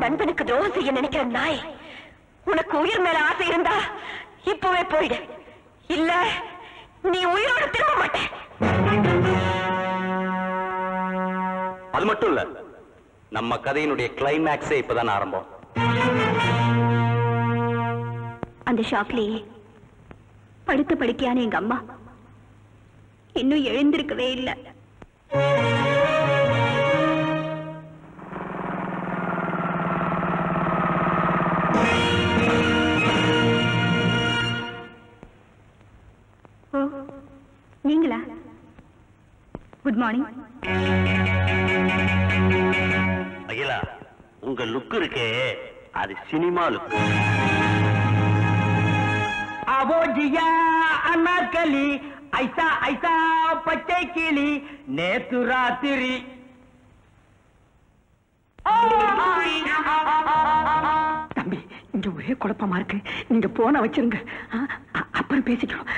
நண்பனுக்கு துரோகம் செய்ய நினைக்கிற நாய், உனக்கு உயிர் மேல ஆசை இருந்தா இப்பவே போயிடு, இல்ல நீ உயிரோடு திரும்ப மாட்ட. அது மட்டும் இல்ல, நம்ம கதையினுடைய கிளைமேக்ஸே இப்பதான் ஆரம்பம். அந்த ஷாக்லயே படுத்த படுக்கையான எங்க அம்மா இன்னும் எழுந்திருக்கவே இல்லை. நீங்களா? Good morning. அகிலா, உங்க லுக் இருக்கே அது சினிமா லுக். அவோஜியா அனார்கலி ஐசா ஐசா பச்சை கிளி நேத்து ராத்திரி. தம்பி, இங்க ஒரே குழப்பமா இருக்கு, நீங்க போன வச்சிருங்க, அப்புறம் பேசிக்கிறோம்.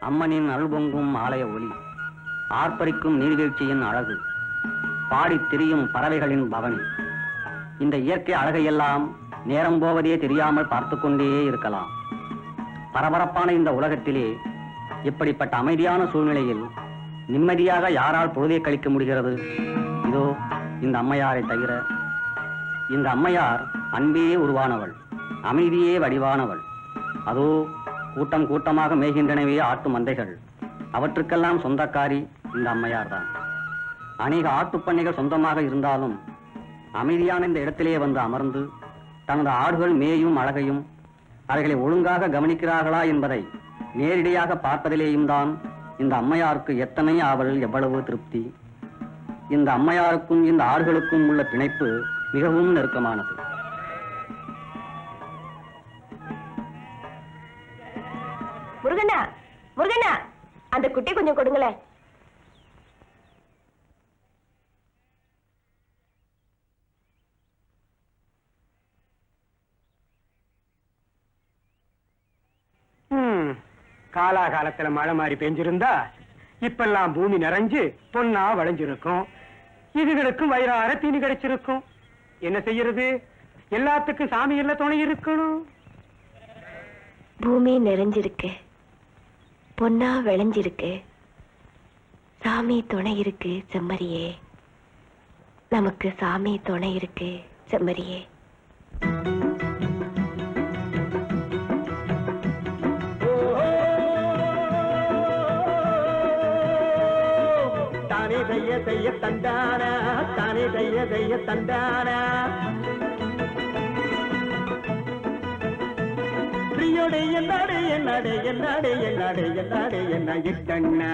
அம்மனின் அருள்பொங்கும் ஆலய ஒளி, ஆர்ப்பரிக்கும் நீர்வீழ்ச்சியின் அழகு, பாடித் திரியும் பறவைகளின் பவனி, இந்த இயற்கை அழகையெல்லாம் நேரம் போவதே தெரியாமல் பார்த்து கொண்டே இருக்கலாம். பரபரப்பான இந்த உலகத்திலே இப்படிப்பட்ட அமைதியான சூழ்நிலையில் நிம்மதியாக யாரால் பொழுதை கழிக்க முடிகிறது? இதோ இந்த அம்மையாரை தவிர. இந்த அம்மையார் அன்பே உருவானவள், அமைதியே வடிவானவள். அதோ கூட்டம் கூட்டமாக மேய்கின்றனவே ஆட்டு மந்தைகள், அவற்றுக்கெல்லாம் சொந்தக்காரி இந்த அம்மையார் தான். அநேக ஆட்டுப்பண்ணைகள் சொந்தமாக இருந்தாலும் அமைதியான இந்த இடத்திலே வந்து அமர்ந்து தனது ஆடுகள் மேயும் அழகையும் அவைகளை ஒழுங்காக கவனிக்கிறார்களா என்பதை நேரடியாக பார்ப்பதிலேயும் தான் இந்த அம்மையாருக்கு எத்தனை ஆவல், எவ்வளவு திருப்தி. இந்த அம்மையாருக்கும் இந்த ஆடுகளுக்கும் உள்ள பிணைப்பு மிகவும் நெருக்கமானது. முருகண்ணா, முருகண்ணா, அந்த குட்டி கொஞ்சம் கொடுங்களேன். காலாகாலத்துல மழை மாதிரி பெஞ்சிருந்தா இப்பெல்லாம் பூமி நிறைஞ்சு பொன்னா வளைஞ்சிருக்கும், இதுகளுக்கும் வயிறார தீனி கிடைச்சிருக்கும். என்ன செய்யறது? எல்லாத்துக்கும் சாமி எல்லாம் துணை இருக்கணும். பூமி நிறைஞ்சிருக்கு, பொன்னா விளைஞ்சிருக்கு. சாமி துணை இருக்கு செம்மறியே, நமக்கு சாமி துணை இருக்கு செம்மறியே. தானே தைய தைய தந்தானா, தானே தைய தைய தந்தானா, பிரியோடு என்னாடு என்னாடு என்னாடு என்னாடு என்னாடு என்ன இட்டண்ணா.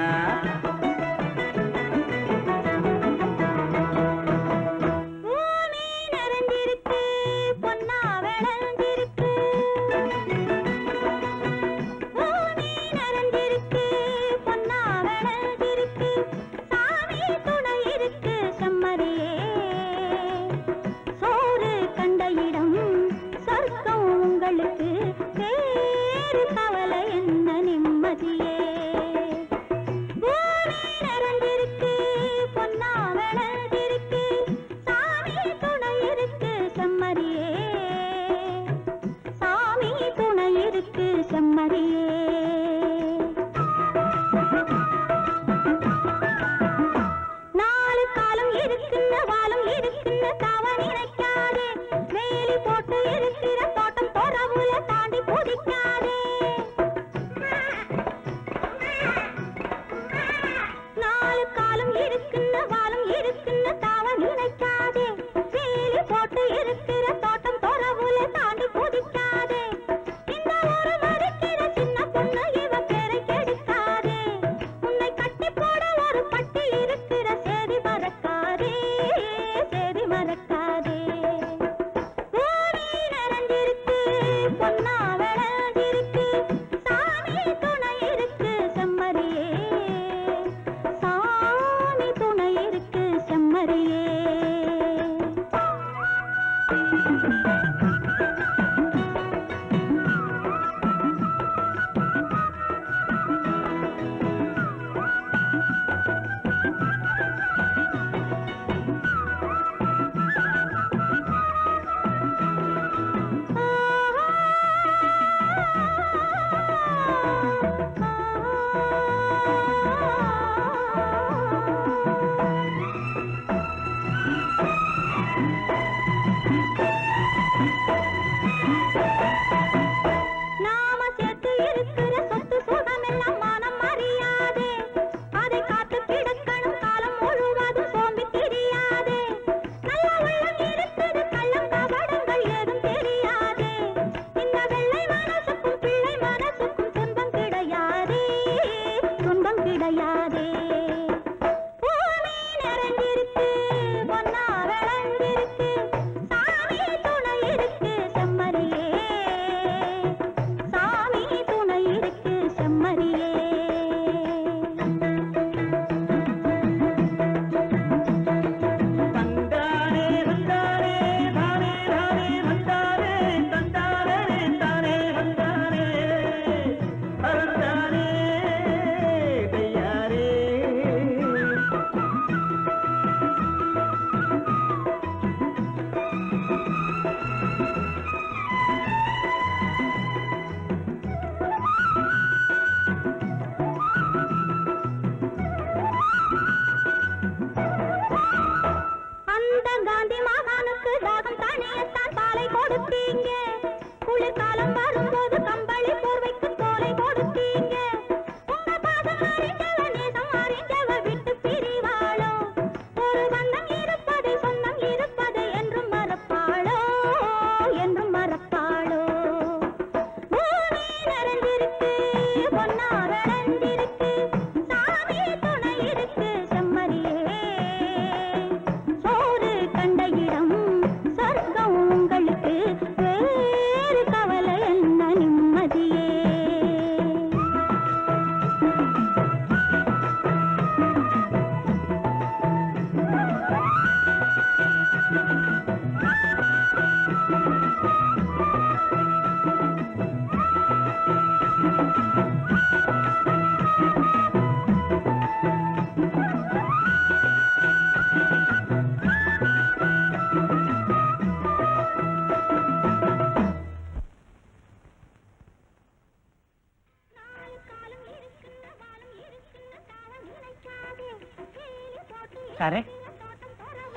സാറേ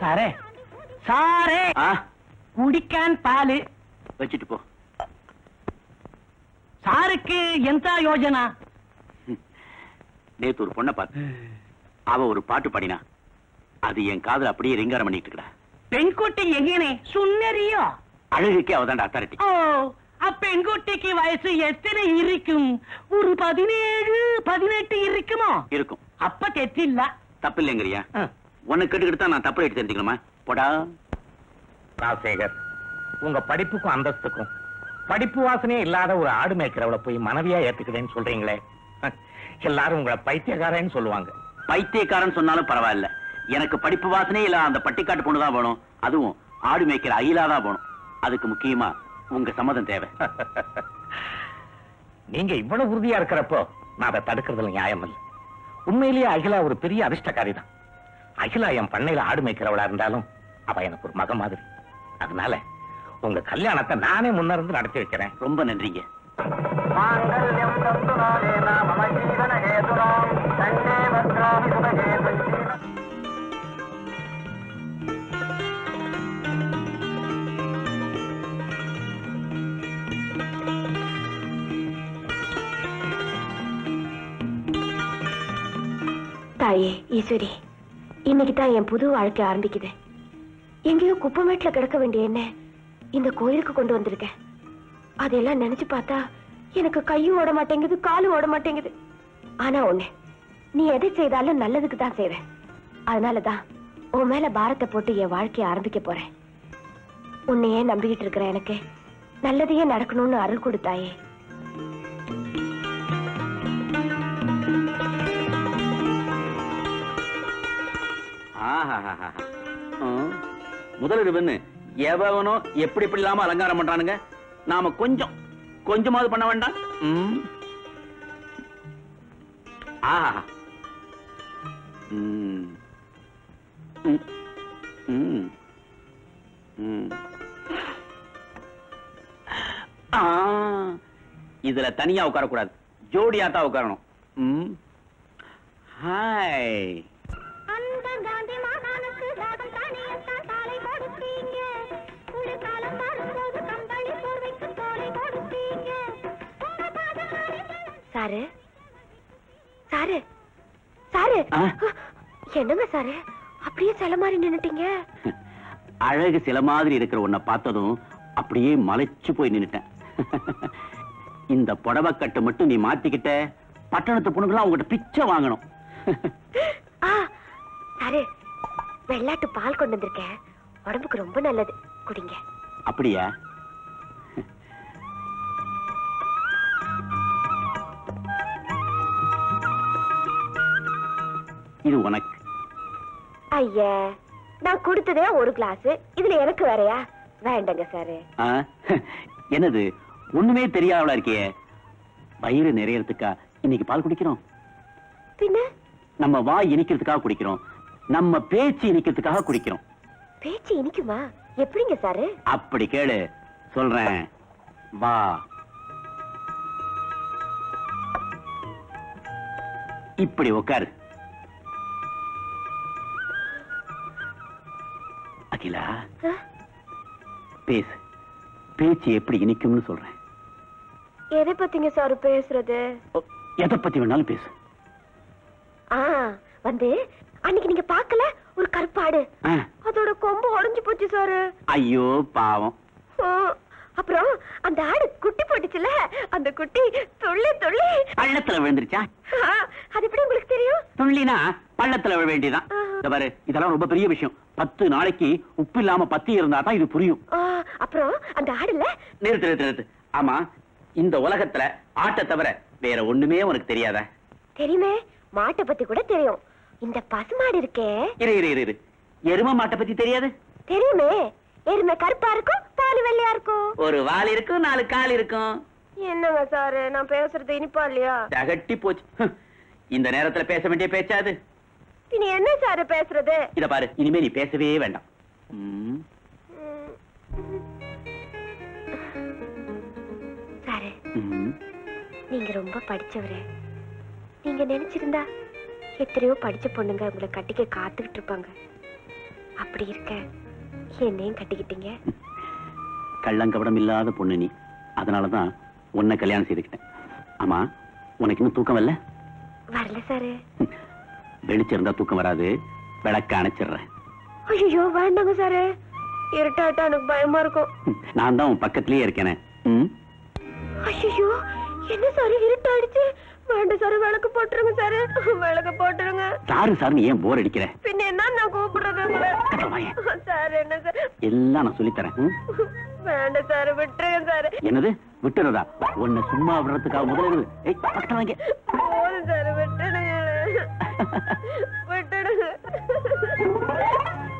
സാറേ സാറേ കുടിക്കാൻ പാല് வச்சுட்டு போ. സാർക്ക് എന്താ യോജന? நேத்து ஒரு பொண்ணை பார்த்து அவ ஒரு பாட்டு பாடினா, அது என் காதுல அப்படியே ரிங்காரம் பண்ணிட்டு இருக்கா. പെൺകുട്ടി എങ്ങനെ സുന്ദരിയോ? அழகுக்கே அவதான்டா அத்தாரிட்டி. ഓ ആ പെൺകുട്ടിക്ക് വയസ്സ് എത്ര ഇരിക്കും? ഒരു 17 18 ഇരിക്കുമോ? இருக்கும். அப்ப தெற்றில்ல. தப்பு இல்லைங்கிறியா? உனக்கு கேட்டுக்கிட்டு தான் நான் தப்பு ரைட்டு தெரிஞ்சுக்கணுமா? போடா. ராஜசேகர், உங்க படிப்புக்கும் அந்தஸ்துக்கும் படிப்பு வாசனையே இல்லாத ஒரு ஆடு மேய்க்கிறவளை போய் மனைவியா ஏத்துக்கிறேன்னு சொல்றீங்களே, எல்லாரும் உங்களை பைத்தியக்காரன்னு சொல்லுவாங்க. பைத்தியக்காரன் சொன்னாலும் பரவாயில்ல, எனக்கு படிப்பு வாசனையே இல்ல அந்த பட்டிக்காட்டு பொண்ணு தான் வேணும். அதுவும் ஆடு மேய்க்கிற அயிலா தான் வேணும். அதுக்கு முக்கியமா உங்க சம்மதம் தேவை. நீங்க இவ்வளவு உறுதியா இருக்கிறப்போ நான் அதை தடுக்கிறதுல நியாயம் இல்லை. உண்மையிலேயே அகிலா ஒரு பெரிய அதிர்ஷ்டக்காரி தான். அகிலா என் பண்ணையில ஆடு மேய்க்கிறவளா இருந்தாலும் அவ எனக்கு ஒரு மக மாதிரி. அதனால உங்க கல்யாணத்தை நானே முன்னிருந்து நடத்தி வைக்கிறேன். ரொம்ப நன்றிங்க. தாயே ஈஸ்வரி, இன்னைக்கு தான் என் புது வாழ்க்கை ஆரம்பிக்குது. எங்கேயோ குப்பமேட்டுல கிடக்க வேண்டிய என்ன இந்த கோயிலுக்கு கொண்டு வந்திருக்கேன். அதெல்லாம் நினைச்சு பார்த்தா எனக்கு கையும் ஓட மாட்டேங்குது, காலும் ஓட மாட்டேங்குது. ஆனா ஒண்ணு, நீ எதை செய்தாலும் நல்லதுக்கு தான் செய்வேன். அதனாலதான் உன் மேல பாரத்தை போட்டு என் வாழ்க்கையை ஆரம்பிக்க போறேன். உன்னையே நம்பிக்கிட்டு இருக்கிற எனக்கு நல்லதையே நடக்கணும்னு அருள் கொடுத்தாயே. முதலிரவுன்னு எவனோ எப்படி இப்படி இல்லாம அலங்காரம் பண்றானுங்க. நாம கொஞ்சமாவது பண்ண வேண்டாம். ஆஹா. இதுல தனியா உட்காரக்கூடாது, ஜோடியா தான் உட்காரணும். ஹாய். சாரு சாரு சாரு, என்னங்க சாரு அப்படியே சில மாதிரி நின்னுட்டீங்க? அழகு சில மாதிரி இருக்கிற உன்னை பார்த்ததும் அப்படியே மலைச்சு போய் நின்னுட்டேன். இந்த புடவை கட்டு மட்டும் நீ மாத்திக்கிட்ட, பட்டணத்து பொண்ணுங்களாம் உங்ககிட்ட பிச்சை வாங்கணும். சாரு, வெள்ளாட்டு பால் கொண்டு வந்திருக்கேன், உடம்புக்கு ரொம்ப நல்லது, குடிங்க. அப்படியா? இது உனக்கு. ஐயா, நான் கொடுத்ததே ஒரு கிளாஸ், இதுல எனக்கு வேறையா? வேண்டங்க சாரு. என்னது ஒண்ணுமே தெரியாதவளா இருக்கியே? வயிறு நிறையறதுக்கா இன்னைக்கு பால் குடிக்கிறோம்? பின்ன நம்ம வாய் இனிக்கிறதுக்காக குடிக்கிறோம், நம்ம பேச்சு இனிக்கிறதுக்காக குடிக்கிறோம். பேச்சு இனிக்குமா? எப்படிங்க சாரு? அப்படி கேளு, சொல்றேன் வா. இப்படி உட்காரு. அகிலா, பேசு. பேச்சு எப்படி இனிக்கும்னு சொல்றேன். எதை பத்திங்க சாரு பேசுறது? எதை பத்தி வேணாலும் பேசு. வந்து அன்னைக்கு நீங்க பாக்கல, ஒரு கருப்பாடு, அதோட கொம்பு உடைஞ்சு போச்சு சாரு. ஐயோ பாவம். அப்புறம் அந்த ஆடு குட்டி போட்டுச்சுல, அந்த குட்டி துள்ளி துள்ளி பள்ளத்துல விழுந்துருச்சா? அது எப்படி உங்களுக்கு தெரியும்? துள்ளினா பள்ளத்துல விழ வேண்டியதான். பாரு, இதெல்லாம் ரொம்ப பெரிய விஷயம். 10 நாளைக்கு உப்பு இல்லாம பத்தி இருந்தா தான் இது புரியும். அப்புறம் அந்த ஆடுல நிறுத்து. ஆமா, இந்த உலகத்துல ஆட்டை தவிர வேற ஒண்ணுமே உனக்கு தெரியாதா? தெரியுமே, மாட்டை பத்தி கூட தெரியும். இந்த பசுமாடு இருக்கே. இரு. எரும மாட்டை பத்தி தெரியாது? தெரியுமே, எருமை கருப்பா இருக்கும், பால் வெள்ளையா இருக்கும். ஒரு வால் இருக்கும், 4 கால் இருக்கும். என்னங்க சாரு, நான் பேசுறது இனிப்பா இல்லையா? தகட்டி போச்சு. இந்த நேரத்துல பேச வேண்டிய பேச்சாது? நீ என்ன சாரு பேசுறது? இத பாரு, இனிமே நீ பேசவே வேண்டாம். சாரு, நீங்க ரொம்ப படிச்சவரு. நீங்க நினைச்சிருந்தா எத்தனையோ படிச்ச பொண்ணுங்க உங்களை கட்டிக்க காத்துக்கிட்டு இருப்பாங்க. அப்படி இருக்க என்னையும் கட்டிக்கிட்டீங்க. கள்ளங்கபடம் இல்லாத பொண்ணு நீ, அதனாலதான் உன்னை கல்யாணம் செய்துக்கிட்டேன். ஆமா, உனக்கு இன்னும் தூக்கம் வரல? வரல சாரு. வெளிச்சம் இருந்தா தூக்கம் வராது, விளக்க அணைச்சிடுறேன். ஐயோ வேண்டாங்க சாரு, இருட்டாட்டா எனக்கு பயமா இருக்கும். நான் தான் உன் பக்கத்திலேயே இருக்கேனே. ஐயோ என்ன சாரு இருட்டாயிடுச்சு. வேண்டாம் சாரு, விளக்கு போட்டுருங்க சாரு, விளக்கு போட்டுருங்க. சாரு சாரு ஏன் போர் அடிக்கிற? பின்ன என்ன நான் கூப்பிடுறது சார்? என்ன சார் எல்லாம் நான் சொல்லித்தரேன். வேண்டாம் சாரு, விட்டுருங்க சாரு. என்னது விட்டுறதா? உன்னை சும்மா விடுறதுக்காக முதல்ல பக்கத்துல வாங்க. போதும் சாரு, விட்டுடுங்க விட்டுடுங்க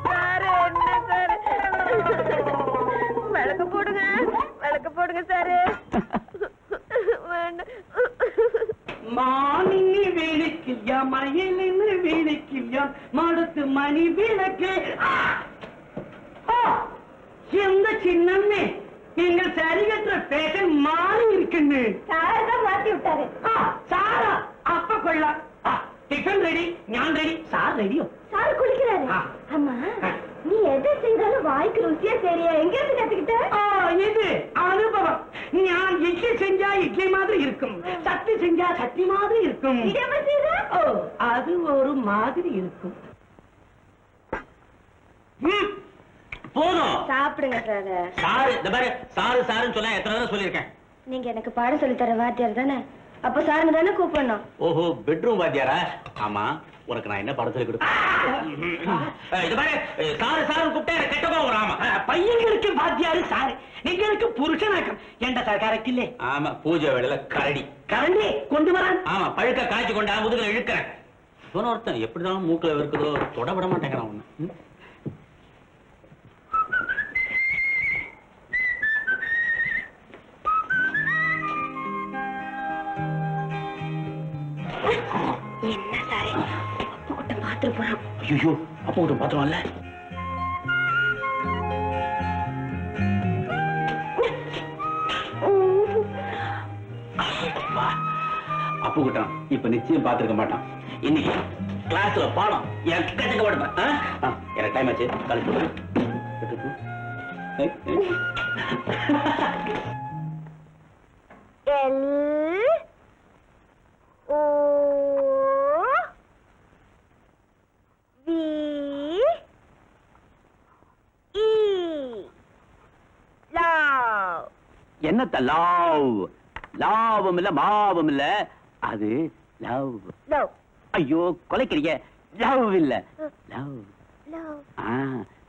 சாரு. என்ன சாரு, விளக்கு போடுங்க, விளக்கு போடுங்க சாரு. வேண்டாம். மானின்னு வேலைக்கில்யா, மயிலின்னு வேலைக்கில்யா, மடுத்து மணி விளக்கு. எந்த சின்னமே நீங்கள் சரி கட்டுற பேஷன் மாறி இருக்குன்னு சாரதான் மாத்தி விட்டாரு. சாரா அப்ப கொள்ளலாம். டிஃபன் ரெடி, ஞான் ரெடி, சார் ரெடியோ? சாரு குளிக்கிறாரு. அம்மா நீ எதை செய்தாலும் வாய்க்கு ருசியா சரியா எங்க இருந்து கத்துக்கிட்ட? இது அனுபவம். ஞான் இட்லி செஞ்சா இட்லி மாதிரி இருக்கும், சட்னி செஞ்சா சட்னி மாதிரி இருக்கும். அது ஒரு மாதிரி இருக்கும். போதும். சாப்பிடுங்க சாரு. சாரு இந்த பாரு, சாரு சாருன்னு சொன்னா எத்தனை தடவை சொல்லியிருக்கேன். நீங்க எனக்கு பாடம் சொல்லி தர வாத்தியார் தானே, அப்ப சாருங்க தானே கூப்பிடணும். ஓஹோ, பெட்ரூம் வாத்தியாரா? ஆமா, உனக்கு நான் என்ன படம் சொல்லி கொடுப்பேன்? இது பாரு, சாரு சாரு கூப்பிட்டா கெட்டமா ஒரு. ஆமா, பையங்களுக்கு வாத்தியாரு சாரு, நீங்களுக்கு புருஷனாக்கம். ஏண்டா சார் கரெக்ட் இல்லே? ஆமா, பூஜை வேளையில கரடி கரண்டி கொண்டு வரான். ஆமா, பழுக்க காய்ச்சி கொண்டா முதுகுல இழுக்கிறேன். இவன் ஒருத்தன் எப்படிதான் மூக்குல இருக்குதோ தொட விட மாட்டேங்கிறான் ஒண்ணு. என்ன சாரு, அப்பா கிட்ட பாத்துட்டு போறான். ஐயோ, அப்பா கிட்ட பாத்துருவான்ல. அப்பு கிட்டான் இப்ப நிச்சயம் பாத்துருக்க மாட்டான். இன்னைக்கு கிளாஸ்ல பாடம் எக்கச்சக்க படுப்பேன். எனக்கு டைம் ஆச்சு, கழிச்சு என்னத்த லாவ்? லாவும் இல்ல மாவும் இல்ல, அது லவ். லவ். ஐயோ கொலைக்கிறீங்க. லவ் இல்ல, love. Love.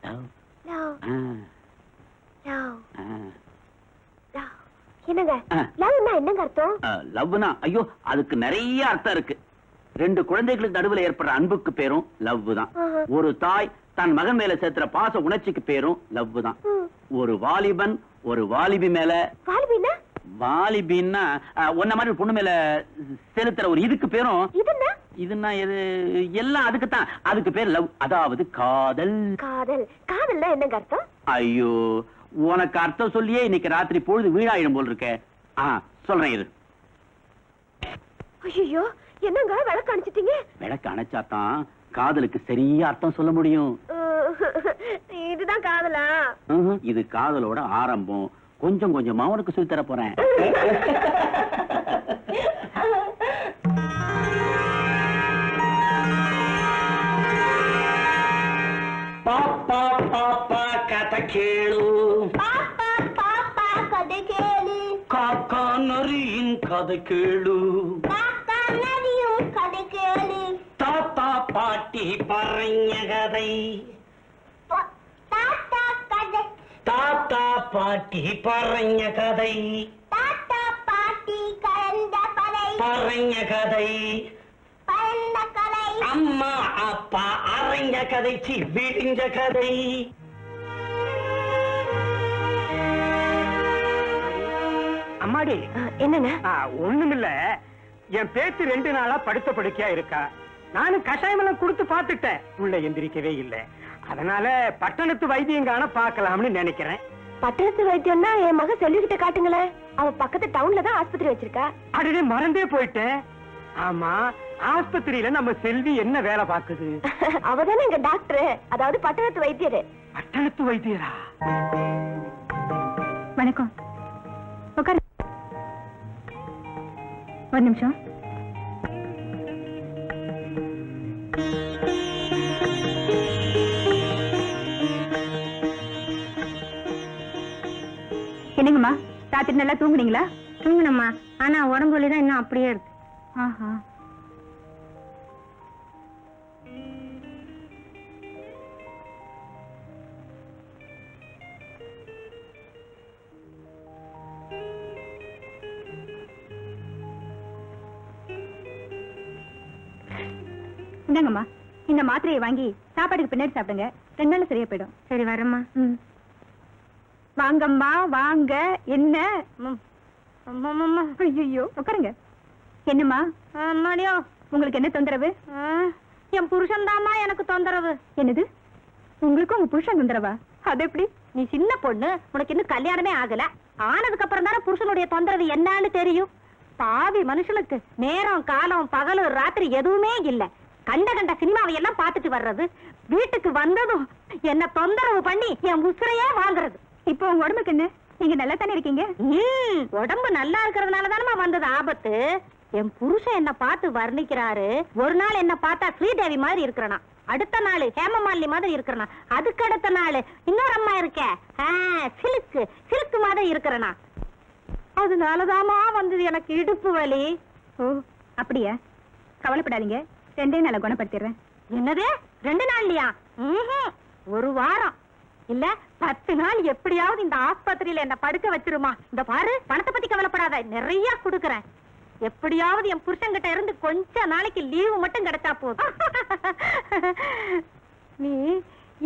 Love. Love. Love. Love. என்னங்க லவ்னா என்னங்க அர்த்தம்? லவ்னா ஐயோ அதுக்கு நிறைய அர்த்தம் இருக்கு. ரெண்டு குழந்தைகளுக்கு நடுவுல ஏற்படுற அன்புக்கு பேரும் லவ் தான். ஒரு தாய் தன் மகன் மேல சேர்த்துற பாச உணர்ச்சிக்கு பேரும் லவ் தான். ஒரு வாலிபன் ஒரு வாலிபி மேல, வாலிபின்னா ஒன்ன மாதிரி பொண்ணு மேல செலுத்துற ஒரு இதுக்கு பேரும், இதுன்னா எது எல்லாம் அதுக்கு தான், அதுக்கு பேர் லவ், அதாவது காதல். காதல். காதல்னா என்னங்க அர்த்தம்? ஐயோ உனக்கு அர்த்தம் சொல்லியே இன்னைக்கு ராத்திரி பொழுது வீணாயிடும் போல் இருக்க. சொல்றேன் இது. ஐயோ என்னங்க விளக்கு அணைச்சிட்டீங்க? விளக்கு அணைச்சாதான் காதலுக்கு சரியா அர்த்தம் சொல்ல முடியும். இதுதான் காதலா? இது காதலோட ஆரம்பம். கொஞ்சம் கொஞ்சமா உனக்கு சொல்லி தர போறேன். பாப்பா பாப்பா கதை கேளு, பாப்பா பாப்பா கதை கேளு, காக்கா நரியின் கதை கேளு, காக்கா நரியும் கதை கேளு, தாத்தா பாட்டி பறைஞ்ச கதை, தாத்தா கதை, தாத்தா பாட்டி பறைஞ்ச கதை, தாத்தா பாட்டி கலந்த கதை, பறைஞ்ச கதை, பரந்த கதை, அம்மா அப்பா அரைஞ்ச கதை, விடிஞ்ச கதை. அம்மாடி என்னன்னா ஒண்ணுமில்ல, என் பேச்சு 2 நாளா படுத்த படுக்கையா இருக்கா. நானும் கஷாயம் எல்லாம் கொடுத்து பாத்துட்டேன், உள்ள எந்திரிக்கவே இல்லை. அதனால பட்டணத்து வைத்தியம் காண பாக்கலாம்னு நினைக்கிறேன். பட்டணத்து வைத்தியம்னா என் மகன் செல்விகிட்ட காட்டுங்களேன், அவ பக்கத்து டவுன்ல தான் ஆஸ்பத்திரி வச்சிருக்கா. அடடே மறந்தே போயிட்டேன். ஆமா ஆஸ்பத்திரியில நம்ம செல்வி என்ன வேலை பார்க்குது? அவதானே எங்க டாக்டர், அதாவது பட்டணத்து வைத்தியரு. பட்டணத்து வைத்தியரா? வணக்கம், உட்காரு. ஒரு நிமிஷம். என்னங்கம்மா, ராத்திரி நல்லா தூங்குனீங்களா? தூங்கணுமா? ஆனா உடம்பு வலி தான் இன்னும் அப்படியே இருக்கு. ஆஹா. இந்தாங்கம்மா, இந்த மாத்திரையை வாங்கி சாப்பாட்டுக்கு பின்னாடி சாப்பிடுங்க. 2 நாள் சரியா போயிடும். சரி வரேம்மா. வாங்கம்மா வாங்க. என்ன? ஐயோ, உட்காருங்க. என்னம்மா? அம்மாடியோ, உங்களுக்கு என்ன தொந்தரவு? என் புருஷன் தாமா எனக்கு தொந்தரவு. என்னது, உங்களுக்கும் உங்க புருஷன் தொந்தரவா? அது எப்படி? நீ சின்ன பொண்ணு, உனக்கு இன்னும் கல்யாணமே ஆகல. ஆனதுக்கு அப்புறம் தானே புருஷனுடைய தொந்தரவு என்னன்னு தெரியும். பாவி மனுஷனுக்கு நேரம் காலம் பகல் ராத்திரி எதுவுமே இல்ல. கண்ட கண்ட சினிமாவை எல்லாம் பார்த்துட்டு வர்றது, வீட்டுக்கு வந்ததும் என்ன தொந்தரவு பண்ணி என் உசுரையே வாங்குறது. இப்போ உங்க உடம்புக்கு என்ன? நீங்க நல்லா தானே இருக்கீங்க? உடம்பு நல்லா இருக்கிறதுனால தானமா வந்தது ஆபத்து. என் புருஷன் என்ன பார்த்து வர்ணிக்கிறாரு. ஒரு நாள் என்ன பார்த்தா ஸ்ரீதேவி மாதிரி இருக்கிறனா, அடுத்த நாள் ஹேமமாலினி மாதிரி இருக்கிறனா, அதுக்கு அடுத்த நாள் இன்னொரு அம்மா இருக்க சிலுக்கு மாதிரி இருக்கிறனா. அதனாலதாமா வந்தது எனக்கு இடுப்பு வலி. ஓ அப்படியா? கவலைப்படாதீங்க, 2 நாள குணப்படுத்திடுறேன். என்னது 2 நாள்லயா? ஒரு வாரம் இல்ல 10 நாள் எப்படியாவது இந்த ஆஸ்பத்திரியில என்ன படுக்க வச்சிருமா. இந்த பாரு, பணத்தை பத்தி கவலைப்படாத, நிறைய கொடுக்கறேன். எப்படியாவது என் புருஷன்கிட்ட இருந்து கொஞ்ச நாளைக்கு லீவு மட்டும் கிடைச்சா போதும். நீ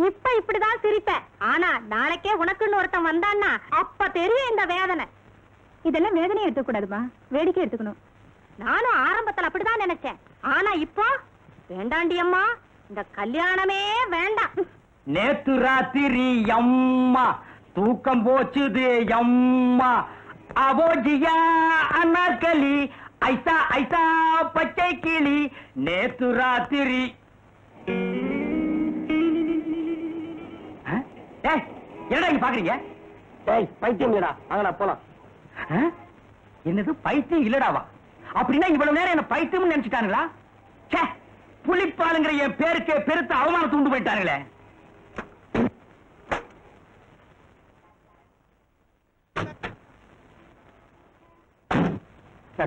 இப்ப இப்படிதான் சிரிப்ப, ஆனா நாளைக்கே உனக்குன்னு ஒருத்தன் வந்தான்னா அப்ப தெரியும் இந்த வேதனை. இதெல்லாம் வேதனையை எடுத்துக்கூடாதுமா, வேடிக்கை எடுத்துக்கணும். நானும் ஆரம்பத்துல அப்படிதான் நினைச்சேன். ஆனா இப்போ வேண்டாண்டி அம்மா, இந்த கல்யாணமே வேண்டாம். நேத்து ராத்திரி அம்மா தூக்கம் போச்சுது அம்மா. அபோஜியா அனார்களி ஐசா ஐசா பச்சை கிளி. நேத்து ராத்திரி என்னடா இங்க பாக்குறீங்க? பைத்தியம் இல்லடா, வாங்கடா போலாம். என்னது பைத்தியம் இல்லடாவா? அப்படின்னா இவ்வளவு நேரம் என்ன பைத்தியம் நினைச்சுட்டானுங்களா? புலிப்பாலுங்கிற என் பேருக்கு பெருத்த அவமானத்தை உண்டு போயிட்டானுங்களே.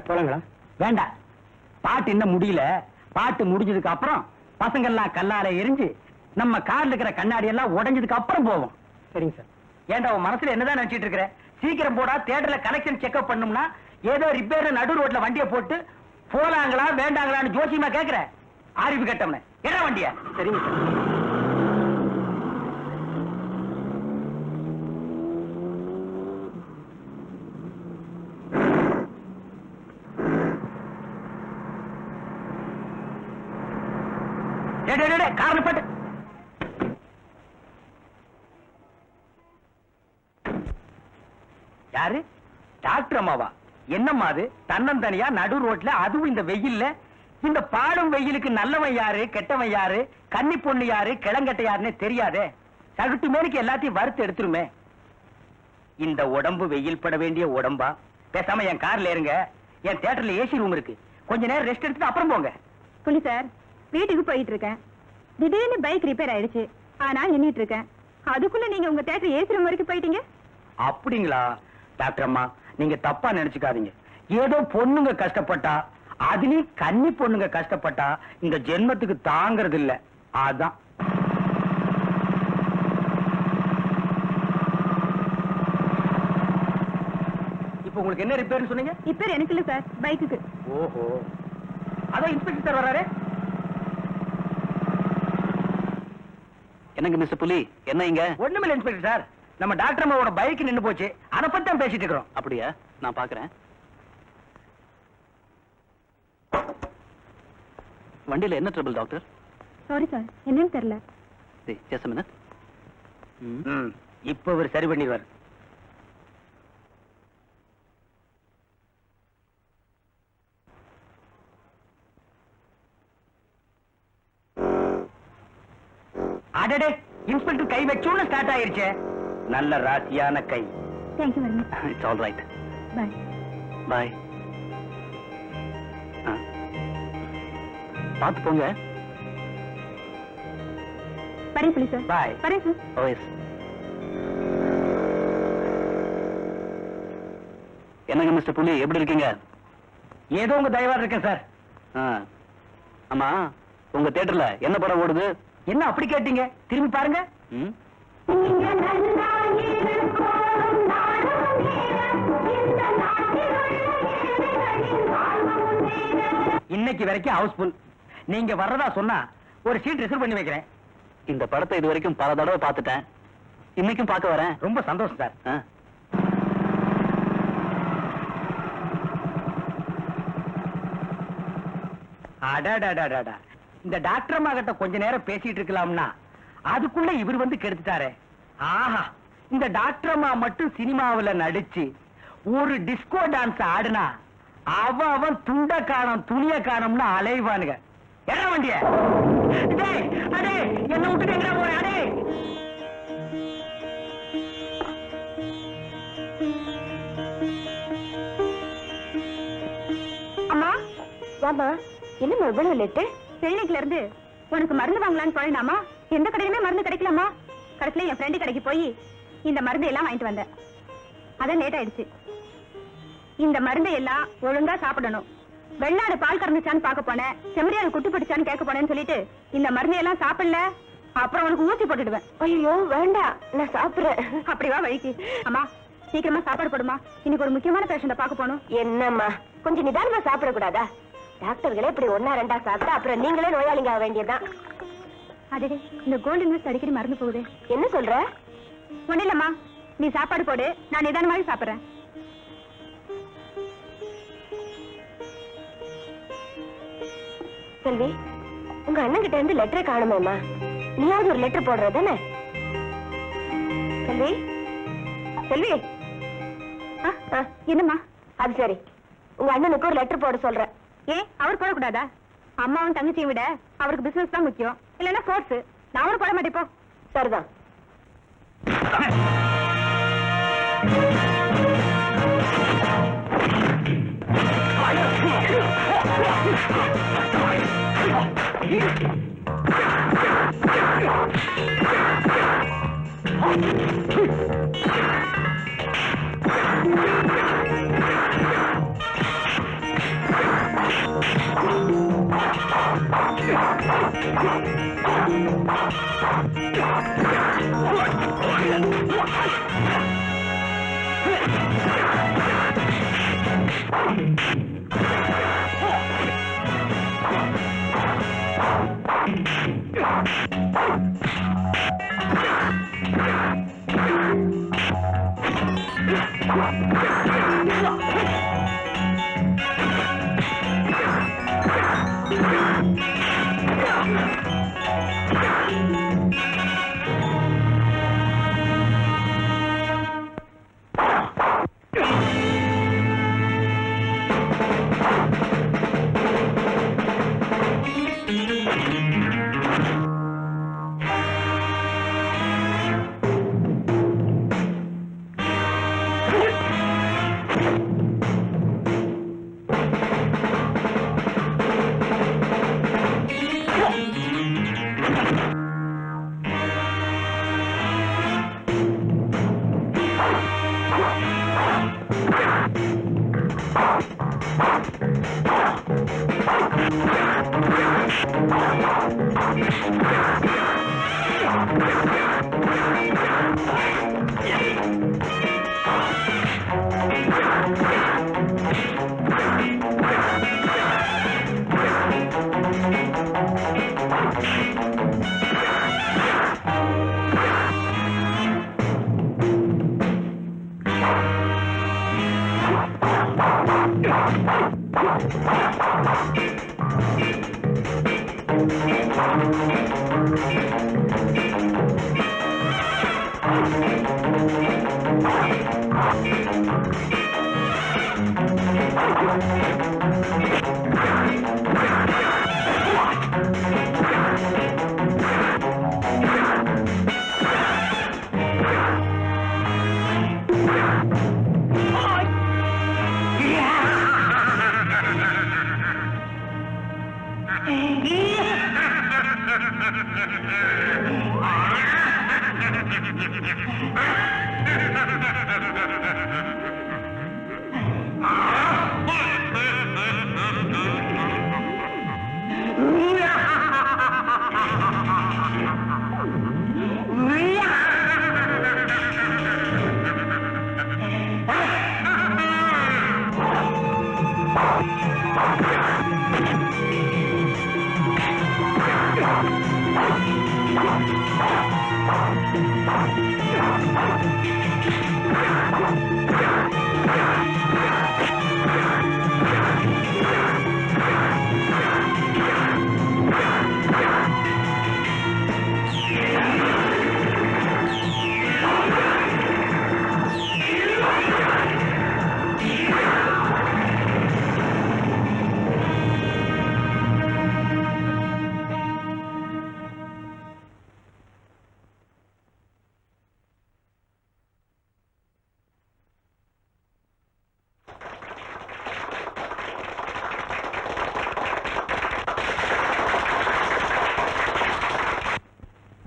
சொல்லுங்களா? வேண்டாம், பாட்டு இன்னும் முடியல. பாட்டு முடிஞ்சதுக்கு அப்புறம் பசங்க எல்லாம் கல்லால எரிஞ்சு நம்ம கார்ல இருக்கிற கண்ணாடி எல்லாம் உடைஞ்சதுக்கு அப்புறம் போவோம். சரிங்க சார். ஏன்டா உன் மனசுல என்னதான் நினைச்சிட்டு இருக்கிற? சீக்கிரம் போடா, தியேட்டர்ல கனெக்ஷன் செக்அப் பண்ணணும்னா ஏதோ ரிப்பேர் நடு ரோட்ல வண்டியை போட்டு போலாங்களா வேண்டாங்களான்னு ஜோசியமா கேக்குற. அறிவு கட்டம்னு என்ன வண்டிய? சரிங்க சார். காரணம் பட்டு யாரு? டாக்டர் அம்மாவா? என்னம்மா அது தன்னந்தனியா நடு ரோட்ல, அதுவும் இந்த வெயில்ல? இந்த பாடும் வெயிலுக்கு நல்லவன் யாரு கெட்டவன் யாரு கன்னி பொண்ணு யாரு கிளங்கட்ட யாருன்னு தெரியாதே. சகுட்டு மேலுக்கு எல்லாத்தையும் வறுத்து எடுத்துருமே. இந்த உடம்பு வெயில் பட வேண்டிய உடம்பா? பேசாம என் கார்ல ஏறுங்க, என் தியேட்டர்ல ஏசி ரூம் இருக்கு, கொஞ்ச நேரம் ரெஸ்ட் எடுத்துட்டு அப்புறம் போங்க. புலி சார், வீட்டுக்கு போயிட்டு இருக்கேன். திடீர்னு பைக் ரிப்பேர் ஆயிடுச்சு, ஆனா நின்னுட்டு இருக்கேன். அதுக்குள்ள நீங்க உங்க தியேட்டர் ஏசி ரூம் வரைக்கும் போயிட்டீங்க. அப்படிங்களா? டாக்டர் அம்மா, நீங்க தப்பா நினைச்சுக்காதீங்க. ஏதோ பொண்ணுங்க கஷ்டப்பட்டா, அதுலயும் கன்னி பொண்ணுங்க கஷ்டப்பட்டா இந்த ஜென்மத்துக்கு தாங்கறது இல்ல, அதான். இப்ப உங்களுக்கு என்ன ரிப்பேர்னு சொன்னீங்க? ரிப்பேர் எனக்கு இல்ல சார், பைக்குக்கு. ஓஹோ, அதான் இன்ஸ்பெக்டர் சார் வர்றாரு. என்னங்க மிஸ்டர் புலி, என்ன இங்க? ஒண்ணுமில்ல இன்ஸ்பெக்டர் சார், நம்ம டாக்டர் அம்மாவோட பைக் நின்னு போச்சு, அதை பத்தி தான் பேசிட்டு இருக்கிறோம். அப்படியா? நான் பாக்குறேன். வண்டியில என்ன ட்ரபிள் டாக்டர்? சாரி சார், என்னன்னு தெரியல. Just a minute. இப்ப இவர் சரி பண்ணிடுவார். அடடே, இன்ஸ்பெக்டர் கை வச்சோன்னு ஸ்டார்ட் ஆயிருச்சே. நல்ல ராசியான கை. Thank you very much. It's all right. Bye. Bye. பார்த்து போங்க. வரேன் புலி சார். பாய். வரேன் சார். Oh yes. என்னங்க மிஸ்டர் புலி, எப்படி இருக்கீங்க? ஏதோ உங்க தயவா இருக்கேன் சார். ஆமா, உங்க தியேட்டர்ல என்ன படம் ஓடுது? என்ன அப்படி கேட்டீங்க? திரும்பி பாருங்க. இன்னைக்கு வரைக்கும் ஹவுஸ்ஃபுல். நீங்க வர்றதா சொன்னா ஒரு சீட் ரிசர்வ் பண்ணி வைக்கிறேன். இந்த படத்தை இது வரைக்கும் பல தடவை பார்த்துட்டேன். இன்னைக்கும் பார்க்க வரேன். ரொம்ப சந்தோஷம் சார். அடாடாடாடா, இந்த டாக்டர் அம்மா கிட்ட கொஞ்ச நேரம் பேசிட்டு இருக்கலாம்னா அதுக்குள்ள இவர் வந்து கெடுத்துட்டாரே. ஆஹா, இந்த டாக்டர் அம்மா மட்டும் சினிமாவுல நடிச்சு ஒரு டிஸ்கோ டான்ஸ் ஆடுனா அவன் துண்ட காணம் துணிய காணம்னு அலைவானுங்க. என்ன வண்டிய என்ன விட்டுட்டு எங்க போற? அடே, அம்மா வாமா, என்ன இவ்வளவு லேட்டு? கிளினிக்ல இருந்து உனக்கு மருந்து வாங்கலான்னு போயினாமா, எந்த கடையிலுமே மருந்து கிடைக்கலாமா. கடைசியில என் ஃப்ரெண்டு கடைக்கு போய் இந்த மருந்து எல்லாம் வாங்கிட்டு வந்தேன். அதான் லேட் ஆயிடுச்சு. இந்த மருந்தை எல்லாம் ஒழுங்கா சாப்பிடணும். வெள்ளாடு பால் கறந்துச்சான்னு பார்க்க போனேன், செம்மறியாடு குட்டி போட்டுச்சான்னு கேட்க போனேன்னு சொல்லிட்டு இந்த மருந்தை எல்லாம் சாப்பிடல, அப்புறம் உனக்கு ஊசி போட்டுடுவேன். ஐயோ வேண்டாம், நான் சாப்பிடுறேன். அப்படி வா வழிக்கு. அம்மா சீக்கிரமா சாப்பாடு போடுமா, இன்னைக்கு ஒரு முக்கியமான பேஷண்ட பார்க்க போகணும். என்னம்மா, கொஞ்சம் நிதானமா சாப்பிடக்கூடாதா? டாக்டர்களே இப்படி ஒன்னா ரெண்டா சாப்பிட்டா அப்புறம் நீங்களே நோயாளிங்க ஆக வேண்டியதுதான். அதே, இந்த கோல்டு இன்வெஸ்ட் அடிக்கடி மறந்து போகுது. என்ன சொல்ற? ஒண்ணு இல்லம்மா, நீ சாப்பாடு போடு, நான் நிதானமாக சாப்பிடுறேன். செல்வி, உங்க அண்ணன் கிட்ட இருந்து லெட்டரை காணுமேம்மா. நீயாவது ஒரு லெட்டர் போடுறதானே? செல்வி, செல்வி. என்னம்மா? அது சரி, உங்க அண்ணனுக்கு ஒரு லெட்டர் போட சொல்றேன். ஏன் அவர் போடக்கூடாதா? அம்மாவும் தங்கச்சியை விட அவருக்கு பிசினஸ் தான் முக்கியம், இல்லன்னா கோர்ஸ். நான் அவரு போட மாட்டேன். போ. சரிதான்.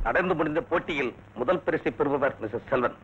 நடந்து முடிந்த போட்டியில் முதல் பரிசை பெறுபவர் Mrs Selvan.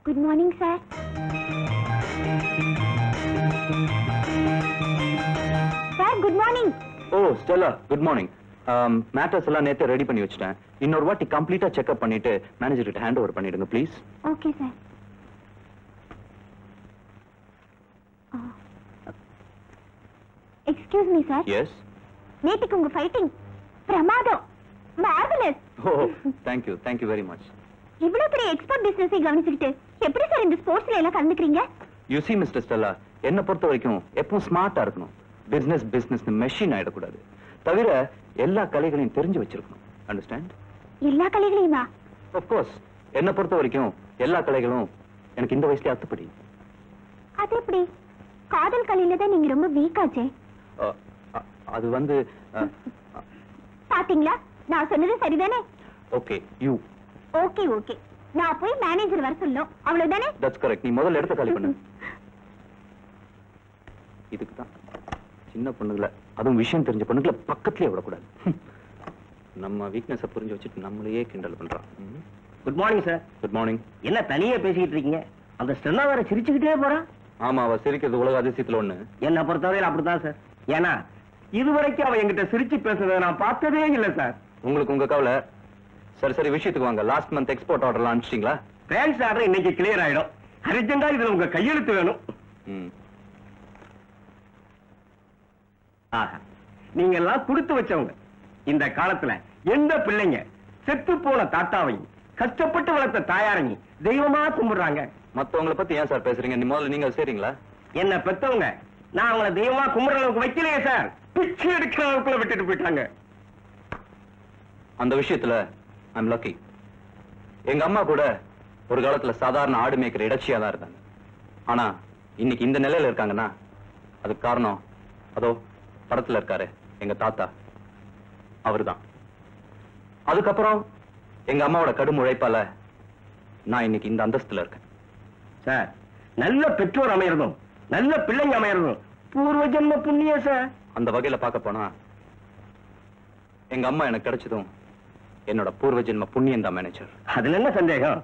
Good morning, sir. Sir, good morning. Oh Stella, good morning. Matters எல்லாம் நேத்து ரெடி பண்ணி வச்சிட்டேன். இன்னொரு வாட்டி கம்ப்ளீட்டா செக்அப் பண்ணிட்டு மேனேஜர் கிட்ட ஹேண்ட் ஓவர் பண்ணிடுங்க please. Okay, sir. Excuse me, sir. Yes. நேத்துக்கு உங்க ஃபைட்டிங் பிரமாதம். Marvellous. Oh thank you very much. இவ்வளவு பெரிய எக்ஸ்போர்ட் பிசினஸை கவனிச்சுக்கிட்டு எப்படி சார் இந்த ஸ்போர்ட்ஸ்ல எல்லாம் கலந்துக்கிறீங்க? யூ see மிஸ்டர் ஸ்டெல்லா, என்ன பொறுத்த வரைக்கும் எப்பவும் ஸ்மார்ட்டா இருக்கணும். பிசினஸ் மெஷின் ஆயிடக்கூடாது. தவிர எல்லா கலைகளையும் தெரிஞ்சு வச்சிருக்கணும். அண்டர்ஸ்டாண்ட்? எல்லா கலைகளையுமா? Of course. என்ன பொறுத்த வரைக்கும் எல்லா கலைகளும் எனக்கு இந்த வயசுல அத்துப்படி. அது எப்படி? காதல் கலையில தான் நீங்க ரொம்ப வீக் ஆச்சே. அது வந்து பாத்தீங்களா, நான் சொன்னது சரிதானே? Okay you. ஓகே நான் போய் மேனேஜர் வர சொல்லணும், அவ்வளவுதானே? That's correct. நீ முதல்ல இடத்த காலி பண்ணு. இதுக்கு தான் சின்ன பொண்ணுகளை, அதுவும் விஷயம் தெரிஞ்ச பொண்ணுகளை பக்கத்துலயே விடக்கூடாது. நம்ம வீக்னஸ புரிஞ்சு வச்சுட்டு நம்மளையே கிண்டல் பண்றான். Good morning sir. Good morning. என்ன தனியா பேசிக்கிட்டு இருக்கீங்க? அந்த ஸ்டெல்லா வேற சிரிச்சுக்கிட்டே போறா. ஆமா, அவ சிரிக்கிறது உலக அதிசயத்துல ஒண்ணு. என்ன பொறுத்தவரையில் அப்படித்தான் சார். ஏன்னா இதுவரைக்கும் அவ என்கிட்ட சிரிச்சு பேசுறதை நான் பார்த்ததே இல்லை சார். உங்களுக்கு உங்க கவலை. சரி விஷயத்துக்கு வாங்க. லாஸ்ட் மந்த் எக்ஸ்போர்ட் ஆர்டர்லாம் அனுப்பிச்சிட்டீங்களா? பிரான்ஸ் ஆர்டர் இன்னைக்கு கிளியர் ஆயிடும். அர்ஜென்டா இதுல உங்க கையெழுத்து வேணும். ஆஹா, நீங்க எல்லாம் கொடுத்து வச்சவங்க. இந்த காலத்துல எந்த பிள்ளைங்க செத்து போன தாத்தாவையும் கஷ்டப்பட்டு வளர்த்த தாயாரையும் தெய்வமா கும்பிடுறாங்க? மத்தவங்கள பத்தி ஏன் சார் பேசுறீங்க? முதல்ல நீங்க சரிங்களா? என்ன பெத்தவங்க நான் அவங்கள தெய்வமா கும்பிடுற அளவுக்கு வைக்கலையே சார். பிச்சை எடுக்கிற அளவுக்குள்ள விட்டுட்டு போயிட்டாங்க. அந்த விஷயத்துல ஐம் லக்கி. எங்க அம்மா கூட ஒரு காலத்துல சாதாரண ஆடு மேய்க்கிற இடச்சியா தான் இருந்தாங்க. ஆனா இன்னைக்கு இந்த நிலையில இருக்காங்கன்னா அதுக்கு காரணம் அதோ படத்துல இருக்காரு எங்க தாத்தா, அவர்தான். அதுக்கப்புறம் எங்க அம்மாவோட கடும் உழைப்பால நான் இன்னைக்கு இந்த அந்தஸ்துல இருக்கேன். சார், நல்ல பெற்றோர் அமையறதும் நல்ல பிள்ளைங்க அமையறதும் பூர்வ ஜென்ம புண்ணியம் சார். அந்த வகையில பார்க்க போனா எங்க அம்மா எனக்கு கிடைச்சதும் என்னோட பூர்வ ஜென்ம புண்ணியம் தான் மேனேஜர். அதுல என்ன சந்தேகம்?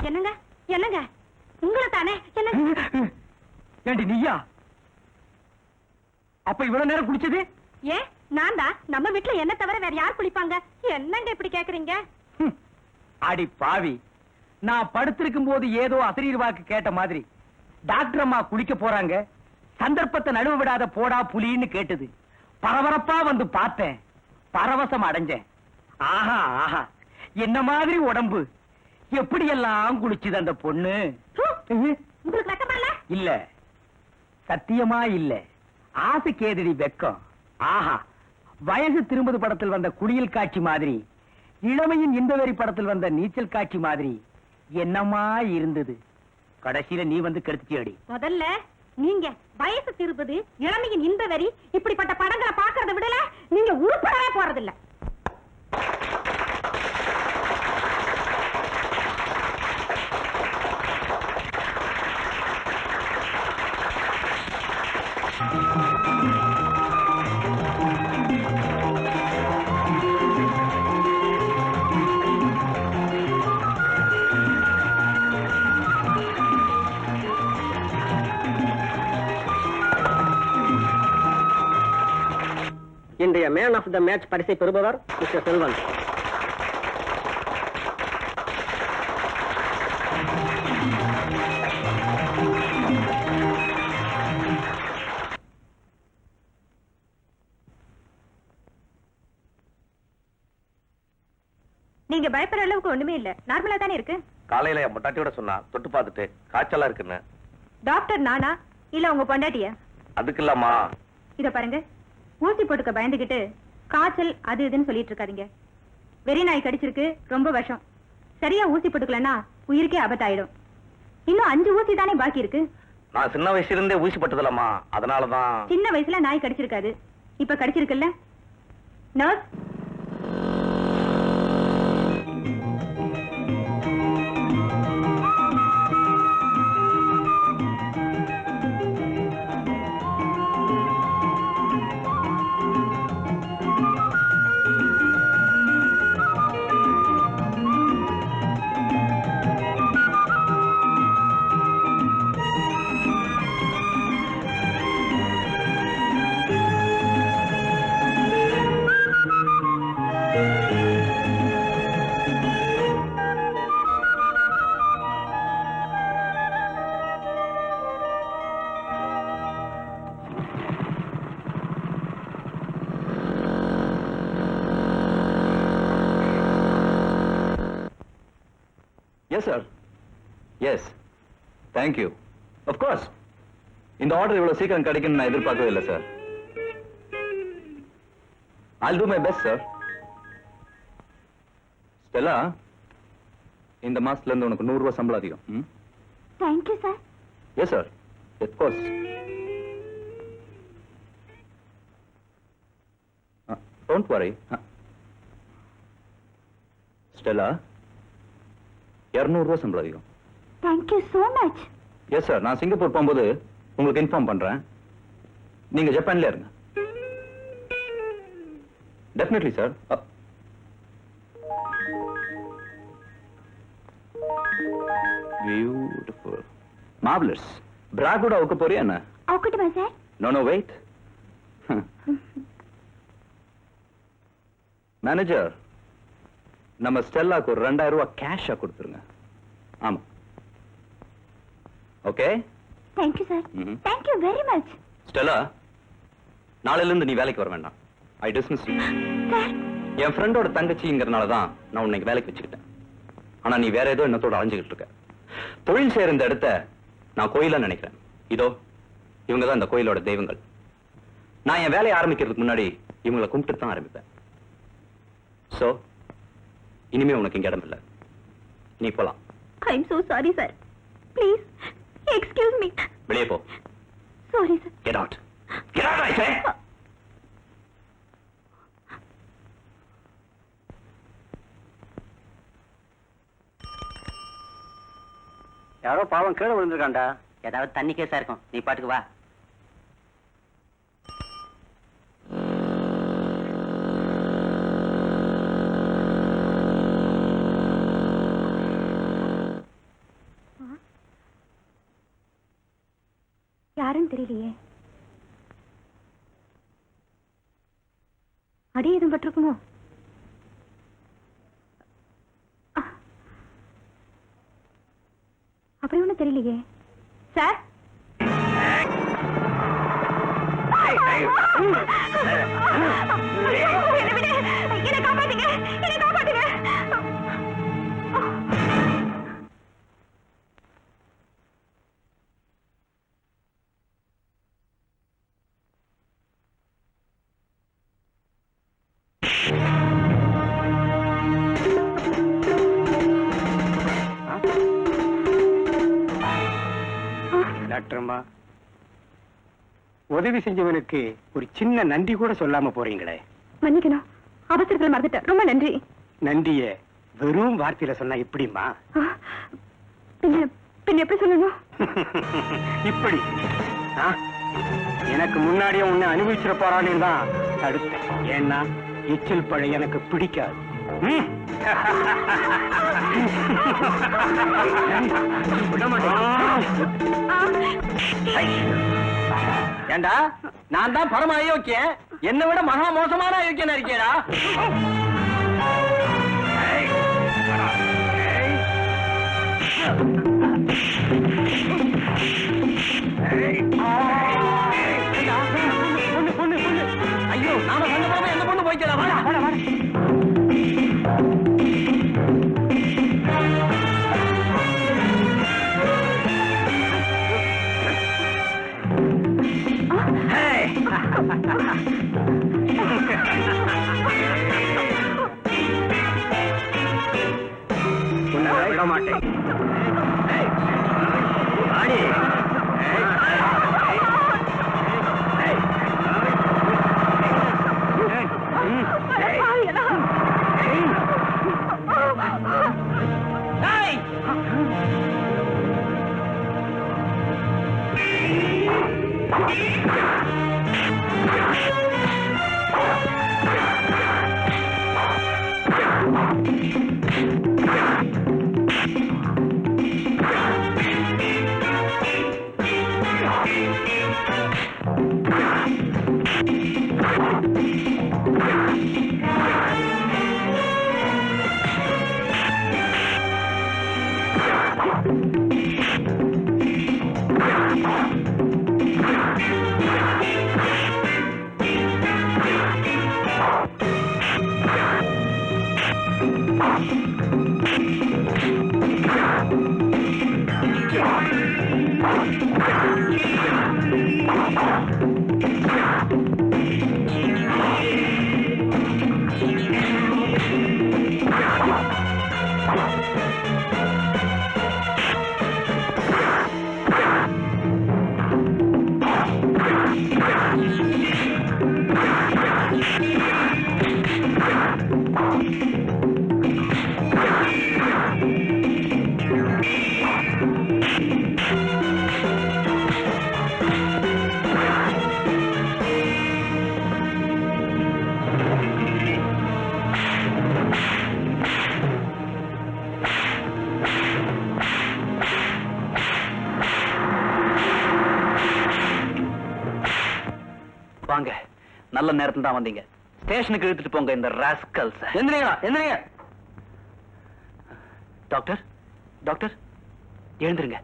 என்னங்க என்னங்க உங்களை தானே? ஏண்டி நீயா? அப்ப இவ்வளவு நேரம் குடிச்சது? ஏன் நான் தான். நம்ம வீட்டுல என்ன தவிர வேற யார் குளிப்பாங்க? என்னங்க இப்படி கேக்குறீங்க? அடி பாவி, நான் படுத்திருக்கும் போது ஏதோ அசரீர் வாக்கு கேட்ட மாதிரி டாக்டர் அம்மா குளிக்க போறாங்க, சந்தர்ப்பத்தை நழுவ விடாத போடா புலின்னு கேட்டது. பரபரப்பா வந்து பார்த்தேன், பரவசம் அடைஞ்சேன். ஆஹா ஆஹா, என்ன மாதிரி உடம்பு, எப்படி எல்லாம் குளிச்சுது அந்த பொண்ணு. உங்களுக்கு வெக்கமா? இல்ல, சத்தியமா இல்ல. ஆசைக்கு ஏதடி வெக்கம். ஆஹா, வயசு திரும்பது படத்தில் வந்த குளியல் காட்சி மாதிரி, இளமையின் இன்பவெறி படத்தில் வந்த நீச்சல் காட்சி மாதிரி என்னமா இருந்தது. கடைசியில நீ வந்து கெடுத்துச்சேடி. முதல்ல நீங்க வயசு திருப்பது, இளமையின் இன்ப வெறி இப்படிப்பட்ட படங்களை பாக்குறத விடல நீங்க உருப்படவே போறதில்ல. இன்றைய மேன் ஆஃப் த மேட்ச் பரிசை பெறுபவர் மிஸ்டர் செல்வன். நீங்க பயப்படுற அளவுக்கு ஒண்ணுமே இல்ல, நார்மலா தானே இருக்கு. காலையில என் பொட்டாட்டியோட சொன்னா தொட்டு பார்த்துட்டு காய்ச்சலா இருக்குன்னு. டாக்டர் நானா இல்ல உங்க பொண்டாட்டியா? அதுக்கு இல்லம்மா. இத பாருங்க, ஊசி போட்டுக்க பயந்துகிட்டு காய்ச்சல் அது இதுன்னு சொல்லிட்டு இருக்காதீங்க. வெறி நாய் கடிச்சிருக்கு, ரொம்ப விஷம். சரியா ஊசி போட்டுக்கலன்னா உயிருக்கே ஆபத்தாயிடும். இன்னும் 5 ஊசி தானே பாக்கி இருக்கு. நான் சின்ன வயசுல இருந்தே ஊசி பட்டதில்லம்மா, அதனாலதான். சின்ன வயசுல நாய் கடிச்சிருக்காது, இப்ப கடிச்சிருக்குல்ல. Nurse, Yes, sir. Yes. Thank you. Of course. இந்த ஆர்டர் இவ்வளவு சீக்கிரம் கிடைக்கும்னு நான் எதிர்பார்க்கவே இல்லை சார். I'll do my best, sir. Stella, இந்த மாசத்துல இருந்து உனக்கு 100 ரூபாய் சம்பளம் அதிகம். Thank you sir. Yes, sir. Of course. Don't worry. Stella, 200 ரூபாய் சம்பளம் அதிகம். Thank you so much. Yes, sir. நான் சிங்கப்பூர் போகும்போது உங்களுக்கு இன்ஃபார்ம் பண்றேன். நீங்க ஜப்பான்ல இருங்க. Definitely, sir. Beautiful. Marvelous. Bra கூட அவுக்க போறியா என்ன? அவுக்கட்டுமா சார்? No, wait. மேனேஜர், நம்ம ஸ்டெல்லாக்கு ஒரு 2000 ரூபாய் கேஷா கொடுத்துருங்க. ஆமா. Okay? Thank you, sir. Thank you very much. Stella, நாளையில இருந்து நீ வேலைக்கு வர வேண்டாம். I dismiss you. சார், என் ஃப்ரெண்டோட தங்கச்சிங்கிறனால தான் நான் உன்னை வேலைக்கு வச்சுக்கிட்டேன். ஆனா நீ வேற ஏதோ எண்ணத்தோட அலைஞ்சுக்கிட்டு இருக்க. தொழில் செய்யற இந்த இடத்த நான் கோயிலா நினைக்கிறேன். இதோ இவங்க தான் இந்த கோயிலோட தெய்வங்கள். நான் என் வேலையை ஆரம்பிக்கிறதுக்கு முன்னாடி இவங்களை கும்பிட்டு தான் ஆரம்பிப்பேன். சோ இனிமே உனக்கு இங்க இடம் இல்லை. நீ போலாம். I'm so sorry, sir. Please, excuse me. வெளியே போ. Sorry, sir. Get out. Get out, I say. யாரோ பாவம் கீழே விழுந்திருக்காண்டா. ஏதாவது தண்ணி கேஸா இருக்கும். நீ பாட்டுக்கு வா. யாருன்னு தெரியலையே. அடி எதுவும் பட்டிருக்குமோ? அப்படி ஒண்ணும் தெரியலையே. சார், என்ன காப்பாத்துங்க, என்ன காப்பாத்துங்க. டாக்டர்மா, உதவி செஞ்சவனுக்கு ஒரு சின்ன நன்றி கூட சொல்லாம போறீங்களே. மன்னிக்கணும், அவசரத்தில் மறந்துட்டேன். ரொம்ப நன்றி. நன்றிய வெறும் வார்த்தையில சொன்னா எப்படிமா? பின்ன எப்படி சொல்லணும்? இப்படி எனக்கு முன்னாடியே உன்னை அனுபவிச்சிட போறான்னு தான் தடுத்தேன். ஏன்னா எச்சில் பழம் எனக்கு பிடிக்காது. ஏண்டா, நான் தான் பரம அயோக்கியன். என்னை விட மகா மோசமான அயோக்கியனா இருக்கேடா. ஐயோ, நாம சண்டை போடாம எந்த பொண்ணு போய்க்கடா. வாடா வாடா வாடா. விட மாட்டேன். வாங்க, நல்ல நேரத்துல தான் வந்தீங்க. ஸ்டேஷனுக்கு இழுத்துட்டு போங்க இந்த ராஸ்கல்ஸ். எந்திரிங்க. டாக்டர், டாக்டர், எழுந்திருங்க.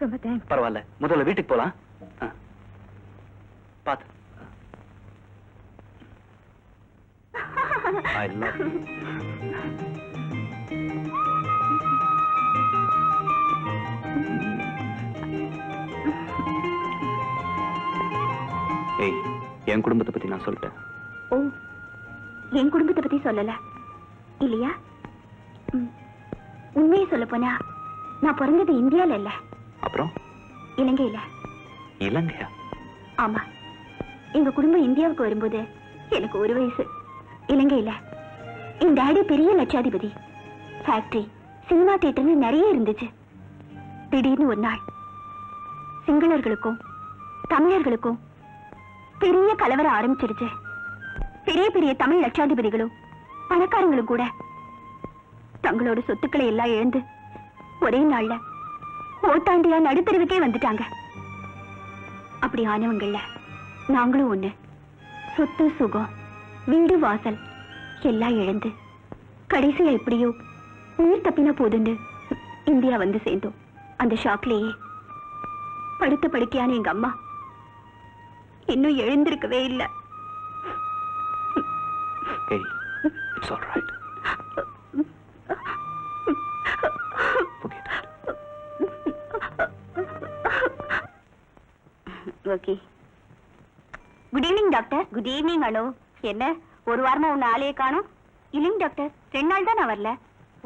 ரொம்ப தேங்க்ஸ். பரவாயில்ல, முதல்ல வீட்டுக்கு போலாம். பாத்து. I love you. ஏய், என் குடும்பத்தை பத்தி நான் சொல்லிட்டேன். ஓ, என் குடும்பத்தை பத்தி சொல்லல இல்லையா? உண்மையை சொல்ல போனா நான் பிறந்தது இந்தியால இல்ல. அப்புறம் இலங்கையில. இலங்கையா? ஆமா, எங்க குடும்பம் இந்தியாவுக்கு வரும்போது எனக்கு 1 வயசு. இலங்கையில என் டாடி பெரிய லட்சாதிபதி. ஃபேக்டரி, சினிமா தியேட்டர்னு நிறைய இருந்துச்சு. திடீர்னு ஒரு நாள் சிங்களர்களுக்கும் தமிழர்களுக்கும் பெரிய கலவரம் ஆரம்பிச்சிருச்சு. பெரிய பெரிய தமிழ் லட்சாதிபதிகளும் பணக்காரங்களும் கூட தங்களோட சொத்துக்களை எல்லாம் இழந்து ஒரே நாள்ல ஓட்டாண்டியா நடுத்தருவுக்கே வந்துட்டாங்க. அப்படி ஆனவங்கள்ல நாங்களும் ஒண்ணு. சொத்து சுகம் வீடு வாசல் எல்லாம் இழந்து கடைசியா எப்படியோ உயிர் தப்பின போதுன்னு இந்தியா வந்து சேர்ந்தோம். அந்த ஷாக்லேயே படுத்த படுக்கையான எங்க அம்மா இன்னும் எழுந்திருக்கவே இல்லை. Hey, it's all right. Forget it. Okay. Good evening doctor. Good evening Anu. என்ன ஒரு வாரமா உன்னை ஆளையே காணோம்? இல்லைங்க டாக்டர், 2 நாள் தான் நான் வரல.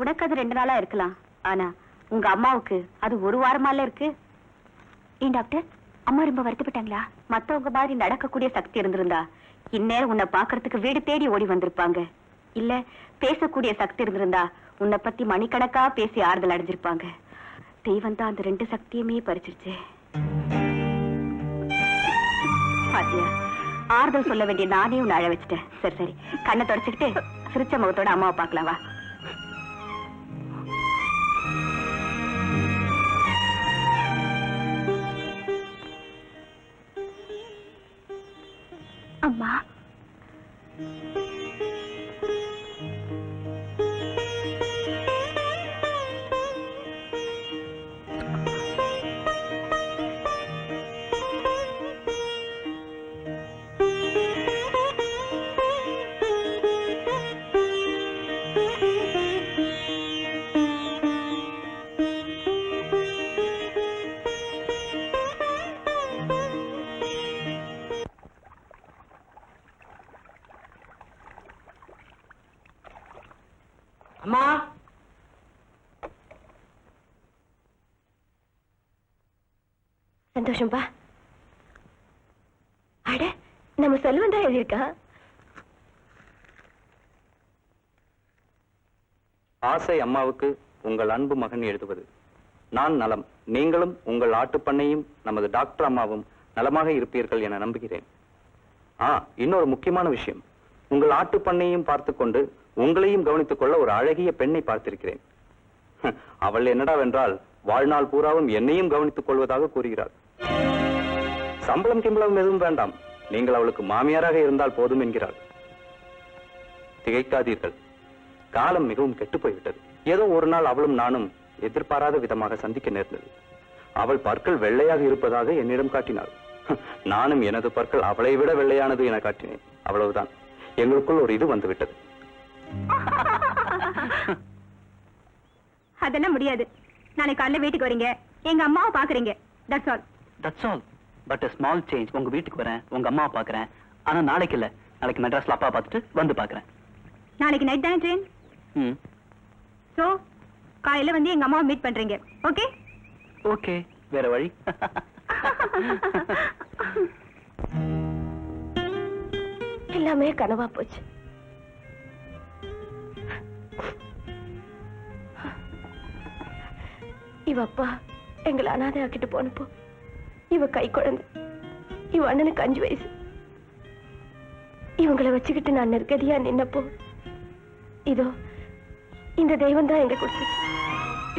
உனக்கு அது 2 நாளா இருக்கலாம், ஆனா உங்க அம்மாவுக்கு அது 1 வாரமால இருக்கு. ஏன் டாக்டர், அம்மா ரொம்ப வருத்தப்பட்டாங்களா? மத்தவங்க மாதிரி நடக்கக்கூடிய சக்தி இருந்திருந்தா இந்நேரம் உன்னை பாக்குறதுக்கு வீடு தேடி ஓடி வந்திருப்பாங்க. இல்ல பேசக்கூடிய சக்தி இருந்திருந்தா உன்னை பத்தி மணிக்கணக்கா பேசி ஆறுதல் அடைஞ்சிருப்பாங்க. தெய்வம் தான் அந்த 2 சக்தியுமே பறிச்சிருச்சு. பாத்தியா, ஆறுதல் சொல்ல வேண்டிய நானே உன்னை அழ வச்சுட்டேன். சரி சரி, கண்ணை தொடச்சுக்கிட்டு சிரிச்ச முகத்தோட அம்மாவை பார்க்கலாம் வா. அம்மா, அம்மா, சந்தோஷம்பா. அட, நம்ம செல்வன் தான் எழுதியிருக்கா. ஆசை அம்மாவுக்கு உங்கள் அன்பு மகன் எழுதுவது. நான் நலம், நீங்களும் உங்கள் ஆட்டுப்பண்ணையும் நமது டாக்டர் அம்மாவும் நலமாக இருப்பீர்கள் என நம்புகிறேன். இன்னொரு முக்கியமான விஷயம், உங்கள் ஆட்டுப்பண்ணையும் பார்த்துக்கொண்டு உங்களையும் கவனித்துக் கொள்ள ஒரு அழகிய பெண்ணை பார்த்திருக்கிறேன். அவள் என்னடாவென்றால் வாழ்நாள் பூராவும் என்னையும் கவனித்துக் கொள்வதாக கூறுகிறாள். சம்பளம் கிம்பளம் எதுவும் வேண்டாம், நீங்கள் அவளுக்கு மாமியாராக இருந்தால் போதும் என்கிறாள். திகைக்காதீர்கள், காலம் மிகவும் கெட்டு போய்விட்டது. ஏதோ ஒரு நாள் அவளும் நானும் எதிர்பாராத விதமாக சந்திக்க நேர்ந்தது. அவள் பற்கள் வெள்ளையாக இருப்பதாக என்னிடம் காட்டினாள். நானும் எனது பற்கள் அவளை விட வெள்ளையானது என காட்டினேன். அவ்வளவுதான், எங்களுக்குள் ஒரு இது வந்துவிட்டது. அதெல்லாம் முடியாது. நாளைக்கு காலையில வீட்டுக்கு வரீங்க, எங்க அம்மாவை பாக்குறீங்க. That's all. That's all. But a small change. உங்க வீட்டுக்கு வரேன், உங்க அம்மாவை பாக்குறேன். ஆனா நாளைக்கு இல்ல, நாளைக்கு மெட்ராஸ்ல அப்பா பார்த்துட்டு வந்து பாக்குறேன். நாளைக்கு நைட் தானே ட்ரெயின்? சோ காலையில வந்து எங்க அம்மாவை மீட் பண்றீங்க. ஓகே? ஓகே, வேற வழி? எல்லாமே கனவா போச்சு. இவ அப்பா எங்களை அனாதை ஆக்கிட்டு போனப்போ இவ கை குழந்தை, இவ அண்ணனுக்கு 5 வயசு. இவங்களை வச்சுக்கிட்டு நான் நிர்கதியா நின்னப்போ இதோ இந்த தெய்வம் தான் எங்க கொடுத்துச்சு.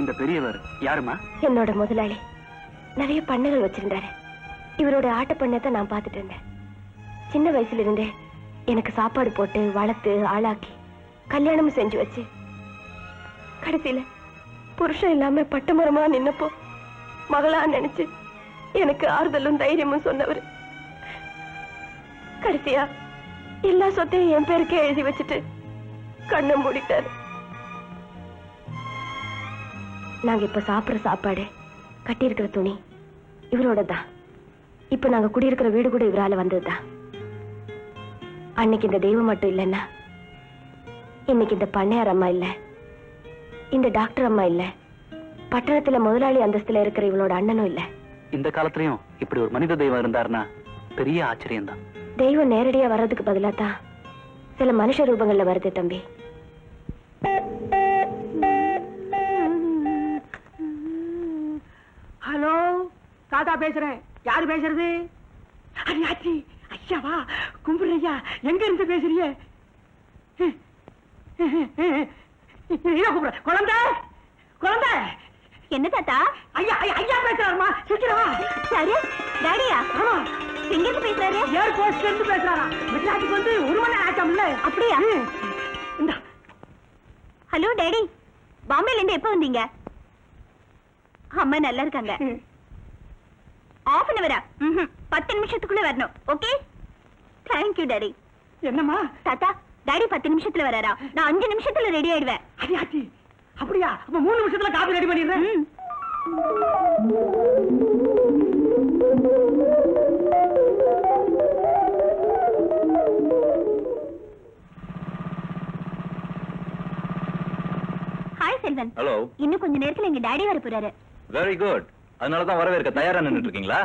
இந்த பெரியவர் யாருமா? என்னோட முதலாளி. நிறைய பண்ணைகள் வச்சிருந்தாரு. இவரோட ஆட்ட பண்ணத்தை நான் பார்த்துட்டு இருந்தேன். சின்ன வயசுல இருந்தே எனக்கு சாப்பாடு போட்டு வளர்த்து ஆளாக்கி கல்யாணமும் செஞ்சு வச்சு கடைசியில புருஷன் இல்லாம பட்டமரமா நின்னப்போ மகளா நினைச்சு எனக்கு ஆறுதலும் தைரியமும் சொன்னவர். கடைசியா எல்லா சொத்தையும் என் பேருக்கே எழுதி வச்சுட்டு கண்ணை மூடிட்டாரு. நாங்க இப்ப சாப்பிடுற சாப்பாடு, கட்டி இருக்கிற துணி இவரோட தான். இப்ப நாங்க குடியிருக்கிற வீடு கூட இவரால வந்ததுதான். அன்னைக்கு இந்த தெய்வம் மட்டும் இல்லைன்னா இன்னைக்கு இந்த பண்ணையார் அம்மா இல்ல, இந்த டாக்டர் அம்மா இல்ல, பட்டணத்துல முதலாளி அந்தஸ்துல இருக்கிற இவளோட அண்ணனும் இல்ல. இந்த காலத்திலயும் இப்படி ஒரு மனித தெய்வம் இருந்தாருன்னா பெரிய ஆச்சரியம் தான். தெய்வம் நேரடியா வர்றதுக்கு பதிலா தான் சில மனுஷ ரூபங்கள்ல வருது தம்பி. ஹலோ, தாத்தா பேசுறேன். யாரு பேசுறது? அரியாச்சி, ஐயாவா? கும்பிடுறையா, எங்க இருந்து பேசுறீங்க? குழந்தை, குழந்தை. என்ன தாத்தா? ஐயா, ஐயா பேசுறாருமா, சீக்கிரமா. சரி, டாடியா? ஆமா. எங்க இருந்து பேசுறாரு? ஏர்போர்ட்ல இருந்து பேசுறாரா? மெட்ராஸுக்கு வந்து 1 மணி நேரம் ஆச்சாம்ல. அப்படியா? இந்த ஹலோ டாடி, பாம்பேல இருந்து எப்ப வந்தீங்க? அம்மா நல்லா இருக்காங்க. ½ அன் அவரா? 10 நிமிஷத்துக்குள்ள வரணும். Okay, thank you daddy. என்னம்மா? தாத்தா, டாடி 10 நிமிஷத்துல வராரா? நான் 5 நிமிஷத்துல ரெடி ஆயிடுவேன். அரியாச்சி, அப்படியா? அப்ப 3 நிமிஷத்துல காபி ரெடி பண்ணிடுறேன். ஹாய் செல்வன். ஹலோ. இன்னும் கொஞ்ச நேரத்துல எங்க டாடி வர போறாரு. Very good. அதனாலதான் வரவேற்க தயாரா நின்னுட்டு இருக்கீங்களா?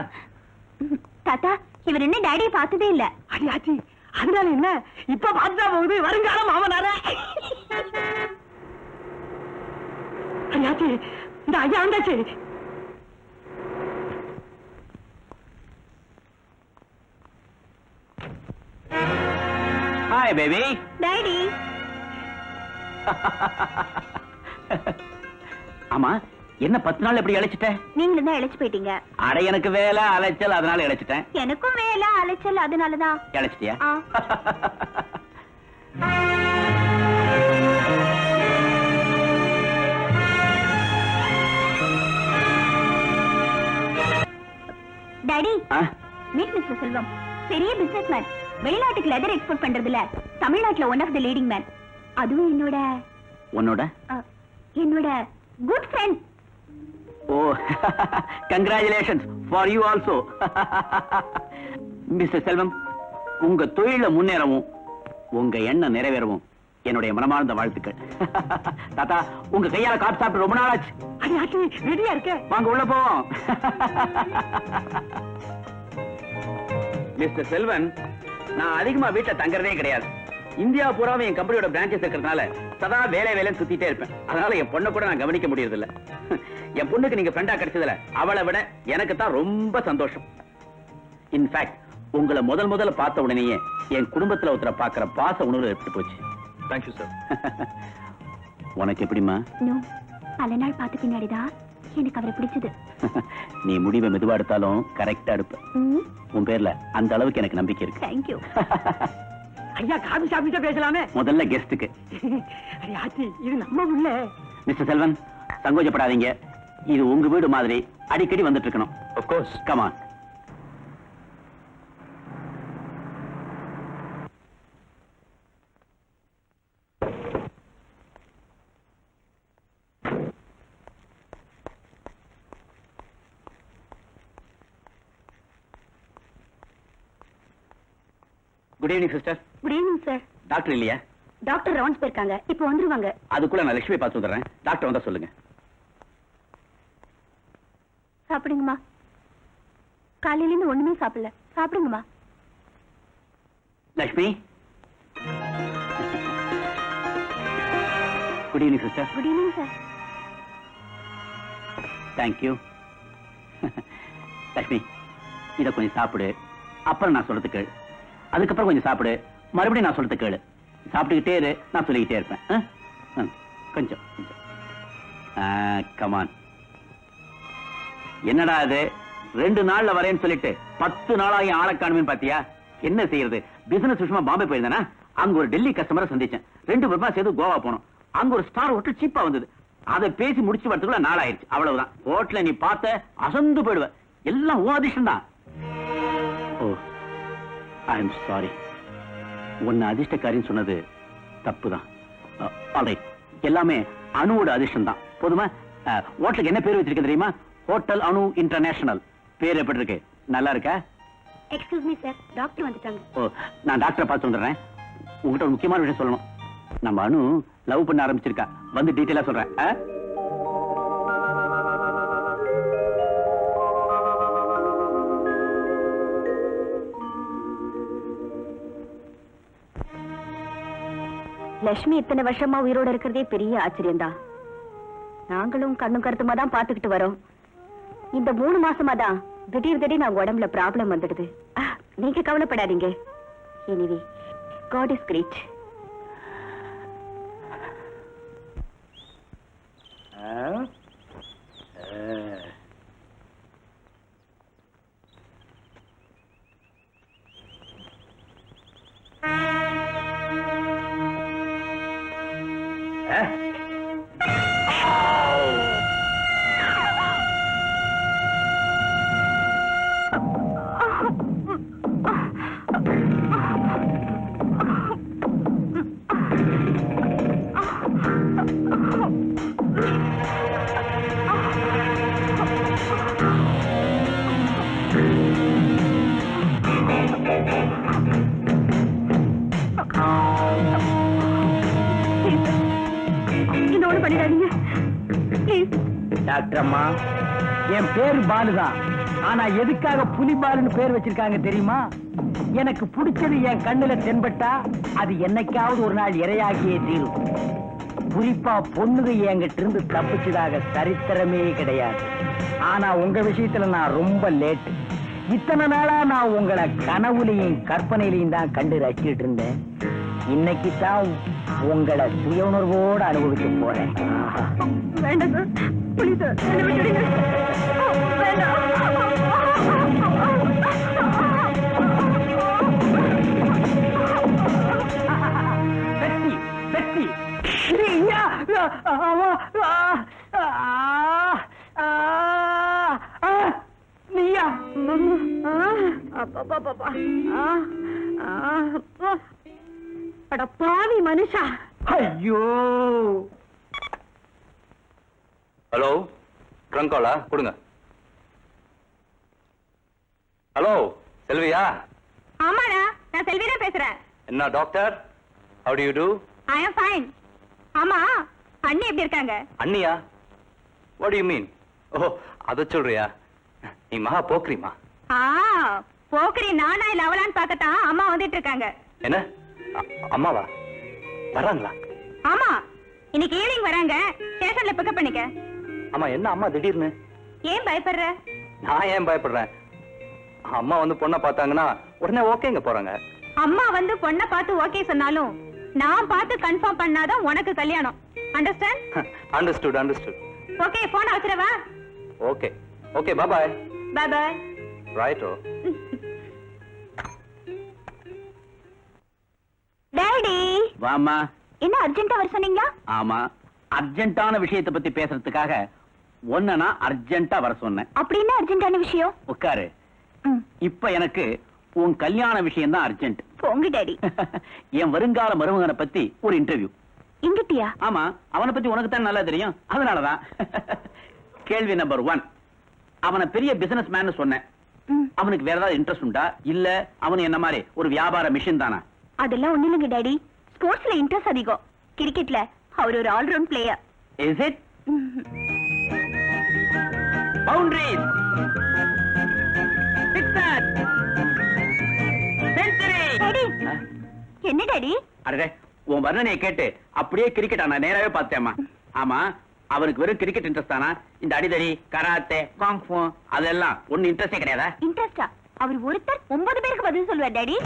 தாத்தா, இவர் என்ன டாடியை பார்த்ததே இல்ல. அரியாச்சி, அதனால என்ன? இப்ப பார்த்துதான் போகுது வருங்காலம் மாமனார. அரியாச்சி, இந்த ஐயா வந்தாச்சு. Hi baby. டாடி. ஆமா, என்ன 10 நாள் எப்படி இழைச்சிட்ட? நீங்களும் தான் இழைச்சு போயிட்டீங்க. அட, எனக்கு வேலை அலைச்சல், அதனால இழைச்சிட்டேன். எனக்கும் வேலை அலைச்சல், அதனாலதான். இழைச்சிட்டியா? Daddy, meet mister Selvam. பெரிய பிசினஸ் மேன். வெளிநாட்டுக்கு லெதர் எக்ஸ்போர்ட் பண்றதுல தமிழ்நாட்டுல one of the leading man. அதுவும் என்னோட good friend. Oh, congratulations for you also. Mister Selvam, உங்க தொழில முன்னேறவும் உங்க எண்ணம் நிறைவேறவும் என்னுடைய மனமார்ந்த வாழ்த்துக்கள். தாத்தா, உங்க கையால காப்பி சாப்பிட்டு ரொம்ப நாள் ஆச்சு. அரியாச்சி, ரெடியா இருக்க? வாங்க உள்ள போவோம். மிஸ்டர் செல்வன், நான் அதிகமா வீட்டுல தங்கறதே கிடையாது. இந்தியா பூராவும் என் கம்பெனியோட பிரான்ச்சஸ் இருக்கிறதுனால சதா வேலை வேலைன்னு சுத்திட்டே இருப்பேன். அதனால என் பொண்ணை கூட நான் கவனிக்க முடியறது இல்ல. என் பொண்ணுக்கு நீங்க ஃப்ரெண்டா கிடைச்சதுல அவளை விட எனக்கு தான் ரொம்ப சந்தோஷம். இன்ஃபேக்ட் உங்களை முதல்ல பார்த்த உடனேயே என் குடும்பத்துல ஒருத்தர பாக்குற பாச உணர்வு ஏற்பட்டு போச்சு. Thank you sir. உனக்கு எப்படிமா? பல நாள் பார்த்த பின்னாடிதான் எனக்கு அவரை பிடிச்சது. நீ முடிவை மெதுவா எடுத்தாலும் கரெக்டா எடுப்ப. உன் பேர்ல அந்த அளவுக்கு எனக்கு நம்பிக்கை இருக்கு. தேங்க்யூ. ஐயா, காபி சாப்பிட்டு பேசலாமே. முதல்ல கெஸ்டுக்கு. அரியாச்சி, இது நம்ம உள்ள. மிஸ்டர் செல்வன், சங்கோஜப்படாதீங்க. இது உங்க வீடு மாதிரி அடிக்கடி வந்துட்டு இருக்கணும். Of course. Come on. Good evening sister. Good evening sir. Doctor இல்லையா? டாக்டர் ரவுண்ட்ஸ் போயிருக்காங்க, இப்போ வந்துருவாங்க. அதுக்குள்ள நான் லட்சுமி பார்த்து வந்துடுறேன். டாக்டர் வந்தா சொல்லுங்க. சாப்பிடுங்கம்மா. காலையில இருந்து ஒண்ணுமே சாப்பிடல. சாப்பிடுங்கம்மா. Lakshmi, good evening sister. Good evening sir. Thank you. Lakshmi, இதை கொஞ்சம் சாப்பிடு, அப்புறம் நான் சொல்றது கேளு. அதுக்கப்புறம் கொஞ்சம் சாப்பிடு, மறுபடியும் நான் சொல்றது கேளு. சாப்பிட்டுக்கிட்டே இரு, நான் சொல்லிக்கிட்டே இருப்பேன். கொஞ்சம் கொஞ்சம். கமான். என்னடா அது 2 நாள்ல வரேன்னு சொல்லிட்டு 10 நாளாகி ஆளை காணுமேன்னு பாத்தியா? என்ன செய்யறது? பிசினஸ் விஷயமா பாம்பே போயிருந்தேனா, அங்க ஒரு டெல்லி கஸ்டமரை சந்திச்சேன். 2 பேருமா சேர்ந்து கோவா போனோம். அங்க ஒரு ஸ்டார் ஹோட்டல் சீப்பா வந்தது. அதை பேசி முடிச்சு வரதுக்குள்ள நாள் ஆயிடுச்சு. அவ்வளவுதான். ஹோட்டல நீ பார்த்த அசந்து போயிடுவ. எல்லாம் அதிர்ஷ்டம் தான். ஓ, ஐ எம் சாரி. உன்னை அதிர்ஷ்டக்காரின்னு சொன்னது தப்புதான். ஆல்ரைட், எல்லாமே அணுவோட அதிர்ஷ்டம் தான். போதுமா? ஹோட்டலுக்கு என்ன பேர் வச்சிருக்க தெரியுமா? ஹோட்டல் அணு இன்டர்நேஷனல். பேர் எப்படி இருக்கு? நல்லா இருக்கா? எக்ஸ்கியூஸ் மீ சார், டாக்டர் வந்துட்டாங்க. ஓ, நான் டாக்டரை பார்த்து வந்துடுறேன். உங்ககிட்ட ஒரு முக்கியமான விஷயம் சொல்லணும். நம்ம அணு லவ் பண்ண ஆரம்பிச்சிருக்கா. வந்து டீட்டெயிலா சொல்றேன். லட்சுமி இத்தனை வருஷமா உயிரோட இருக்கிறதே பெரிய ஆச்சரியம்தான். நாங்களும் கண்ணும் கருத்துமா தான் பாத்துக்கிட்டு வரோம். இந்த 3 மாசமா தான் திடீர்னு அவங்க உடம்புல ப்ராப்ளம் வந்துடுது. நீங்க கவலைப்படாதீங்க. Anyway, God is great. இன்னொன்னு பண்ணிடாதீங்க ப்ளீஸ். டாக்டர் அம்மா, என் பேரு பாலுதான். ஆனா எதுக்காக புலி பாலுன்னு பேர் வச்சிருக்காங்க தெரியுமா? எனக்கு பிடிச்சது என் கண்ணுல தென்பட்டா அது என்னைக்காவது ஒரு நாள் இரையாகியே தீரும். குறிப்பா பொண்ணுங்க என்கிட்ட இருந்து தப்பிச்சதாக சரித்திரமே கிடையாது. ஆனா உங்க விஷயத்துல நான் ரொம்ப லேட். இத்தனை நாளா நான் உங்களை கனவுலையும் கற்பனையிலையும் தான் கண்டு ரசிச்சிட்டு இருந்தேன். இன்னைக்கு தான் உங்களை சுய உணர்வோடு அனுபவிக்க போறேன். வேண்டாம் சார், ப்ளீஸ் சார், என்னை விட்டுடுங்க. வேண்டாம். வெற்றி வெற்றி. நீயா? அட பாவி மனுஷா. ஐயோ. ஹலோ, ட்ரங்க் காலா கொடுங்க. ஹலோ, செல்வியா? ஆமாடா, நான் செல்வி தான் பேசுறேன். என்ன doctor, how do you do? I am fine. ஆமா, அண்ணி எப்படி இருக்காங்க? அண்ணியா? what do you mean? ஓ, அத சொல்றியா? நீ மகா போக்ரிமா? போக்கரி நானா இல்ல அவளான்னு பார்க்கத்தான் அம்மா வந்துட்டு இருக்காங்க. என்ன அம்மாவா வராங்களா? ஆமா, இன்னைக்கு ஈவினிங் வராங்க. ஸ்டேஷன்ல பிக்கப் பண்ணிக்க. ஆமா, என்ன அம்மா திடீர்னு? ஏன் பயப்படுற? நான் ஏன் பயப்படுறேன்? அம்மா வந்து பொண்ணை பார்த்தாங்கன்னா உடனே ஓகேங்க போறாங்க. அம்மா வந்து பொண்ணை பார்த்து ஓகே சொன்னாலும் நான் பார்த்து கன்ஃபார்ம் பண்ணாதான் உனக்கு கல்யாணம். Understand? Understood understood. Okay, phone வச்சிரவா? Okay okay, bye bye. Bye bye. ரைட்டோ. டாடி, வாமா. என்ன அர்ஜென்ட்டா வர சொன்னீங்க? ஆமா, அர்ஜென்ட்டான விஷயத்தை பத்தி பேசுறதுக்காக ஒன்னா அர்ஜென்ட்டா வர சொன்னேன். அப்படி என்ன அர்ஜென்ட்டான விஷயம்? உட்காரு. இப்ப எனக்கு உன் கல்யாண விஷயம் தான் அர்ஜென்ட். போங்க டாடி. என் வருங்கால மருமகனை பத்தி ஒரு இன்டர்வியூ. இங்கிட்டியா? ஆமா, அவனை பத்தி உனக்கு தான் நல்லா தெரியும், அதனாலதான். கேள்வி நம்பர் 1, அவனை பெரிய பிசினஸ் மேன் சொன்னேன். அவனுக்கு வேற ஏதாவது இன்ட்ரெஸ்ட் உண்டா, இல்ல அவனு என்ன மாதிரி ஒரு வியாபார மிஷின் தானா? அதெல்லாம் ஒண்ணு இல்லைங்க டாடி. ஸ்போர்ட்ஸ்ல இன்ட்ரெஸ்ட் அதிகம். கிரிக்கெட்ல அவர் ஒரு all-round player. Is it? Boundaries, sixer, century. Daddy, என்ன டாடி? அடடே, உன் வர்ணனையை கேட்டு அப்படியே கிரிக்கெட் நான் நேராவே பார்த்தேம்மா. ஆமா, அவனுக்கு வெறும் கிரிக்கெட் இன்ட்ரெஸ்ட் தானா? இந்த அடிதடி, கராத்தே, காங்ஃபூ அதெல்லாம் ஒண்ணு இன்ட்ரெஸ்டே கிடையாதா? இன்ட்ரெஸ்டா? அவர் ஒருத்தர் 9 பேருக்கு பதில் சொல்லுவார் டாடி.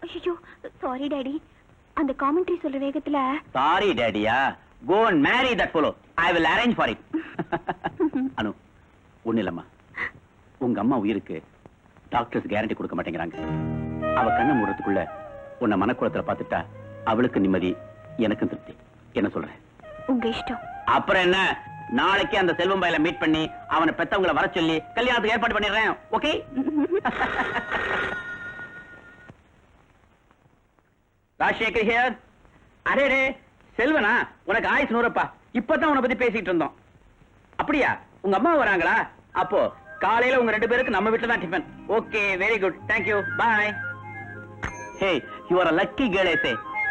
ஐயோ சாரி டாடி, அந்த காமெண்ட்ரி சொல்ற வேகத்துல. Sorry டாடியா? Go and marry that fellow. I will arrange for it. அனு, ஒண்ணு இல்லம்மா, உங்க அம்மா உயிருக்கு டாக்டர்ஸ் கேரண்டி கொடுக்க மாட்டேங்கிறாங்க. அவ கண்ணை மூடுறதுக்குள்ள உன்னை மனக்குளத்துல பாத்துட்டா அவளுக்கு நிம்மதி, எனக்கும் திருப்தி. என்ன சொல்றேன்? உங்க இஷ்டம். அப்புறம் என்ன, நாளைக்கு அந்த செல்வம் பாயில மீட் பண்ணி அவனை பெத்தவங்களை வர சொல்லி கல்யாணத்துக்கு ஏற்பாடு பண்ணிடுறேன். ஓகே? ராஜசேகர் ஹியர். அரே செல்வனா, உனக்கு ஆயுசு 100ப்பா. இப்பதான் உன்னை பத்தி பேசிட்டு இருந்தோம். அப்படியா? உங்க அம்மா வராங்களா? அப்போ காலையில உங்க 2 பேருக்கு நம்ம வீட்டுல தான் tiffin. Okay, very good, thank you, bye. Hey, you are a lucky girl.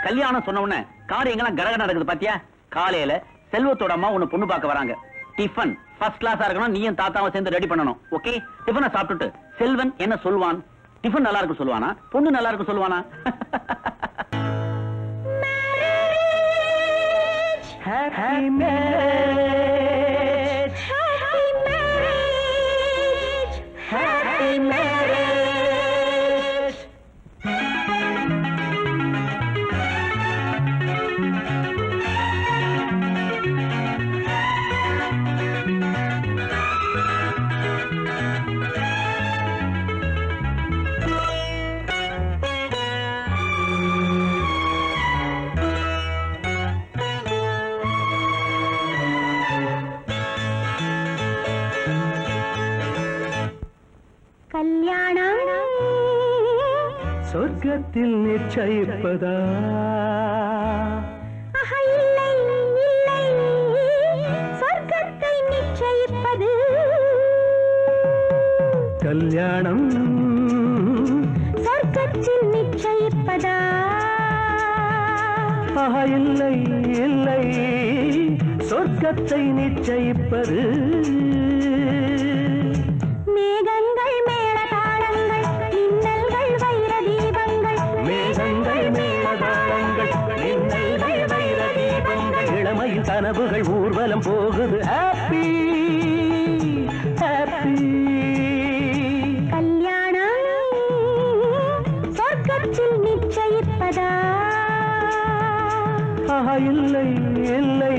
கல்யாணம் சொன்ன உடனே காரியங்களாம் கரகர நடக்குது பாத்தியா? காலையில செல்வத்தோட அம்மா உன்னை பொண்ணு பார்க்க வராங்க. டிஃபன் ஃபர்ஸ்ட் கிளாஸா இருக்கணும். நீயும் தாத்தாவும் சேர்ந்து ரெடி பண்ணணும். ஓகே? டிஃபனை சாப்பிட்டுட்டு செல்வன் என்ன சொல்வான்? டிஃபன் நல்லா இருக்கு சொல்லுவானா, பொண்ணு நல்லா இருக்கு சொல்லுவானா? Happy marriage, Happy marriage, happy marriage. கல்யாணம் சொர்க்கத்தில் நிச்சயிப்பதா? இல்லை இல்லை, சொர்க்கத்தை நிச்சயிப்பது. கல்யாணம் சொர்க்கத்தில் நிச்சயிப்பதா? இல்லை இல்லை, சொர்க்கத்தை நிச்சயிப்பது. மேகங்கள் மேளதாளங்கள், மின்னல்கள் வைர தீபங்கள். மேகங்கள் மேளதாளங்கள், மின்னல்கள் வைர தீபங்கள். இளமையில் கனவுகள் ஊர்வலம் போகுது. Happy happy. கல்யாணம் சொர்க்கத்தில் நிச்சயிப்பதா? இல்லை இல்லை,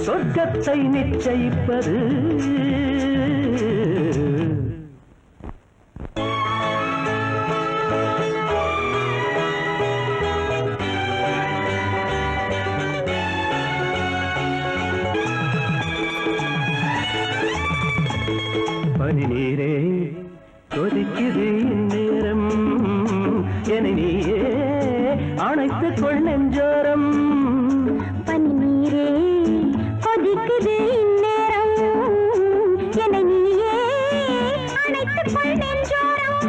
சொர்க்கத்தை நிச்சயிப்பது. பனி நீரே கொதிக்குது நேரம், என நீயே அணைத்துக் கொள் நெஞ்சோரம். பனி நீரே கொதிக்குது இந்நேரம், என்னை நீயே அணைத்துக் கொள் நெஞ்சோரம்.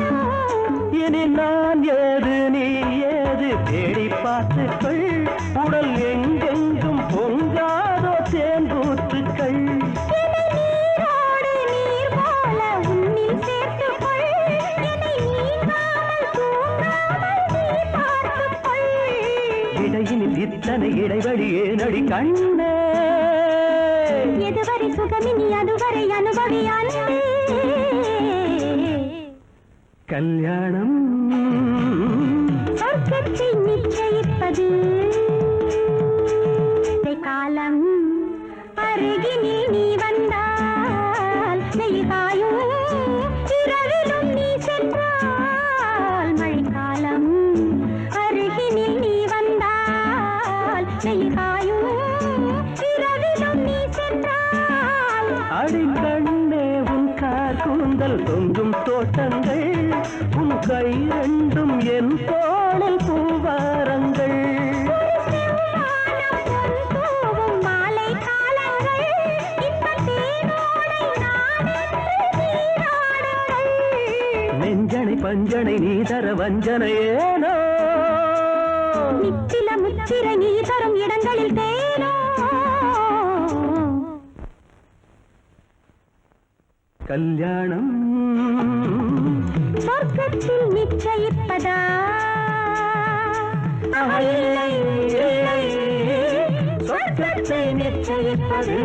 இனி நான் ஏது நீ ஏது தேடி பார்த்துக்கள். உடல் எங்கெங்கும் பொங்காதோ தேன்பூத்துக்கள். என்னை நீரோடு நீர் போல உன்னில் சேர்த்துக் கொள். என்னை நீங்காமல் தூங்காமல் நீ பார்த்துக் கொள். இடையினில் இத்தனை இடைவெளி ஏனடி கண்ணே? எதுவரை சுகமினி அதுவரை அனுபவி அன்பே. கல்யாணம் சொர்க்கத்தை நிச்சயிப்பது. காலம் அருகினில் நீ வந்தால் வெயில் காயும், இரவிலும் நீ சென்றால் மழைக்காலம். அருகினில் நீ வந்தால் வெயில் காயும், இரவிலும் நீ சென்றால். அடிக்கண்ணே உன் கார் கூந்தல் தொங்கும் தோட்டங்கள், உன் கை ரெண்டும் என் தோளில் பூவாரங்கள். மாலை காலங்கள் வஞ்சனை நீ தர வஞ்சனை ஏனோ நித்தில முத்திரை நீ தரும் இடங்களில் தேனோ கல்யாணம் சொர்க்கத்தில் நிச்சயிப்பதா இல்லை, இல்லை, சொர்க்கத்தை நிச்சயிப்பது.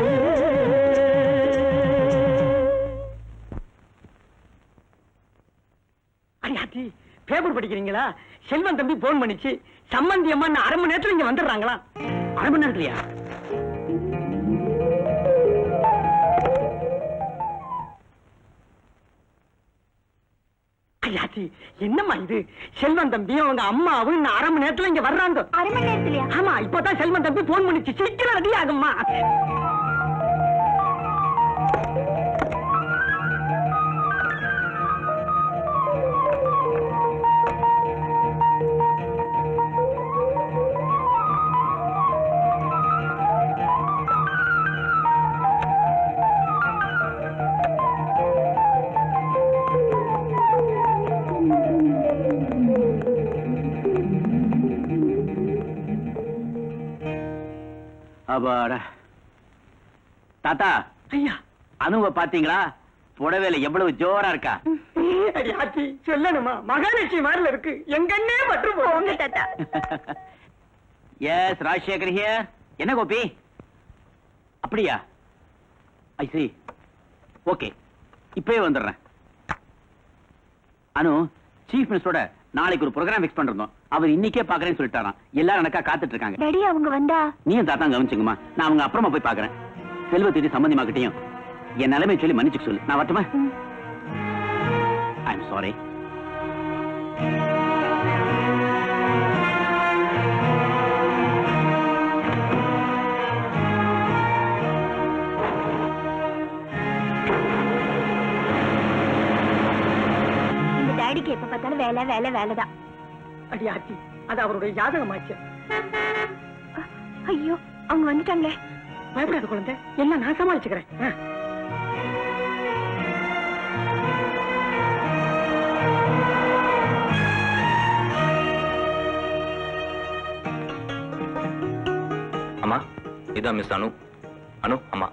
அடியாத்தி பேப்பர் படிக்கிறீங்களா? செல்வன் தம்பி போன் பண்ணிச்சு, சம்பந்தி அம்மா 1/2 மணி நேரத்துல இங்க வந்துடுறாங்களா? 1/2 மணி நேரத்துலயா? அடியாத்தி என்னம்மா இது? செல்வன் தம்பி அவங்க அம்மாவும் 1/2 மணி நேரத்துல இங்க வர்றாங்க. 1/2 மணி நேரத்துலயா? ஆமா, இப்பதான் செல்வன் தம்பி போன் பண்ணிச்சு, சீக்கிரம் ரெடி ஆகும்மா. அப்பாடா. தாத்தா, ஐயா, அனுவ பாத்தீங்களா? புடவையில எவ்வளவு ஜோரா இருக்கா? அடியாத்தி சொல்லணுமா? மகாலட்சுமி மாதிரில இருக்கு. எங்கன்னே மற்றும் போங்க தாத்தா. Yes, Rajasekar here. என்ன கோபி? அப்படியா? ஐ see. ஓகே, இப்பவே வந்துடுறேன். அனு, சீஃப் மினிஸ்டரோட நாளைக்கு ஒரு ப்ரோகிராம் ஃபிக்ஸ் பண்றோம். அவர் இன்னைக்கே பாக்குறேன்னு சொல்லிட்டாராம். எல்லாரும் எனக்கா காத்துட்டு இருக்காங்க. டாடி அவங்க வந்தா நீயும் தாத்தா கவனிச்சுங்கம்மா. நான் அவங்க அப்புறமா போய் பாக்குறேன். செல்வத்திட்டு சம்பந்திமாக்கிட்டையும் என் நிலைமை சொல்லி மன்னிச்சுக்க சொல்லு. நான் வரட்டுமா? I am sorry. இந்த டாடிக்கு எப்ப பார்த்தாலும் வேலை வேலை வேலைதான். அடியாத்தி, அது அவருடைய ஜாதகமாச்சு. ஐயோ, அவங்க வந்துட்டாங்களே. பயப்படாத குழந்தை, எல்லாம் நான் சமாளிச்சுக்கிறேன். அம்மா, இதான் மிஸ் அனு. அனு அம்மா.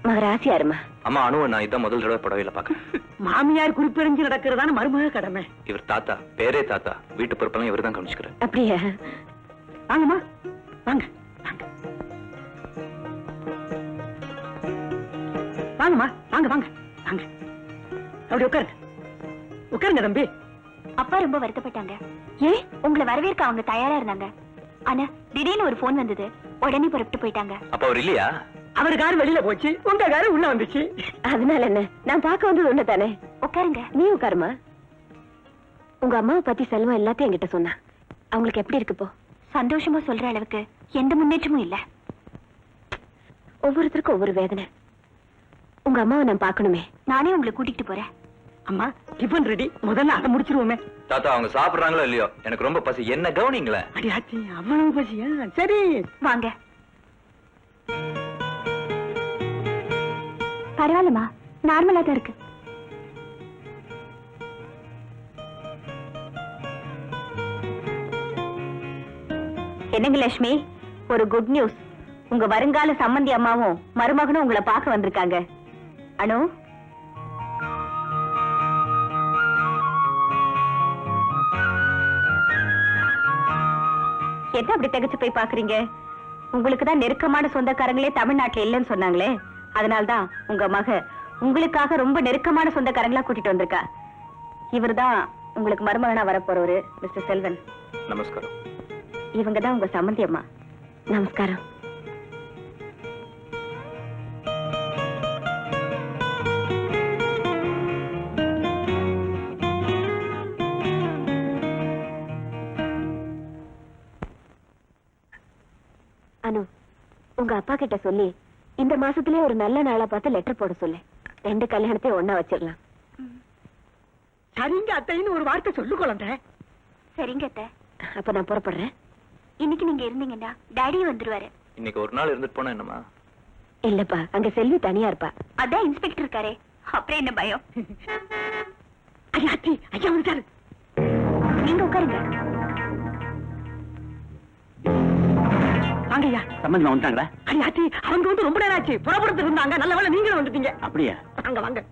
மகராசி யாருமா? அம்மா, அனுவை நான் இதான் முதல் தடவை புடவையில பாக்கிறேன். மாமியார் குறிப்பெறிஞ்சு நடக்கிறதான மருமக கடமை. இவர் தாத்தா, பேரே தாத்தா. வீட்டு பொறுப்பெல்லாம் இவர் தான் கவனிச்சுக்கிறார். அப்படியா? வாங்கம்மா, வாங்க வாங்க வாங்கம்மா, வாங்க வாங்க வாங்க. அப்படி உட்காருங்க, உட்காருங்க தம்பி. அப்பா ரொம்ப வருத்தப்பட்டாங்க. ஏன்? உங்களை வரவேற்க அவங்க தயாரா இருந்தாங்க. ஆனா திடீர்னு ஒரு போன் வந்தது, உடனே புறப்பட்டு போயிட்டாங்க. அப்ப அவர் இல்லையா? அவர் கார் வெளியில போச்சு, உங்க காரு உள்ள வந்துச்சு. அதனால என்ன? நான் பார்க்க வந்தது ஒண்ணு தானே. உட்காருங்க. நீ உட்காருமா. உங்க அம்மாவை பத்தி செல்வம் எல்லாத்தையும் என்கிட்ட சொன்னா. அவங்களுக்கு எப்படி இருக்கு இப்போ? சந்தோஷமா சொல்ற அளவுக்கு எந்த முன்னேற்றமும் இல்ல. ஒவ்வொருத்தருக்கும் ஒவ்வொரு வேதனை. உங்க அம்மாவை நான் பார்க்கணுமே. நானே உங்களை கூட்டிட்டு போறேன். அம்மா, டிஃபன் ரெடி, முதல்ல அதை முடிச்சிருவோமே. தாத்தா, அவங்க சாப்பிடுறாங்களோ இல்லையோ, எனக்கு ரொம்ப பசி. என்ன கவனிங்களே. அடியாச்சி, அவ்வளவு பசியா? சரி வாங்க. பரவாயில்லம்மா, நார்மலா தான் இருக்கு. என்னங்க லட்சுமி, ஒரு குட் நியூஸ். உங்க வருங்கால சம்பந்தி அம்மாவும் மருமகனும் உங்களை பார்க்க வந்திருக்காங்க. அனு, என்ன அப்படி தகச்சு போய் பாக்குறீங்க? உங்களுக்கு தான் நெருக்கமான சொந்தக்காரங்களே தமிழ்நாட்டுல இல்லைன்னு சொன்னாங்களே, அதனால்தான் உங்க மக உங்களுக்காக ரொம்ப நெருக்கமான சொந்தக்காரங்களா கூட்டிட்டு வந்திருக்கா. இவர்தான் உங்களுக்கு மருமகனா வரப்போறவரு, மிஸ்டர் செல்வன். நமஸ்காரம். இவங்கதான் உங்க சம்பந்தி அம்மா. நமஸ்காரம். அனு, உங்க அப்பா கிட்ட சொல்லி இந்த மாசத்திலே ஒரு நல்ல நாளா பார்த்து லெட்டர் போட சொல்லு. 2 கல்யாணத்தையும் ஒண்ணா வச்சிடலாம். சரிங்க அத்தைன்னு ஒரு வார்த்தை சொல்லு குழந்தை. சரிங்க அத்தை. அப்ப நான் புறப்படுறேன். இன்னைக்கு நீங்க இருந்தீங்கன்னா டாடி வந்துருவாரு. இன்னைக்கு ஒரு நாள் இருந்துட்டு போனா என்னமா? இல்லப்பா, அங்க செல்வி தனியா இருப்பா. அதான் இன்ஸ்பெக்டர் இருக்காரே, அப்புறம் என்ன பயம்? ஐயாச்சி ஐயா வந்துட்டாரு. நீங்க உட்காருங்க. வாங்க ஐயா. சம்பந்தமா வந்துட்டாங்களா? ஐயாச்சி அவங்க வந்து ரொம்ப நேரம் ஆச்சு, புறப்படுத்து இருந்தாங்க. நல்ல வேளை நீங்களும் வந்துட்டீங்க. அப்படியா? வாங்க வாங்க.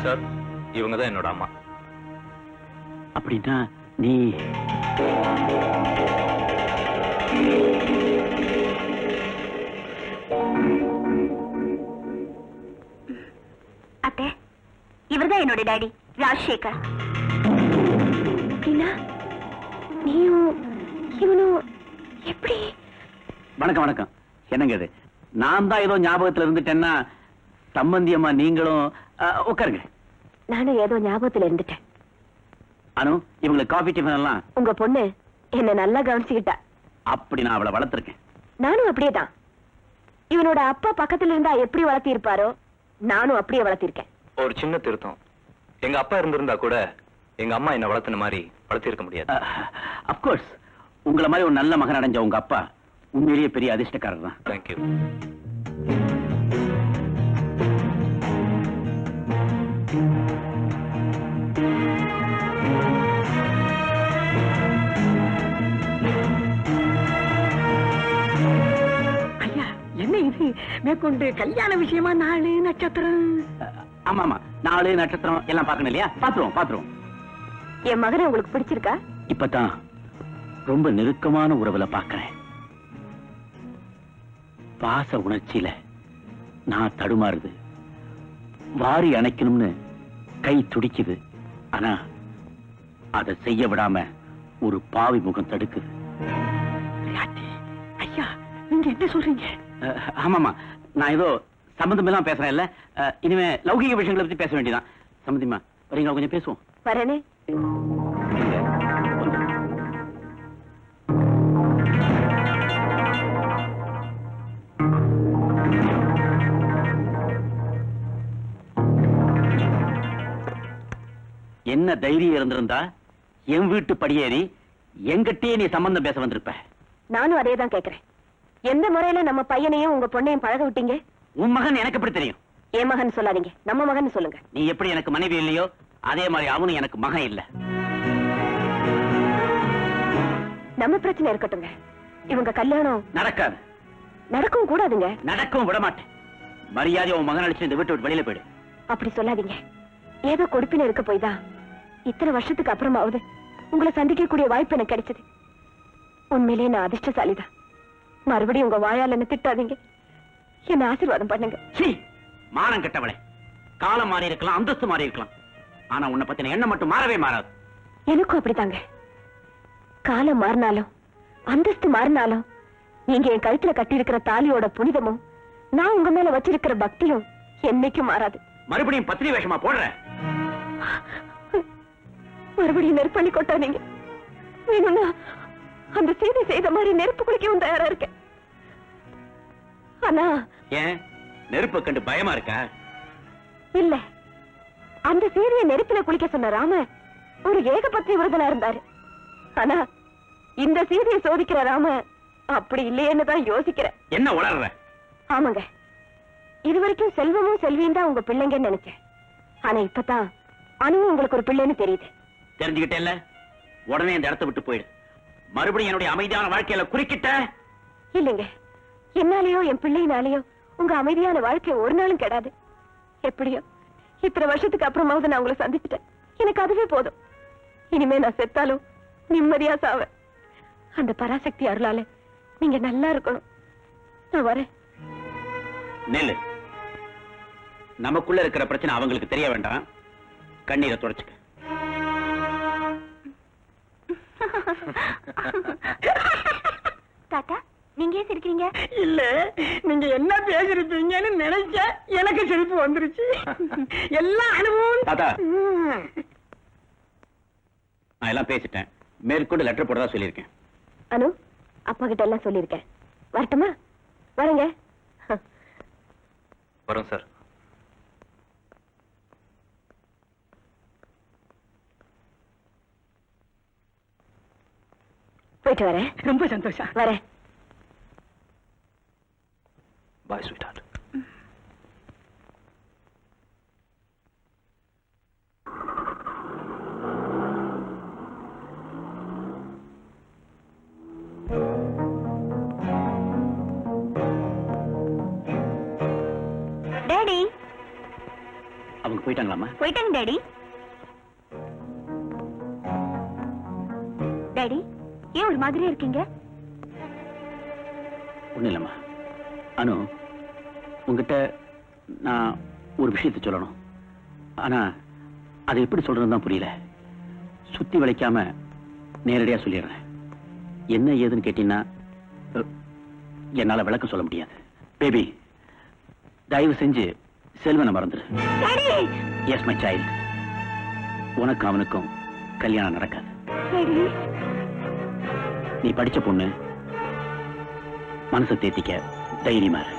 சார், இவங்க தான் என்னோட அம்மா. அப்படின்னா நீ அத்தை, இவர்தான் என்னோட டாடி ராஜசேகர். அப்படின்னா நீயும் இவனும் எப்படி? வணக்கம் வணக்கம். என்னங்க இது? நான் தான் ஏதோ ஞாபகத்துல இருந்துட்டேன்னா சம்பந்தி அம்மா நீங்களும் உட்காருங்க. நானும் ஏதோ ஞாபகத்துல இருந்துட்டேன். அனு, இவங்களுக்கு காஃபி டிஃபன் எல்லாம் உங்க பொண்ணு என்ன நல்லா கவனிச்சுக்கிட்டா. அப்படி நான் அவளை வளர்த்திருக்கேன். நானும் அப்படியேதான். இவனோட அப்பா பக்கத்துல இருந்தா எப்படி வளர்த்தி இருப்பாரோ நானும் அப்படியே வளர்த்திருக்கேன். ஒரு சின்ன திருத்தம், எங்க அப்பா இருந்திருந்தா கூட எங்க அம்மா என்ன வளர்த்துன மாதிரி வளர்த்திருக்க முடியாது. அப்கோர்ஸ் உங்களை மாதிரி ஒரு நல்ல மகன் அடைஞ்ச உங்க அப்பா உண்மையிலேயே பெரிய அதிர்ஷ்டக்காரர் தான். தேங்க்யூ. ஐயா என்ன இது மேற்கொண்டு கல்யாண விஷயமா நாளு நட்சத்திரம்? ஆமா ஆமா, நாலு நட்சத்திரம் எல்லாம் பார்க்கணும் இல்லையா? பாத்துருவோம். என் மகனை உங்களுக்கு பிடிச்சிருக்கா? இப்பதான் ரொம்ப நெருக்கமான உறவுல பார்க்கிறேன். பாச உணர்ச்சியில நான் தடுமாறுது, வாரி அணைக்கணும்னு கை துடிக்குது. ஆனா அதை செய்ய விடாம ஒரு பாவி முகம் தடுக்குது. ஐயா நீங்க என்ன சொல்றீங்க? ஆமாமா, நான் ஏதோ சம்பந்தம் எல்லாம் பேசுறேன் இல்ல. இனிமே லௌகிக விஷயங்களை பத்தி பேச வேண்டியதான். சம்பந்திமா வரீங்களா? கொஞ்சம் பேசுவோம். வரனே. என்ன தைரியம் இருந்திருந்தா என் வீட்டு படியேறி எங்கிட்டே நீ சம்பந்தம் பேச வந்திருப்ப. நானும் அதே தான் கேக்குறேன். எந்த முறையில நம்ம பையனையும் உங்க பொண்ணையும் பழக விட்டீங்க? உன் மகன் எனக்கு எப்படி தெரியும்? என் மகன் சொல்லாதீங்க, நம்ம மகன் சொல்லுங்க. நீ எப்படி எனக்கு மனைவி இல்லையோ அதே மாதிரி அவனும் எனக்கு மகன் இல்ல. நம்ம பிரச்சனை இருக்கட்டுங்க, இவங்க கல்யாணம் நடக்காது. நடக்கவும் கூடாதுங்க. நடக்கவும் விட மாட்டேன். மரியாதை உன் மகன் அடிச்சு இந்த வீட்டை விட்டு வெளியில போயிடு. அப்படி சொல்லாதீங்க. ஏதோ கொடுப்பின இருக்க போய் தான் இத்தனை வருஷத்துக்கு அப்புறமாவது உங்களை சந்திக்கக்கூடிய வாய்ப்பு எனக்கு கிடைச்சது. உண்மையிலேயே நான் அதிர்ஷ்டசாலிதான். மறுபடியும் உங்க வாயால் என்ன திட்டாதீங்க, என்ன ஆசீர்வாதம் பண்ணுங்க. மானம் கெட்டவளே, காலம் மாறி இருக்கலாம், அந்தஸ்து மாறி இருக்கலாம், ஆனா உன்னை பத்தின எண்ணம் மட்டும் மாறவே மாறாது. எனக்கும் அப்படித்தாங்க. காலம் மாறினாலும் அந்தஸ்து மாறினாலும் நீங்க என் கழுத்துல கட்டி இருக்கிற தாலியோட புனிதமும் நான் உங்க மேல வச்சிருக்கிற பக்தியும் என்னைக்கும் மாறாது. மறுபடியும் பத்திரி வேஷமா போடுற? மறுபடியும் நெருப்பள்ளி கொட்டாதீங்க. வேணும்னா அந்த செய்தி செய்த மாதிரி நெருப்பு குளிக்கவும் தயாரா இருக்கேன். ஆனா ஏன் நெருப்பு கண்டு பயமா இருக்கா? இல்ல, அந்த செய்தியை நெருப்பில குளிக்க சொன்ன ராம ஒரு ஏகபத்னி விரதனா இருந்தாரு. ஆனா இந்த செய்தியை சோதிக்கிற ராம அப்படி இல்லையேன்னு தான் யோசிக்கிறேன். என்ன உளர்ற? ஆமாங்க, இதுவரைக்கும் செல்வமும் செல்வியும் தான் உங்க பிள்ளைங்கன்னு நினைச்சேன். ஆனா இப்பதான் அனுவும் உங்களுக்கு ஒரு பிள்ளைன்னு தெரியுது. தெரிஞ்சுக்கிட்டேல்ல, உடனே இந்த இடத்தை விட்டு போயிடு. மறுபடியும் என்னுடைய அமைதியான வாழ்க்கையில குறுக்கிட்ட. இல்லைங்க, என்னாலேயோ என் பிள்ளைனாலேயோ உங்க அமைதியான வாழ்க்கை ஒரு நாளும் கெடாது. எப்படியோ இத்தனை வருஷத்துக்கு அப்புறமாவது நான் உங்களை சந்திச்சுட்டேன். எனக்கு அதுவே போதும். இனிமே நான் செத்தாலும் நிம்மதியா சாவேன். அந்த பராசக்தி அருளால நீங்க நல்லா இருக்கணும். நான் வரேன். நெல்லு, நமக்குள்ள இருக்கிற பிரச்சனை அவங்களுக்கு தெரிய வேண்டாம். கண்ணீரை தொடச்சுக்க. தாத்தா, நீங்க ஏன் சிரிக்கிறீங்க? இல்ல, நீங்க என்ன பேசிருப்பீங்கன்னு நினைச்ச எனக்கு சிரிப்பு வந்துருச்சு. எல்லாம் அனுபவம். தாத்தா, நான் எல்லாம் பேசிட்டேன். மேற்கொண்டு லெட்டர் போடுறதா சொல்லியிருக்கேன். அனு, அப்பா கிட்ட எல்லாம் சொல்லியிருக்கேன். வரட்டுமா? வரேங்க. வரோம் சார். போயிட்டு வரேன். ரொம்ப சந்தோஷம். வரேன். பாய் ஸ்வீட் ஹார்ட். டாடி அவங்க போயிட்டாங்களாமா? போயிட்டாங்க டாடி. டாடி ஏன் ஒரு மாதிரியா இருக்கீங்க? ஒண்ணும் இல்லம்மா. அனு, உங்ககிட்ட நான் ஒரு விஷயத்தை சொல்லணும். ஆனா அதை எப்படி சொல்றதுன்னு தான் புரியல. சுத்தி வளைக்காம நேரடியா சொல்லிடுறேன். என்ன ஏதுன்னு கேட்டீங்கன்னா என்னால விளக்கம் சொல்ல முடியாது. பேபி, தயவு செஞ்சு செல்வனை மறந்துரு. Yes my child. உனக்கும் அவனுக்கும் கல்யாணம் நடக்காது. நீ படிச்ச பொண்ணு, மனசை தேத்திக்க தைரியமா இரு.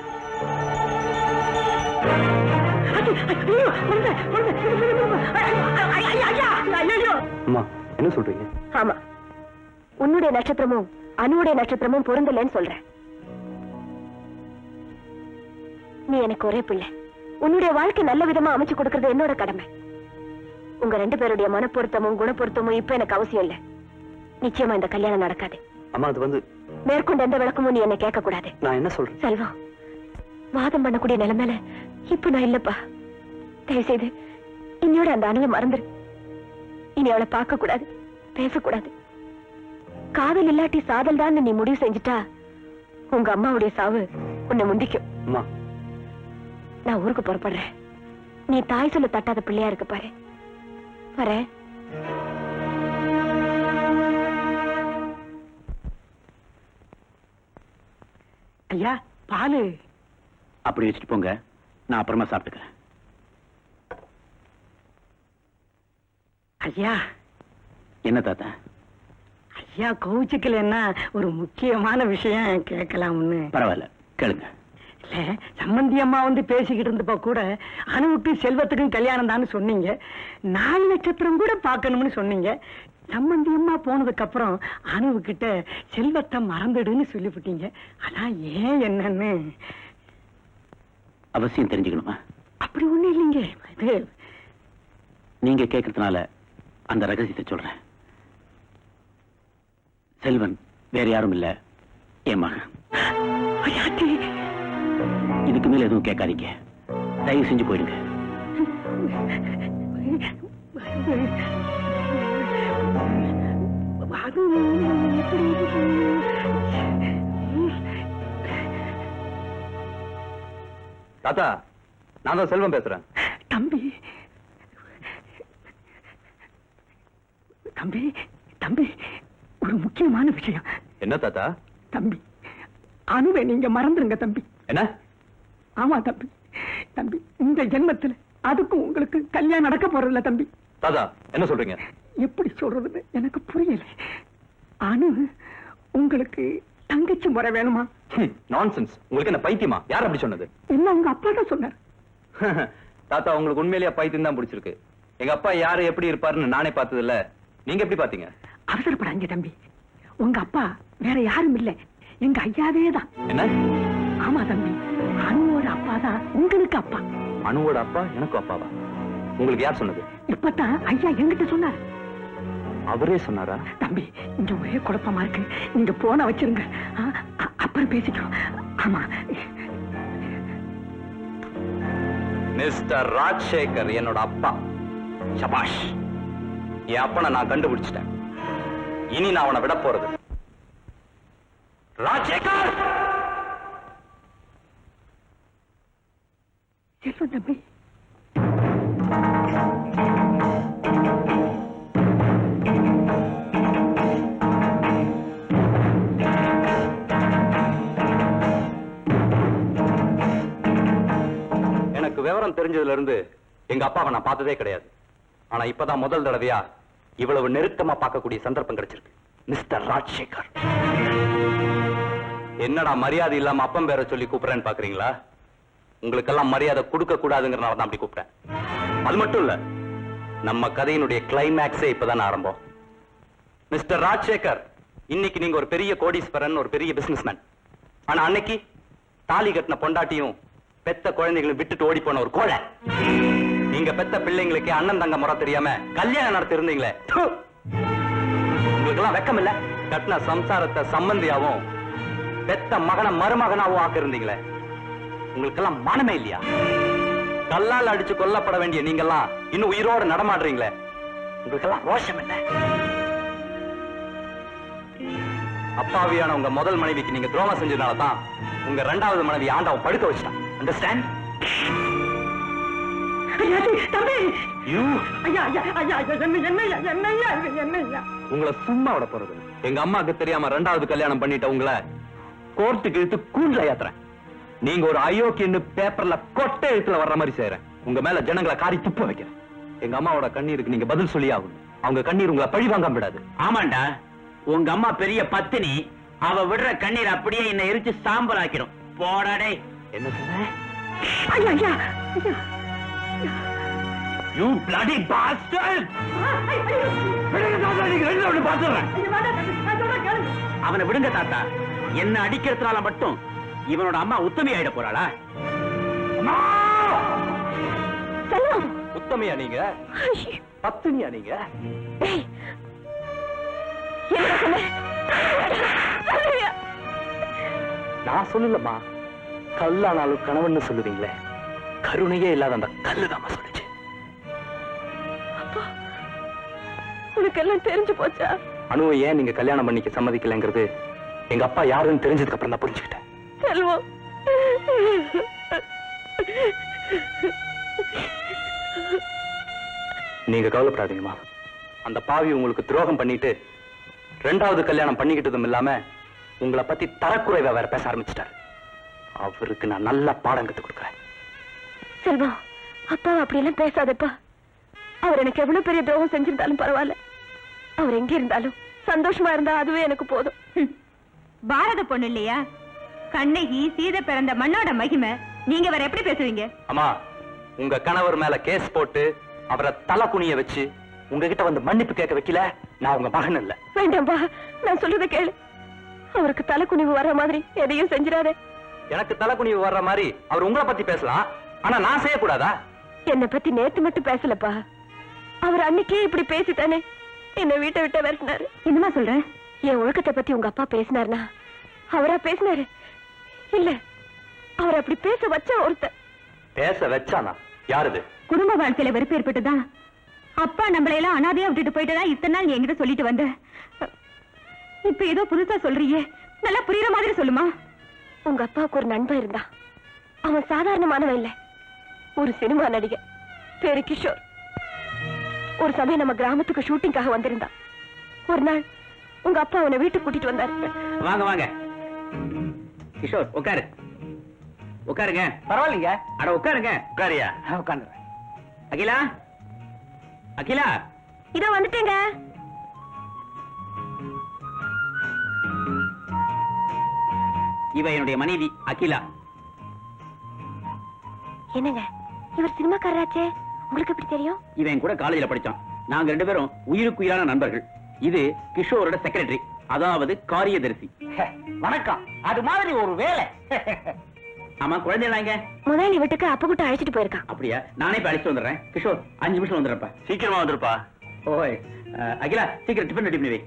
அம்மா என்ன சொல்றீங்க? ஆமா, உன்னுடைய நட்சத்திரமும் அனுவுடைய நட்சத்திரமும் பொருந்தலன்னு சொல்றேன். நீ எனக்கு ஒரே பிள்ளை. உன்னுடைய வாழ்க்கை நல்ல விதமா அமைச்சு கொடுக்கறது என்னோட கடமை. உங்க 2 பேருடைய மனப்பொருத்தமும் குணப்பொருத்தமும் இப்ப எனக்கு அவசியம் இல்ல. நிச்சயமா இந்த கல்யாணம் நடக்காது. அம்மா அது வந்து மேற்கொண்டு எந்த விளக்கமும் நீ என்ன கேட்க கூடாது. நான் என்ன சொல்றேன்? செல்வம், வாதம் பண்ணக்கூடிய நிலைமையில இப்ப நான் இல்லப்பா. தயவு செய்து இன்னையோட அந்த அணுவை மறந்துரு. இனி அவளை பார்க்க கூடாது, பேசக்கூடாது. காதல் இல்லாட்டி சாதல் தான் நீ முடிவு செஞ்சுட்டா உங்க அம்மாவுடைய சாவு உன்னை முந்திக்கும். அம்மா, நான் ஊருக்கு புறப்படுறேன். நீ தாய் சொல்ல தட்டாத பிள்ளையா இருக்க பாரு. வரேன். ஐயா பாலு. அப்படி வச்சுட்டு போங்க, நான் அப்புறமா சாப்பிட்டுக்கிறேன். ஐயா. என்ன தாத்தா? ஐயா கோவிச்சுக்கலன்னா ஒரு முக்கியமான விஷயம் கேட்கலாம்னு. பரவாயில்ல, கேளுங்க. இல்ல, சம்பந்தி அம்மா வந்து பேசிக்கிட்டு இருந்தப்ப கூட அனுவுக்கு செல்வத்துக்கும் கல்யாணம் தான் சொன்னீங்க. 4 நட்சத்திரம் கூட பார்க்கணும்னு சொன்னீங்க. சம்பந்தி அம்மா போனதுக்கு அப்புறம் அனுவுகிட்ட செல்வத்தை மறந்துடுன்னு சொல்லிவிட்டீங்க. அதான் ஏன் என்னன்னு அவசியம் தெரிஞ்சுக்கணுமா? அப்படி ஒண்ணு இல்லைங்க. இது நீங்க கேட்கறதுனால அந்த ரகசியத்தை சொல்றேன். செல்வன் வேற யாரும் இல்ல, என் மகன். ஐயாச்சி, இதுக்கு மேல எதுவும் கேட்காதீங்க. தயவு செஞ்சு போயிடுங்க. அது தாத்தா, நான் தான் செல்வம் பேசுறேன். தம்பி தம்பி தம்பி, ஒரு முக்கியமான விஷயம். என்ன தாத்தா? தம்பி, அனுவை நீங்க மறந்துருங்க தம்பி. என்ன? ஆமா தம்பி. தம்பி, இந்த ஜென்மத்துல அதுக்கும் உங்களுக்கு கல்யாணம் நடக்க போறதில்ல தம்பி. தாத்தா என்ன சொல்றீங்க? எப்படி சொல்றதுன்னு எனக்கு புரியல. அனு உங்களுக்கு தங்கச்சி முறை வேணுமா? நான்சென்ஸ். உங்களுக்கு என்ன பைத்தியமா? யார் அப்படி சொன்னது? என்ன உங்க அப்பா தான் சொன்னார். தாத்தா, உங்களுக்கு உண்மையிலேயே பைத்தியம் தான் பிடிச்சிருக்கு. எங்க அப்பா யாரு எப்படி இருப்பாருன்னு நானே பார்த்தது இல்ல. நீங்க எப்படி பாத்தீங்க? அவசரப்படாங்க தம்பி. உங்க அப்பா வேற யாரும் இல்ல, எங்க ஐயாவே தான். என்ன? ஆமா தம்பி, அனுவோட அப்பா தான் உங்களுக்கு அப்பா. அனுவோட அப்பா எனக்கு அப்பாவா? உங்களுக்கு யார் சொன்னது? இப்பதான் ஐயா என்கிட்ட சொன்னார். அவரே சொன்னாரா? தம்பி, இங்க ஒரே குழப்பமா இருக்கு. நீங்க போன வச்சிருங்க, அப்புறம் பேசிக்கிறோம். ஆமா. மிஸ்டர் ராஜசேகர் என்னோட அப்பா. சபாஷ், என் அப்பனை நான் கண்டுபிடிச்சிட்டேன். இனி நான் அவனை விட போறது. ராஜசேகர்! செல்வம் தம்பி, எனக்கு விவரம் தெரிஞ்சதுல இருந்து எங்க அப்பாவை நான் பார்த்ததே கிடையாது. ஆனா இப்பதான் முதல் தடவையா இவ்வளவு நெருக்கமா பார்க்கக்கூடிய சந்தர்ப்பம் கிடைச்சிருக்கு. மிஸ்டர் ராஜசேகர். என்னடா மரியாதை இல்லாம அப்பன் பேரை சொல்லி கூப்பிடுறேன்னு பாக்குறீங்களா? உங்களுக்கெல்லாம் மரியாதை கொடுக்க கூடாதுங்கிறனால தான் அப்படி கூப்பிட்டேன். அது மட்டும் இல்ல, நம்ம கதையினுடைய கிளைமேக்ஸே இப்பதான் ஆரம்பம். மிஸ்டர் ராஜசேகர், இன்னைக்கு நீங்க ஒரு பெரிய கோடீஸ்வரன், ஒரு பெரிய பிசினஸ்மேன். ஆனா அன்னைக்கு தாலி கட்டின பொண்டாட்டியும் பெத்த குழந்தைகளும் விட்டுட்டு ஓடி போன ஒரு கோழை. நீங்க பெத்த பிள்ளைங்களுக்கு அண்ணன் தங்க முறை தெரியாம கல்யாணம் நடத்தி இருந்தீங்களே, உங்களுக்கு எல்லாம் வெக்கம் இல்ல? கட்டின சம்சாரத்தை சம்பந்தியாவும் பெத்த மகனை மருமகனாவும் ஆக்க இருந்தீங்களே, உங்களுக்கு எல்லாம் மானமே இல்லையா? கல்லால் அடிச்சு கொல்லப்பட வேண்டிய நீங்கெல்லாம் இன்னும் உயிரோடு நடமாடுறீங்களே, உங்களுக்கு எல்லாம் ரோஷம் இல்ல? அப்பாவியான உங்க முதல் மனைவிக்கு நீங்க துரோகம் செஞ்சதுனாலதான் உங்க இரண்டாவது மனைவி ஆண்டவன் படுக்க வச்சிட்டான். அண்டர்ஸ்டாண்ட்? உங்களை சும்மா விட போறது. எங்க அம்மாக்கு தெரியாம இரண்டாவது கல்யாணம் பண்ணிட்ட உங்களை கோர்ட்டுக்கு இழுத்து கூண்டுல ஏத்துறேன். நீங்க ஒரு அயோக்கியன்னு பேப்பர்ல கொட்டை எழுத்துல வர்ற மாதிரி செய்யறேன். உங்க மேல ஜனங்களை காரி துப்ப வைக்கிறேன். எங்க அம்மாவோட கண்ணீருக்கு நீங்க பதில் சொல்லி ஆகணும். அவங்க கண்ணீர் உங்களை பழி வாங்க விடாது. ஆமாண்டா, உங்க அம்மா பெரிய பத்தினி. அவ விடுற கண்ணீர் அப்படியே என்ன எரிச்சு சாம்பல் ஆக்கிடும். போடாடே. என்ன சொன்ன? You bloody bastard! அவனை விடுங்க தாத்தா. என்ன அடிக்கிறதுனால மட்டும் இவனோட அம்மா உத்தமி ஆயிட போறாளா? உத்தமையா நீங்க? பத்தினியா நீங்க? நான் சொல்லலம்மா, கல்லானாலும் கணவன் சொல்லுவீங்களே, கருணையே இல்லாத அந்த கல்லுதாம்மா சொல்லுச்சு. உனக்கு எல்லாம் தெரிஞ்சு போச்சா? அனுவை ஏன் நீங்க கல்யாணம் பண்ணிக்க சம்மதிக்கலைங்கிறது எங்க அப்பா யாருன்னு தெரிஞ்சதுக்கு அப்புறம் தான் புரிஞ்சுக்கிட்டேன். செல்வம், நீங்க கவலைப்படாதீங்கம்மா. அந்த பாவி உங்களுக்கு துரோகம் பண்ணிட்டு ரெண்டாவது கல்யாணம் பண்ணிக்கிட்டதும் இல்லாம உங்களை பத்தி தரக்குறைவா வேற பேச ஆரம்பிச்சிட்டாரு. அவருக்கு நான் நல்ல பாடம் கத்து கொடுக்குறேன். செல்வம், அப்பா அப்படியெல்லாம் பேசாதப்பா. அவர் எனக்கு எவ்வளவு பெரிய துரோகம் செஞ்சிருந்தாலும் பரவாயில்ல. அவர் எங்க இருந்தாலும் சந்தோஷமா இருந்தா அதுவே எனக்கு போதும். பாரத பொண்ணு இல்லையா? கண்ணகி சீதை பிறந்த மண்ணோட மகிமை. நீங்க வேற எப்படி பேசுவீங்க? அம்மா, உங்க கணவர் மேல கேஸ் போட்டு அவரை தலை குனிய வச்சு உங்ககிட்ட வந்து மன்னிப்பு கேட்க வைக்கல, நான் உங்க மகன் இல்ல. வேண்டாம்பா, நான் சொல்றத கேளு. அவருக்கு தலை குனிவு வர்ற மாதிரி எதையும் செஞ்சிடாத. எனக்கு தலை குனிவு வர்ற மாதிரி அவர் உங்களை பத்தி பேசலாம், ஆனா நான் செய்யக்கூடாதா? என்னை பத்தி நேத்து மட்டும் பேசலப்பா. அவர் அன்னைக்கே இப்படி பேசித்தானே என்ன வீட்டை விட்ட விரட்டினாரு. என்னமா சொல்ற? என் ஒழுக்கத்தை பத்தி உங்க அப்பா பேசினார்னா அவரா பேசினாரு? இல்ல, அவர் அப்படி பேச வச்ச ஒருத்தர். பேச வச்சானா? யாருது? குடும்ப வாழ்க்கையில வெறுப்பு ஏற்பட்டுதான் அப்பா நம்மளை எல்லாம் அனாதையா விட்டுட்டு போயிட்டதா இத்தனை நாள் என்கிட்ட சொல்லிட்டு வந்த. இப்ப ஏதோ புதுசா சொல்றியே, நல்லா புரியுற மாதிரி சொல்லுமா. உங்க அப்பாவுக்கு ஒரு நண்பன் இருந்தான். அவன் சாதாரணமானவன் இல்ல, ஒரு சினிமா நடிகர், பேரு கிஷோர். ஒரு சமயம் நம்ம கிராமத்துக்கு ஷூட்டிங்காக வந்திருந்தான். ஒரு நாள் உங்க அப்பா அவனை வீட்டுக்கு கூட்டிட்டு வந்தாரு. வாங்க வாங்க கிஷோர், உட்காரு. உட்காருங்க. பரவாயில்லைங்க. அட உட்காருங்க. உட்காரியா? உட்காந்துறேன். அகிலா, அகிலா, இதோ வந்துட்டேங்க. இவ என்னுடைய மனைவி அகிலா. என்னங்க, இவர் சினிமாக்காரராச்சே, உங்களுக்கு எப்படி தெரியும்? இவன் கூட காலேஜ்ல படிச்சான். நாங்க ரெண்டு பேரும் உயிருக்குயிரான நண்பர்கள். இது கிஷோரோட செக்ரட்டரி, அதாவது காரியதரிசி. வணக்கம். அது மாதிரி ஒரு வேலை. ஆமா, குழந்தைங்க முதலாளி வீட்டுக்கு அப்ப கூட்ட அழைச்சிட்டு போயிருக்கான். அப்படியா? நானே இப்ப அழைச்சிட்டு வந்துடுறேன். கிஷோர் 5 நிமிஷம் வந்துடுறப்பா. சீக்கிரமா வந்துருப்பா. ஓய், அகிலா சீக்கிரம் டிஃபன் ரெடி பண்ணி வை.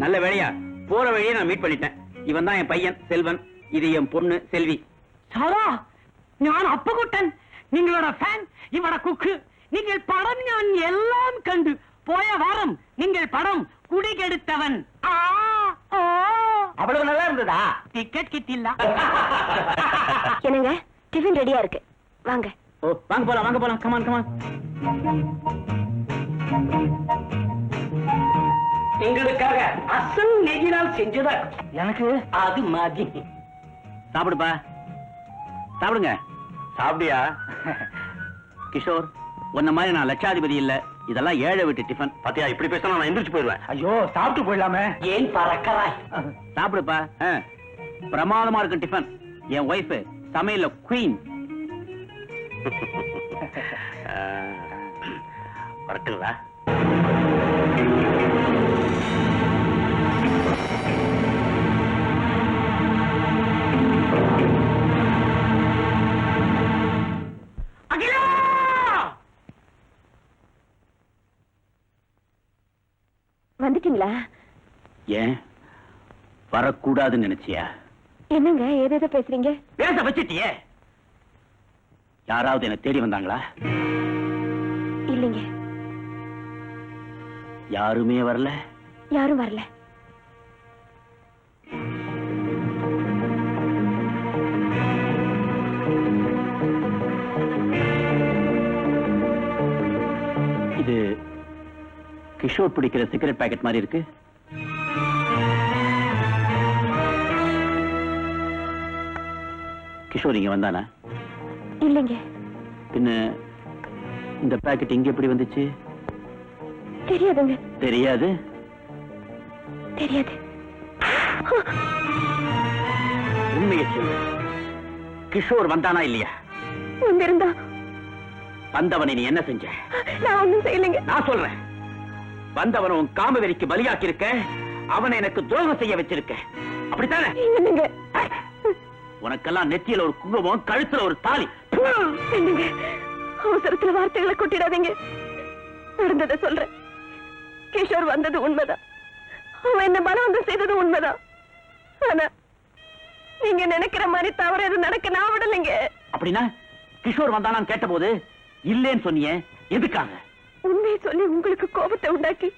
நல்ல வேலையா போற வழியே நான் மீட் பண்ணிட்டேன். இவன் தான் என் பையன் செல்வன், இது என் பொண்ணு செல்வி. സാറാ, ഞാൻ അപ്പുകുട്ടൻ, നിങ്ങളുടെ ഫാൻ, ഇവിടെ കുക്ക്. നിങ്ങൾ പടം ഞാൻ എല്ലാം കണ്ടു. പോയ വാരം നിങ്ങൾ പടം കുടികെടുത്തവൻ. அவ்வளவு நல்லா இருந்ததா? டிக்கெட் கிட்டில்ல. என்னங்க, டிஃபன் ரெடியா இருக்கு, வாங்க. ஓ, வாங்க போலாம், வாங்க போலாம். Come on come on. எங்களுக்காக அசல் நெகினால் செஞ்சதா எனக்கு அது மாதிரி. சாப்பிடுப்பா, சாப்பிடுங்க. சாப்பிடியா? கிஷோர், உன்ன மாதிரி நான் லட்சாதிபதி இல்ல, இதெல்லாம் ஏழை வீட்டு டிஃபன். பாத்தியா, இப்படி பேசினா நான் எந்திரிச்சு போயிடுவேன். ஐயோ, சாப்பிட்டு போயிடலாமே. ஏன் பறக்கறாய்? சாப்பிடுப்பா. பிரமாதமா இருக்கும் டிஃபன். என் ஒய்ஃப் சமையல்ல குயின். வரட்டுங்களா? வந்துட்டீங்களா? ஏன் வரக்கூடாதுன்னு நினைச்சியா? என்னங்க ஏதேதோ பேசுறீங்க? பேச வச்சிட்டியே. யாராவது என்ன தேடி வந்தாங்களா? இல்லைங்க, யாருமே வரல. யாரும் வரல. இது கிஷோர் பிடிக்கிற சிகரெட் பாக்கெட் மாதிரி இருக்கு. கிஷோர் இங்க வந்தானா? இல்லைங்க. பின்ன இந்த பாக்கெட் இங்க எப்படி வந்துச்சு? தெரியாதுங்க. தெரியாது? தெரியாது. உண்மையை சொல்லு. கிஷோர் வந்தானா இல்லையா? வந்திருந்தா. வந்தவனை நீ என்ன செஞ்ச? நான் ஒண்ணும் செய்யலைங்க. நான் சொல்றேன். வந்தவன் உன் காமவெறிக்கு பலியாக்கி இருக்க. அவனை எனக்கு துரோகம் செய்ய வச்சிருக்க. அப்படித்தானே? என்னங்க? உனக்கெல்லாம் நெத்தியில ஒரு குங்குமம், கழுத்துல ஒரு தாலி. என்னங்க அவசரத்துல வார்த்தைகளை கொட்டிடாதீங்க. நடந்ததை சொல்றேன். கிஷோர் வந்தது உண்மைதான். அவன் என்ன பலவந்தம் செய்தது உண்மைதான். ஆனா நீங்க நினைக்கிற மாதிரி தவறு எதுவும் நடக்க நான் விடலைங்க. அப்படின்னா கிஷோர் வந்தானான்னு கேட்டபோது இல்லேன்னு சொன்னியே, எதுக்காக? உண்மையை சொல்லி உங்களுக்கு கோபத்தை உண்டாக்கி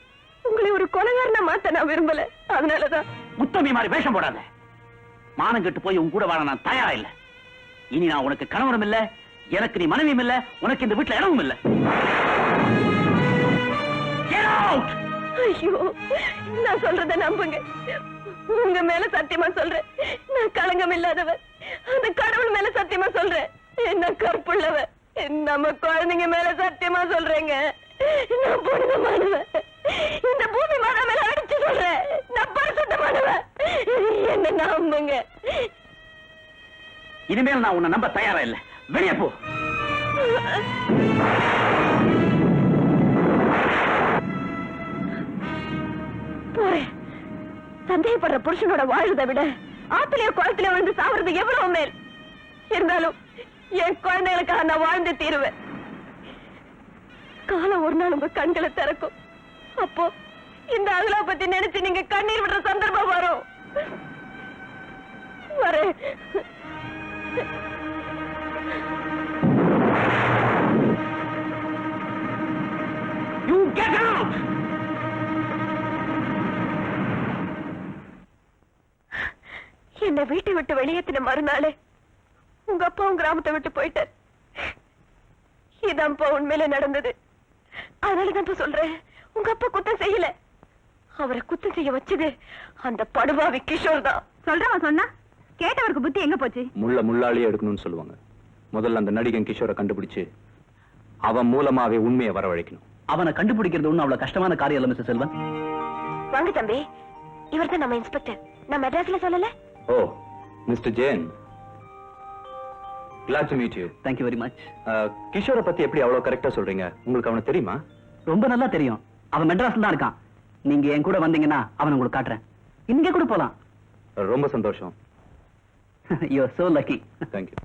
உங்களை ஒரு கொலைகாரனா மாத்த நான் விரும்பல. அதனாலதான். முத்தமி மாதிரி வேஷம் போடாத. மானம் கெட்டு போய் உன் கூட வாழ நான் தயாரா இல்ல. இனி நான் உனக்கு கணவனும் இல்ல, எனக்கு நீ மனைவியும் இல்ல, உனக்கு இந்த வீட்டுல இடமும் இல்ல. Get out! ஐயோ, நான் சொல்றத நம்புங்க. உங்க மேல சத்தியமா சொல்றேன். நான் களங்கம் இல்லாதவன். அந்த கடவுள் மேல சத்தியமா சொல்றேன். என்ன கற்புள்ளவ. நம்ம குழந்தைங்க மேல சத்தியமா சொல்றேங்க. நான் புனிதமானவன். இந்த பூமி மாதா மேல அடிச்சு சொல்றேன். நான் பரிசுத்தமானவன். என்ன நம்புங்க. இனிமேல் நான் உன்னை நம்ப தயாரா இல்ல. வெளியே போ. போறேன். சந்தேகப்படுற புருஷனோட வாழ்வதை விட ஆத்திலேயோ குளத்திலேயோ விழுந்து சாவறது எவ்வளவு மேல். இருந்தாலும் என் குழந்தைகளுக்காக நான் வாழ்ந்து தீருவேன். காலம் ஒரு நாள் உங்க கண்களை திறக்கும். அப்போ இந்த அகலா பத்தி நினைச்சு நீங்க கண்ணீர் விடுற சந்தர்ப்பம் வரும். வரேன். You get out! என்ன வீட்டை விட்டு வெளியேற்றின மறுநாளே உங்க அப்பாவும் கிராமத்தை விட்டு போயிட்டார். இதான்ப்பா உண்மையில நடந்தது. அதனாலதான் சொல்றேன், உங்க அப்பா குத்தம் செய்யல. அவரை குத்தம் செய்ய வச்சது அந்த படுபாவி கிஷோர் தான். சொல்றவன் சொன்னா கேட்டவருக்கு புத்தி எங்க போச்சு? முள்ளாளியே எடுக்கணும்னு சொல்லுவாங்க. முதல்ல அந்த நடிகன் கிஷோரை கண்டுபிடிச்சு அவன் மூலமாவே உண்மையை வரவழைக்கணும். அவனை கண்டுபிடிக்கிறது ஒண்ணு அவ்வளவு கஷ்டமான காரியம் இல்ல மிஸ்டர் செல்வன். வாங்க தம்பி, இவர் தான் நம்ம இன்ஸ்பெக்டர். நான் மெட்ராஸ்ல சொல்லல. Oh, mister Jain. Glad to meet you. Thank you very much. கிஷோரை பத்தி எப்படி அவ்வளவு கரெக்டா சொல்றீங்க? உங்களுக்கு அவனை தெரியுமா? ரொம்ப நல்லா தெரியும். அவன் மெட்ராஸ்ல தான் இருக்கான். நீங்க என் கூட வந்தீங்கன்னா அவனை உங்களுக்கு காட்டுறேன். இங்க கூட போலாம். ரொம்ப சந்தோஷம். You are so lucky. Thank you.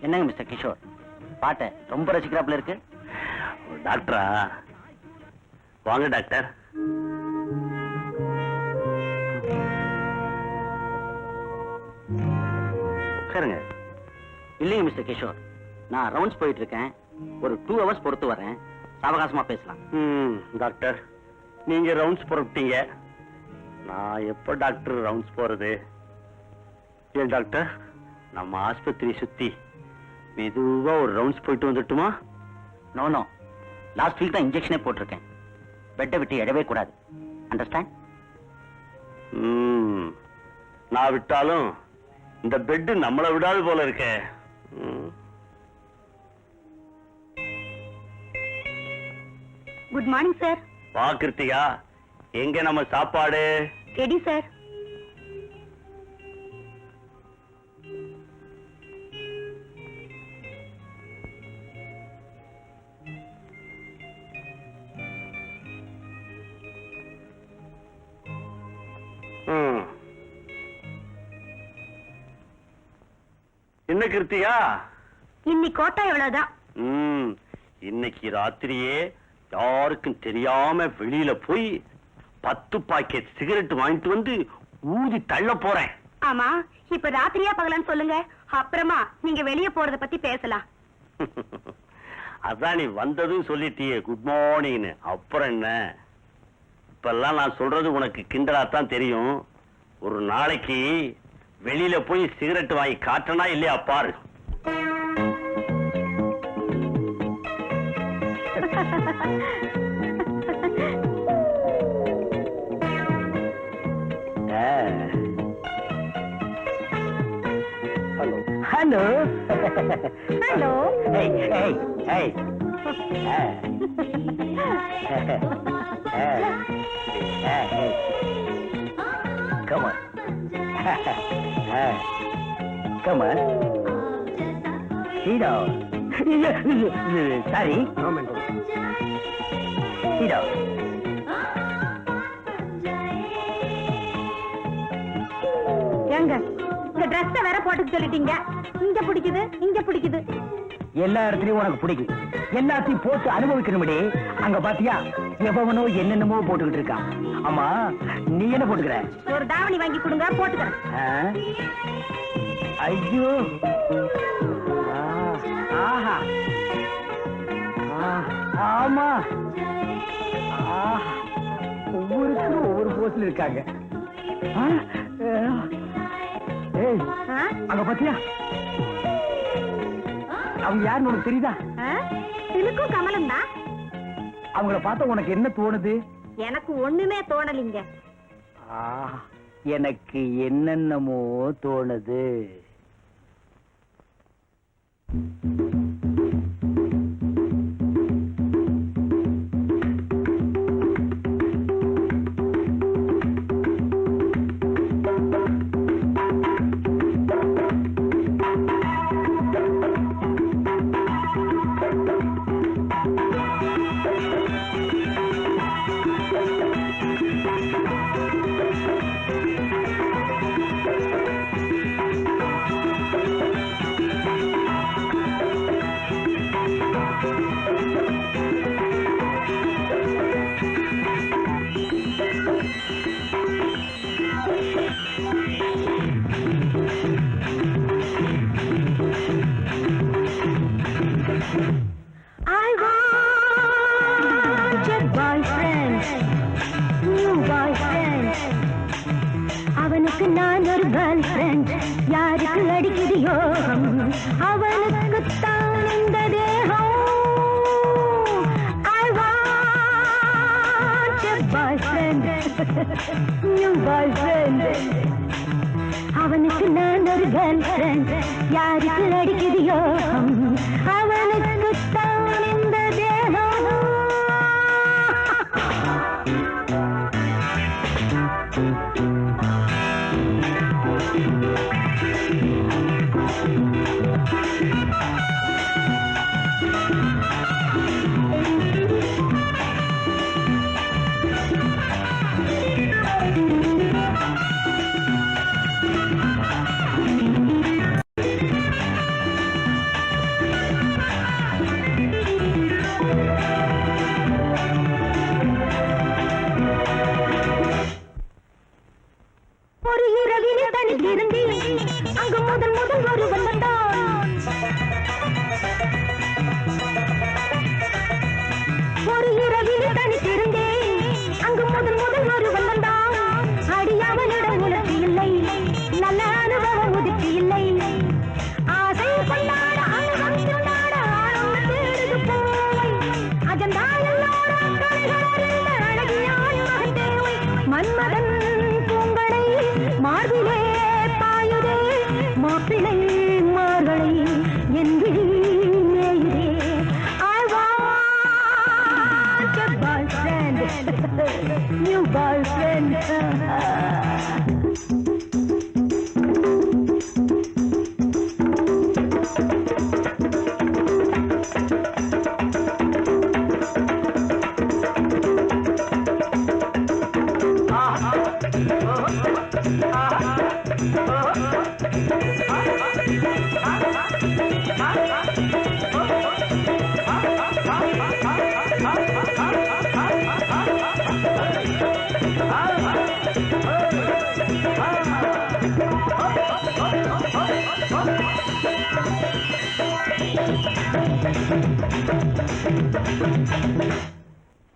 என்னங்க மிஸ்டர் கிஷோர், பாட்டை ரொம்ப ரசிக்கிறாப்புல இருக்கு. டாக்டரா? வாங்க டாக்டர். சரிங்க. இல்லைங்க மிஸ்டர் கிஷோர், நான் ரவுண்ட்ஸ் போயிட்டு இருக்கேன். ஒரு 2 hours பொறுத்து வரேன். அவகாசமா பேசலாம். டாக்டர், நீங்க ரவுண்ட்ஸ் புறப்பட்டீங்க. நான் எப்ப டாக்டர் ரவுண்ட்ஸ் போறது? ஏன் டாக்டர், நம்ம ஆஸ்பத்திரி சுத்தி மெதுவா ஒரு ரவுண்ட்ஸ் போயிட்டு வந்துட்டுமா? நோ நோ, லாஸ்ட் வீக் தான் இன்ஜெக்ஷனே போட்டிருக்கேன். பெட்டை விட்டு எழவே கூடாது. அண்டர்ஸ்டாண்ட்? நான் விட்டாலும் இந்த பெட் நம்மளை விடாது போல இருக்கே. Good morning sir. வா கிருத்திகா, எங்க நம்ம சாப்பாடு? Ready sir. என்ன கிருத்திகா? இன்னைக்கு கோட்டா எவ்வளவுதான். இன்னைக்கு ராத்திரியே யாருக்கும் தெரியாம வெளியில போய் 10 பாக்கெட் சிகரெட் வாங்கிட்டு வந்து ஊதி தள்ள போறேன். ஆமா, இப்ப ராத்திரியா பகலான்னு சொல்லுங்க, அப்புறமா நீங்க வெளிய போறத பத்தி பேசலாம். அதான் நீ வந்ததும் சொல்லிட்டியே குட் மார்னிங்னு, அப்புறம் என்ன? இப்பெல்லாம் நான் சொல்றது உனக்கு கிண்டலாத்தான் தெரியும். ஒரு நாளைக்கு வெளியில போய் சிகரெட் வாங்கி காட்டனா இல்லையா பாரு. Hello hello. Come on. Come on. Sit down. Sorry. Sit down. ஏங்க, இந்த Dress வேற போட்டுக்க சொல்லிட்டீங்க. இங்க பிடிக்குது, இங்க பிடிக்குது. எல்லா இடத்துலயும் உனக்கு பிடிக்கும். எல்லாத்தையும் போட்டு அனுபவிக்கணும்படி. அங்க பாத்தியா, எவனோ என்னென்னமோ போட்டுக்கிட்டு இருக்கான். ஆமா, நீ என்ன போட்டுக்கிற? ஒரு தாவணி வாங்கி கொடுங்க, போட்டுக்கிறேன். ஐயோ, ஆஹா, ஆமா, ஒவ்வொருத்தரும் ஒவ்வொரு போஸ்ல இருக்காங்க. ஏய், அங்க பாத்தியா, அவங்க யாருன்னு உனக்கு தெரியுதா? சிலுக்கும் கமலம் தான். அவங்கள பார்த்தா உனக்கு என்ன தோணுது? எனக்கு ஒண்ணுமே தோணலிங்க. எனக்கு என்னென்னமோ தோணுது. அவனுக்கு நான் ஒரு கேர்ள் ஃப்ரெண்ட். யாருக்கு அடிக்குது யோகம், அவனுக்கு தான் இந்த தேகம். I want a boyfriend, new boyfriend. அவனுக்கு நான் ஒரு கேர்ள் ஃப்ரெண்ட். யாருக்கு அடிக்குது யோகம், அவனுக்கு தான் இந்த தேகம்.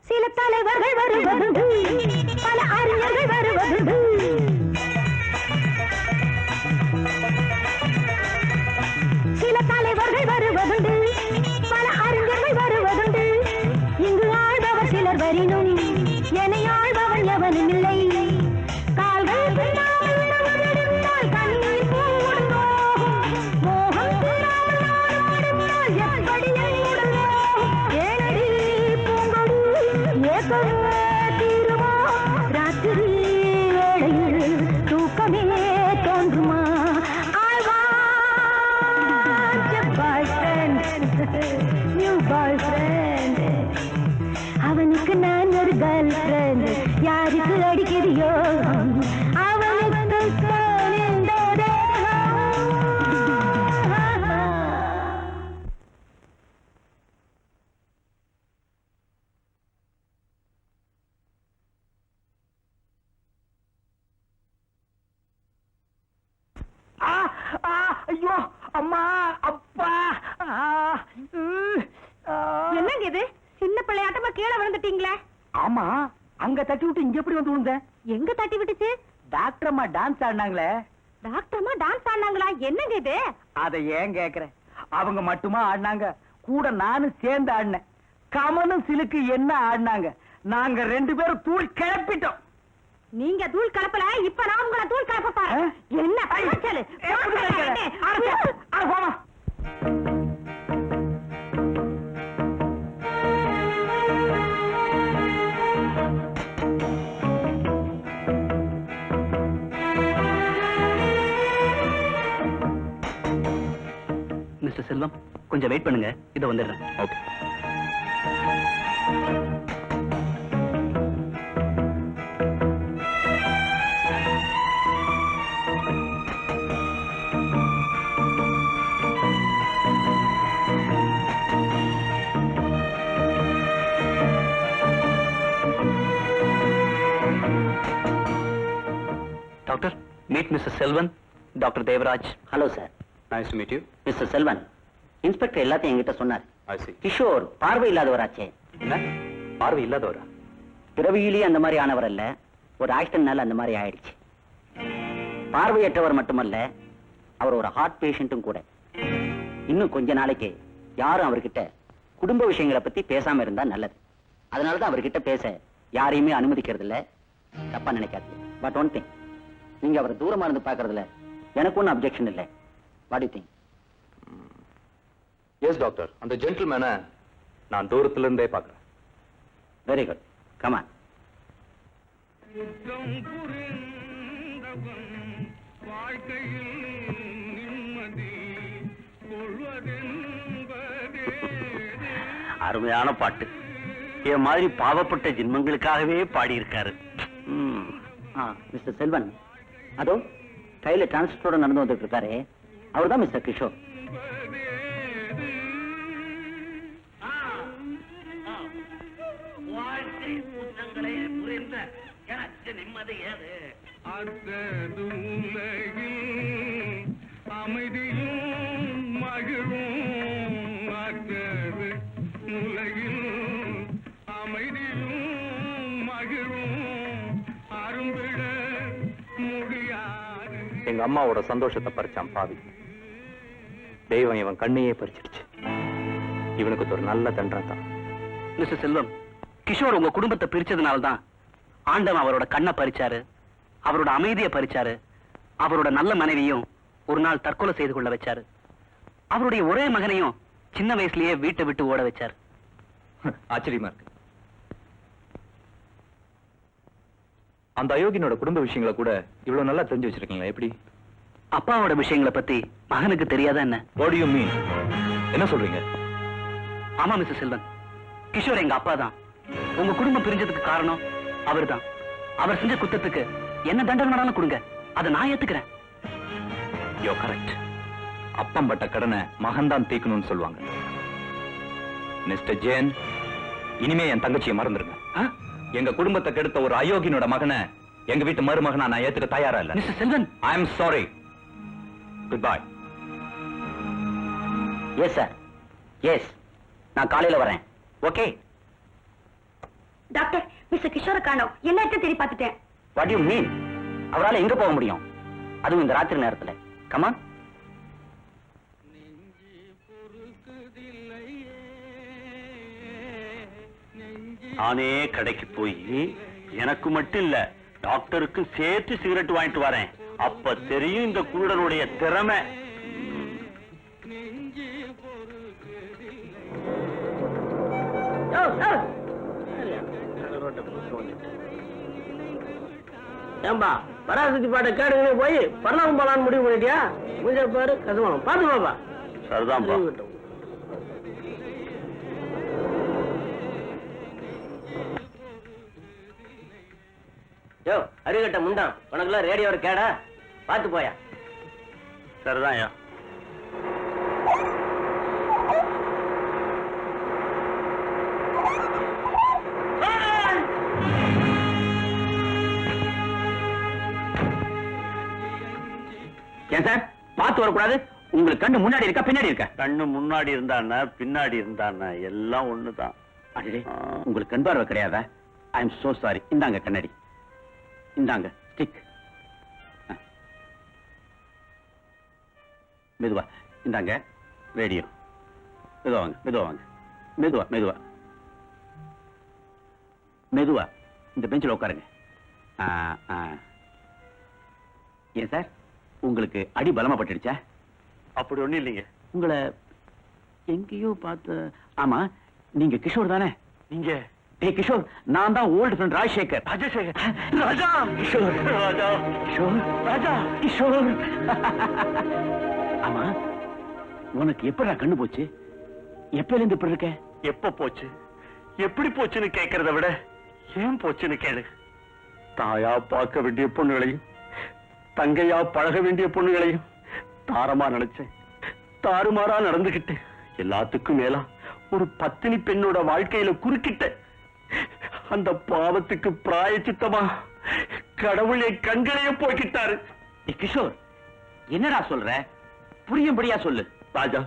சில தலைவர்கள் வருவதுண்டு, பல அறிஞர்கள் வருவதுண்டு. சில தலைவர்கள் வருவதுண்டு, பல அறிஞர்கள் வருவதுண்டு. இங்கு ஆழ்பவர் சிலர் வரினும் என்னை ஆழ்பவன் எவனும் இல்லை. கால்கள் பின்னாமல் நடந்தால் கண்ணீர் பூவுடன் போகும். மோகம் பின்னாமல் நாடுமாடுமால் எப்படி என்னுடன் போகும்? ஏனடி பூங்கொடி ஏக்கமே தீருமா? ராத்திரி வேளையில் தூக்கமே தோன்றுமா? I want a boyfriend, new boyfriend. அவனுக்கு நான் ஒரு கேர்ள் ஃப்ரெண்ட். யாருக்கு அடிக்கிறியோ அவனுக்கு தான் இந்த தேகம். ஐயோ அம்மா அப்பா. என்னங்க இது சின்ன பிள்ளையாட்டமா கீழே விழுந்துட்டீங்களே? ஆமா, அங்க தட்டி விட்டு இங்க எப்படி வந்து விழுந்தேன்? எங்க தட்டி விட்டுச்சு? டாக்டர் அம்மா டான்ஸ் ஆடினாங்களே. டாக்டர்மா டான்ஸ் ஆடினாங்களா? என்னங்க இது? அதை ஏன் கேக்குற? அவங்க மட்டுமா ஆடினாங்க, கூட நானும் சேர்ந்து ஆடினேன். கமனும் சிலுக்கு என்ன ஆடினாங்க. நாங்க 2 பேரும் தூள் கிளப்பிட்டோம். நீங்க தூள் கலப்பல, இப்ப நான் உங்களை தூள் கலப்ப பாரு. என்ன பையச்சலு? மிஸ்டர் செல்வம், கொஞ்சம் வெயிட் பண்ணுங்க, இதை வந்துடுறேன். Okay. Doctor, meet mister Selvan, doctor Devaraj. Hello sir. Nice to meet you. Mister Selvan, inspector எல்லாத்தையும் என்கிட்ட சொன்னார். ஐ see. கிஷோர் பார்வை இல்லாதவராச்சே. என்ன பார்வை இல்லாதவரா? பிறவியிலேயே அந்த மாதிரி ஆனவர் அல்ல, ஒரு ஆக்சிடென்ட்னால அந்த மாதிரி ஆயிடுச்சு. பார்வையற்றவர் மட்டுமல்ல, அவர் ஒரு ஹார்ட் பேஷண்ட்டும் கூட. இன்னும் கொஞ்ச நாளைக்கு யாரும் அவர்கிட்ட குடும்ப விஷயங்களை பத்தி பேசாம இருந்தா நல்லது. அதனாலதான் அவர்கிட்ட பேச யாரையுமே அனுமதிக்கிறது இல்ல. தப்பா நினைக்காது. பட் ஒன் திங், நீங்க அவரை தூரமா இருந்து பாக்குறதுல எனக்கு ஒன்னும் அப்செக்ஷன் இல்லை. What you think? Yes doctor, அந்த ஜென்டில்மேனை நான் தூரத்துல இருந்தே பார்க்கிறேன். Very good, come on. அருமையான பாட்டு. என் மாதிரி பாவப்பட்ட ஜென்மங்களுக்காகவே பாடியிருக்காரு. மிஸ்டர் செல்வன், அதோ கையில டிரான்ஸ்போர்ட்டோட நடந்து வந்துட்டு இருக்காரு, அவர்தான் மிஸ்டர் கிஷோர். அமைதியும் மகிழும் ஆற்றது உலகில், அமைதியும் மகிழும் அரும்பிட முடியாது. எங்க அம்மாவோட சந்தோஷத்தை பறிச்சான் பாவி. தெய்வம் இவன் கண்ணையே பறிச்சிடுச்சு. இவனுக்கு ஒரு நல்ல தண்டனை தான். மிஸ்டர் செல்வம், கிஷோர் உங்க குடும்பத்தை பிரிச்சதுனால்தான் ஆண்டவன் அவரோட கண்ணை பறிச்சாரு, அவரோட அமைதியை பறிச்சாரு, அவரோட நல்ல மனைவியும் ஒரு நாள் தற்கொலை செய்து கொள்ள வச்சாரு, அவருடைய ஒரே மகனையும் சின்ன வயசுலயே வீட்டை விட்டு ஓட வச்சாரு. ஆச்சரியமா இருக்கு. அந்த அயோக்கியனோட குடும்ப விஷயங்களை கூட இவ்வளவு நல்லா தெரிஞ்சு வச்சிருக்கீங்களா? எப்படி? அப்பாவோட விஷயங்களை பத்தி மகனுக்கு தெரியாதா என்ன? What do you mean? என்ன சொல்றீங்க? ஆமா மிஸ்டர் செல்வன், கிஷோர் எங்க அப்பா தான். உங்க குடும்பம் பிரிஞ்சதுக்கு காரணம் அவர் தான். அவர் செஞ்ச குத்தத்துக்கு என்ன தண்டனை வேணாலும் கொடுங்க, அதை நான் ஏத்துக்கிறேன். You're correct. அப்பம் பட்ட கடனை மகன்தான் தீக்கணும்னு சொல்லுவாங்க. மிஸ்டர் ஜேன், இனிமே என் தங்கச்சியை மறந்துருங்க. எங்க குடும்பத்தை கெடுத்த ஒரு அயோக்கியனோட மகனை எங்க வீட்டு மருமகனா நான் ஏத்துக்க தயாரா இல்ல. Mister Selvan, I am sorry. Goodbye. Yes sir, yes, நான் காலையில வரேன். ஓகே? டாக்டர், மிஸ்டர் கிஷோர காணோம். எல்லாத்தையும் தேடி பார்த்துட்டேன். What you mean? அவரால எங்க போக முடியும், அதுவும் இந்த ராத்திரி நேரத்துல? கமான். நானே கடைக்கு போய் எனக்கு மட்டும் இல்ல டாக்டருக்கு சேர்த்து சிகரெட் வாங்கிட்டு வரேன். அப்ப தெரியும் இந்த குருடனுடைய திறமை. ஏம்பா பராசக்தி பாட்டை கேடுங்க போய் பரலாம போலான்னு முடிவு பண்ணிட்டியா? முடிஞ்ச பாரு கசமானம் பாத்து பாப்பா. சரிதான்பா. யோ அறிகட்ட முண்டான், உனக்குலாம் ரேடியோட கேடா? பாத்து போயா. சரிதான். ஏன் சார் பார்த்து வரக்கூடாது? உங்களுக்கு கண்ணு முன்னாடி இருக்கா பின்னாடி இருக்கா? கண்ணு முன்னாடி இருந்தானா பின்னாடி இருந்தானா எல்லாம் ஒண்ணுதான். உங்களுக்கு கண் பார்வை கிடையாதா? ஐ எம் சோ சாரி. இந்தாங்க கண்ணாடி, இந்தாங்க ஸ்டிக். மெதுவா இந்தாங்க ரேடியோ. மெதுவா வாங்க, மெதுவா வாங்க, மெதுவா மெதுவா மெதுவா. இந்த பெஞ்சில் உட்காருங்க. ஏன் சார் உங்களுக்கு அடி பலமா பட்டுடுச்சா? அப்படி ஒண்ணும் இல்லைங்க. உங்களை எங்கேயோ பார்த்த. ஆமா, நீங்க கிஷோர் தானே? நீங்க கிஷோர், நான் தான் ஓல்டு ஃப்ரெண்ட் ராஜசேகர். ராஜசேகர் ராஜா கிஷோர் ராஜா கிஷோர் ராஜா கிஷோர். ஆமா, உனக்கு எப்படா கண்ணு போச்சு? எப்பல இருந்து இப்படி இருக்க? எப்ப போச்சு எப்படி போச்சுன்னு கேட்கறத விட ஏன் போச்சுன்னு கேளு. தாயா பார்க்க வேண்டிய பொண்ணுகளையும் தங்கையா பழக வேண்டிய பொண்ணுகளையும் தாரமா நினைச்சேன். தாறுமாறா நடந்துகிட்டு எல்லாத்துக்கும் மேலா ஒரு பத்தினி பெண்ணோட வாழ்க்கையில குறுக்கிட்ட. அந்த பாவத்துக்கு பிராயச்சித்தமா கடவுள் என் கண்களையே போய்கிட்டாரு. கிஷோர், என்னடா சொல்ற? புரியும்படியா சொல்லு. ராஜா,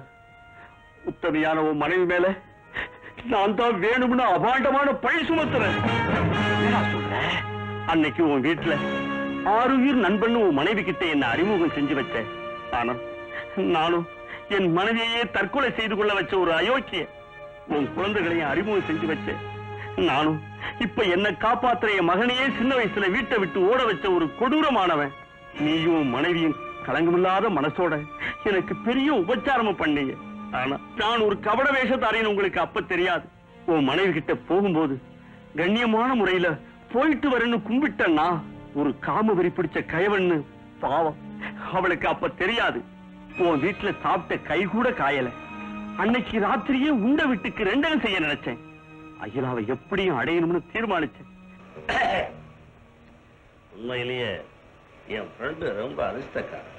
உத்தமையான உன் மனைவி மேல நான் தான் வேணும்னு அபாண்டமான பழி சுமத்துறேன். என்னடா சொல்ற? அன்னைக்கு உன் வீட்டுல ஆறுயிர் நண்பன் உன் மனைவி கிட்ட என்ன அறிமுகம் செஞ்சு வச்சேன். ஆனா நானும் என் மனைவியையே தற்கொலை செய்து கொள்ள வச்ச ஒரு அயோக்கிய. உன் குழந்தைகளையும் அறிமுகம் செஞ்சு வச்சேன். நானும் இப்ப என்ன காப்பாத்துற என் மகனையே சின்ன வயசுல வீட்டை விட்டு ஓட வச்ச ஒரு கொடூரமானவன். நீயும் மனைவியும் களங்கமில்லாத மனசோட எனக்கு பெரிய உபச்சாரமும் பண்ணீங்க. ஆனா நான் ஒரு கபட வேஷத்தாரின்னு உங்களுக்கு அப்ப தெரியாது. உன் மனைவி கிட்ட போகும்போது கண்ணியமான முறையில போயிட்டு வரேன்னு கும்பிட்டேன்னா ஒரு காம வெறி பிடிச்ச கயவன்னு பாவம் அவளுக்கு அப்ப தெரியாது. உன் வீட்டுல சாப்பிட்ட கை கூட காயல. அன்னைக்கு ராத்திரியே உண்ட வீட்டுக்கு ரெண்டகம் செய்ய நினைச்சேன். அகிலாவை எப்படியும் அடையணும்னு தீர்மானிச்சேன். உண்மையிலேயே என் ஃப்ரெண்டு ரொம்ப அதிர்ஷ்டக்காரன்.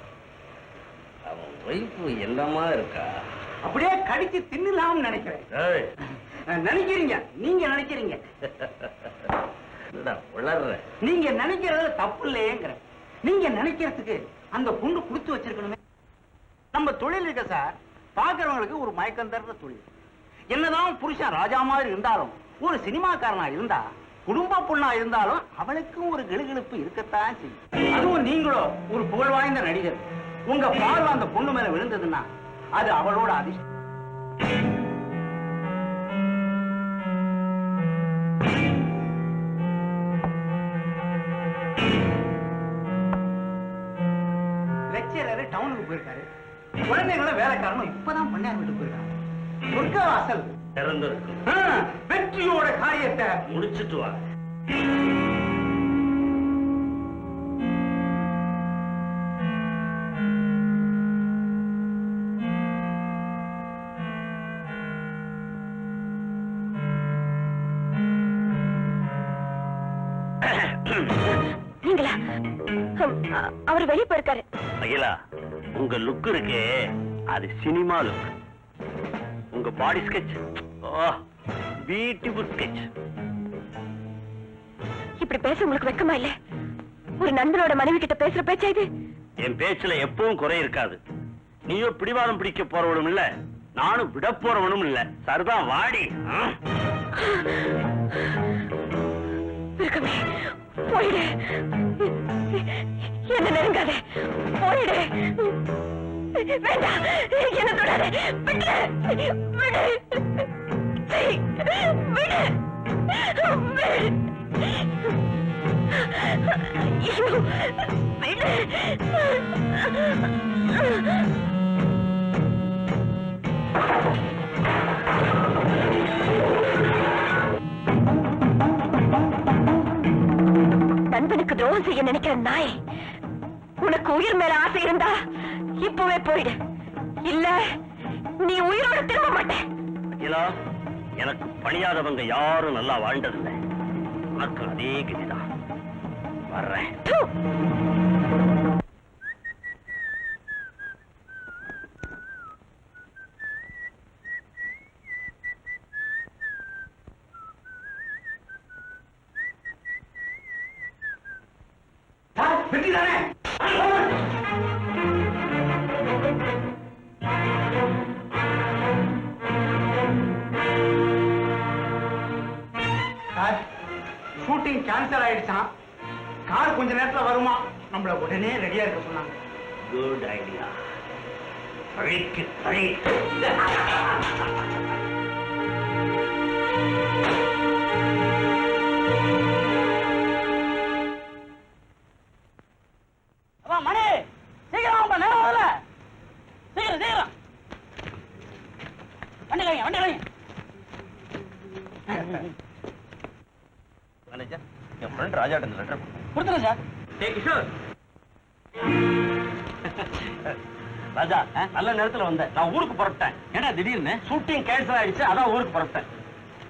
அவன் ஒய்ஃபு எல்லாமா இருக்கா. அப்படியே கடிச்சு தின்னலாம்னு நினைக்கிறேன். ஏய், நினைக்கிறீங்க, நீங்க நினைக்கிறீங்க. என்னடா உளர்ற? நீங்க நினைக்கிறது தப்பு இல்லையேங்கிற. நீங்க நினைக்கிறதுக்கு அந்த பொண்ணு கொடுத்து வச்சிருக்கணுமே. நம்ம தொழில் இருக்க சார், பாக்குறவங்களுக்கு ஒரு மயக்கம் தர்ற தொழில். என்னதான் புருஷன் ராஜா மாதிரி இருந்தாலும் ஒரு சினிமாக்காரனா இருந்தா, குடும்ப பொண்ணா இருந்தாலும் அவளுக்கும் ஒரு கிளுகிழுப்பு இருக்கத்தான் செய்யும். அதுவும் நீங்களோ ஒரு புகழ் வாய்ந்த நடிகர், உங்க பார்வை அந்த பொண்ணு மேல விழுந்ததுன்னா அது அவளோட அதிர்ஷ்டம். லெக்சரர் டவுனுக்கு போயிருக்காரு. குழந்தைங்கள வேலைக்காரனும் இப்பதான் பண்ணார் வீட்டுக்கு போயிருக்காங்க. சொர்க்க வாசல் திறந்திருக்கும். வெற்றியோட காரியத்தை முடிச்சிட்டு வா. நீங்களா? அவர் வெளியே போயிருக்காரு. அகிலா, உங்க லுக் இருக்கே அது சினிமா லுக். உங்க பாடி ஸ்கெட்ச் பியூட்டிஃபுல் ஸ்கெட்ச். இப்படி பேச உங்களுக்கு வெக்கமா இல்ல? ஒரு நண்பனோட மனைவி கிட்ட பேசுற பேச்சா இது? என் பேச்சுல எப்பவும் குறை இருக்காது. நீயோ பிடிவாதம் பிடிக்க போறவளும் இல்ல, நானும் விட போறவனும் இல்ல. சரிதா, வாடி. இருக்கமே, போயிடு. என்ன நெருங்காத, போயிடு. வேண்டாம், என்ன தொடாத. விடு, விடு, விடு, விடு. ஐயோ, விடு. நண்பனுக்கு துரோகம் செய்ய நினைக்கிற நாய், உனக்கு உயிர் மேல ஆசை இருந்தா இப்பவே போயிடு. இல்ல நீ உயிரோட திரும்ப மாட்டேன். எனக்கு பணியாதவங்க யாரும் நல்லா வாழ்ந்ததில்லை. உனக்கு அதே கதிதான். வர்றேன். வெற்றி தானே? Shooting cancel ஆயிடுச்சான். கார் கொஞ்ச நேரத்துல வருமா, நம்மள உடனே ரெடியா இருக்க சொன்னாங்க. Good idea. பழிக்கு பழி. மணி சீக்கிரம் நேரம் வரல. சீக்கிரம் சீக்கிரம் வண்டி வைங்க, வண்டி வைங்க. மேனேஜர், என் ஃப்ரெண்ட் ராஜா இந்த லெட்டர் கொடுத்துருங்க சார். கிஷோர். ராஜா, நல்ல நேரத்துல வந்தேன். நான் ஊருக்கு புறப்பட்டேன். ஏன்னா திடீர்னு ஷூட்டிங் கேன்சல் ஆயிடுச்சு, அதான் ஊருக்கு புறப்பட்டேன்.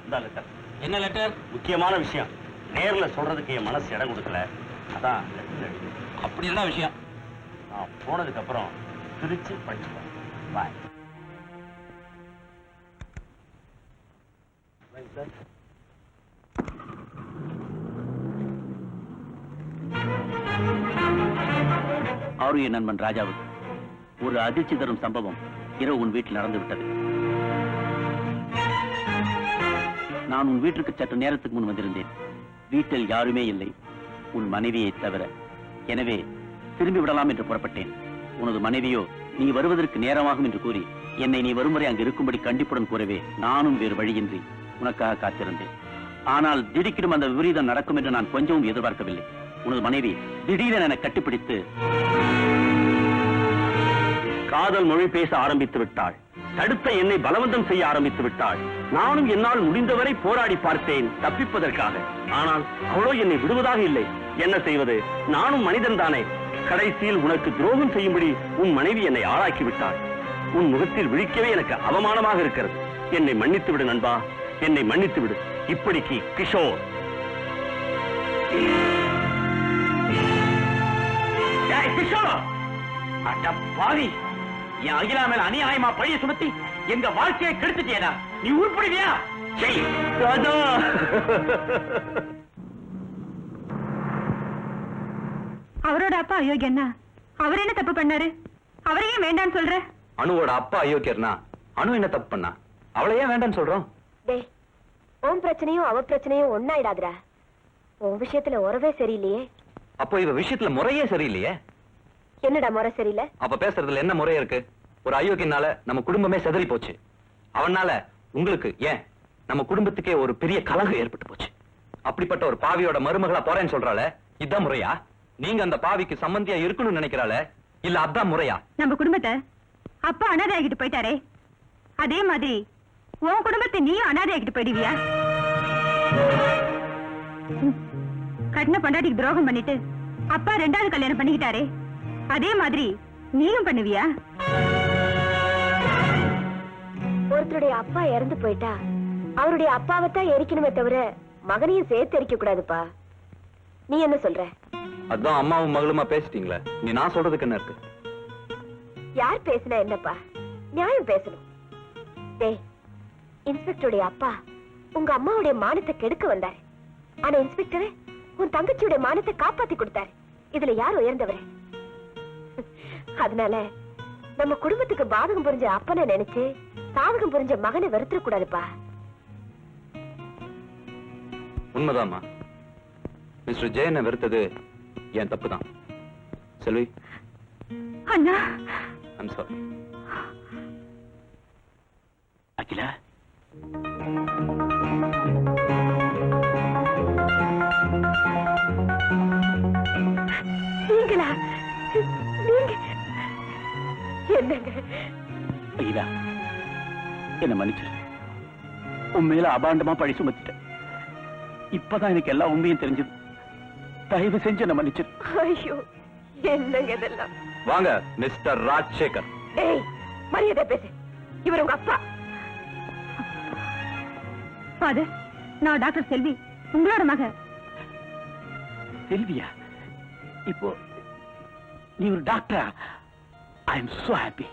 இந்த லெட்டர். என்ன லெட்டர்? முக்கியமான விஷயம். நேர்ல சொல்றதுக்கு என் மனசு இடம் கொடுக்கல. அதான் லெட்டர் எழுதி. அப்படி என்ன விஷயம்? நான் போனதுக்கு அப்புறம் பிரிச்சு படிச்சுப்பேன். பாய். சார், ஆருய நண்பன் ராஜாவுக்கு ஒரு அதிர்ச்சி தரும் சம்பவம் இரவு உன் வீட்டில் நடந்து விட்டது. நான் உன் வீட்டிற்கு சற்று நேரத்துக்கு முன் வந்திருந்தேன். வீட்டில் யாருமே இல்லை, உன் மனைவியை தவிர. எனவே திரும்பி விடலாம் என்று புறப்பட்டேன். உனது மனைவியோ நீ வருவதற்கு நேரமாகும் என்று கூறி என்னை நீ வரும் வரை அங்கு இருக்கும்படி கண்டிப்புடன் கூறவே நானும் வேறு வழியின்றி உனக்காக காத்திருந்தேன். ஆனால் திடீக்கிடும் அந்த விபரீதம் நடக்கும் என்று நான் கொஞ்சமும் எதிர்பார்க்கவில்லை. உனது மனைவி திடீரென என்னை கட்டிப்பிடித்து காதல் மொழி பேச ஆரம்பித்து விட்டாள். தடுத்த என்னை பலவந்தம் செய்ய ஆரம்பித்து விட்டாள். நானும் என்னால் முடிந்தவரை போராடி பார்த்தேன் தப்பிப்பதற்காக. ஆனால் அவளோ என்னை விடுவதாக இல்லை. என்ன செய்வது? நானும் மனிதன் தானே. கடைசியில் உனக்கு துரோகம் செய்யும்படி உன் மனைவி என்னை ஆளாக்கி விட்டாள். உன் முகத்தில் விழிக்கவே எனக்கு அவமானமாக இருக்கிறது. என்னை மன்னித்து விடு நண்பா, என்னை மன்னித்து விடு. இப்படிக்கு கிஷோர். கிஷோர், அட பாவி, என் அகிலா மேல அநியாயமா பழிய சுமத்தி எங்க வாழ்க்கையை கெடுத்துட்டேனா? நீ உருப்படுவியா? ராஜா, அவரோட அப்பா அயோக்கியன்னா அவர் என்ன தப்பு பண்ணாரு? அவரையே வேண்டான்னு சொல்ற? அனுவோட அப்பா அயோக்கியர்னா அனு என்ன தப்பு பண்ணா? அவளை ஏன் வேண்டான்னு சொல்றோம்? டேய், உன் பிரச்சனையும் அவ பிரச்சனையும் ஒன்னாயிடாதுடா. உன் விஷயத்துல உறவே சரியில்லையே. அப்போ இவ விஷயத்துல முறையே சரியில்லையே. என்னடா முறை சரியில்லை? அப்ப பேசுறதுல என்ன முறை இருக்கு? ஒரு அயோக்கியனால நம்ம குடும்பமே செதறி போச்சு. அவனால உங்களுக்கு ஏன் நம்ம குடும்பத்துக்கே ஒரு பெரிய கலகம் ஏற்பட்டு போச்சு. அப்படிப்பட்ட ஒரு பாவியோட மருமகளா போறேன்னு சொல்றாள, இதான் முறையா? நீங்க அந்த பாவிக்கு சம்பந்தியா இருக்கணும்னு நினைக்கிறாள, இல்ல அதான் முறையா? நம்ம குடும்பத்தை அப்பா அனாதை ஆகிட்டு போயிட்டாரே, அதே மாதிரி உன் குடும்பத்தை நீயும் அனாதை ஆகிட்டு போயிடுவியா? கட்டின பொண்டாட்டிக்கு துரோகம் பண்ணிட்டு அப்பா ரெண்டாவது கல்யாணம் பண்ணிக்கிட்டாரே, அதே மாதிரி நீயும் பண்ணுவியா? ஒருத்தருடைய அப்பா இறந்து போயிட்டா அவருடைய அப்பாவைத்தான் எரிக்கணுமே தவிர மகனையும் சேர்த்து எரிக்க கூடாதுப்பா. நீ என்ன சொல்ற? அதான் அம்மாவும் மகளுமா பேசிட்டீங்களே, நீ நான் சொல்றதுக்கு என்ன இருக்கு? யார் பேசினா என்னப்பா, நியாயம் பேசணும். டேய், இன்ஸ்பெக்டருடைய அப்பா உங்க அம்மாவுடைய மானத்தை கெடுக்க வந்தாரு. ஆனா இன்ஸ்பெக்டர் உன் தங்கச்சியுடைய மானத்தை காப்பாத்தி கொடுத்தாரு. இதுல யார் உயர்ந்தவரு? அதனால நம்ம குடும்பத்துக்கு பாதகம் புரிஞ்ச அப்பனை நினைச்சு சாதகம் புரிஞ்ச மகனை வெறுத்துற கூடாதுப்பா. உண்மைதாம்மா. மிஸ்டர் ஜெயனை வெறுத்தது என் தப்புதான். செல்வி, அண்ணா, ஐம் சாரி. அகிலா, நீங்களா? நீங்க என்னங்க? அகிலா, என்ன மன்னிச்சிரு. உண்மையில அபாண்டமா பழி சுமத்திட்டேன். இப்பதான் எனக்கு எல்லா உண்மையும் தெரிஞ்சது. தயவு செஞ்சு என்ன மன்னிச்சிரு. ஐயோ, என்னங்க இதெல்லாம்? வாங்க மிஸ்டர் ராஜசேகர். ஏய், மரியாதை பேசு. இவர் உங்க அப்பா. ஃபாதர், நான் டாக்டர் செல்வி, உங்களோட மக. செல்வியா? இப்போ நீ ஒரு டாக்டரா? I am so happy.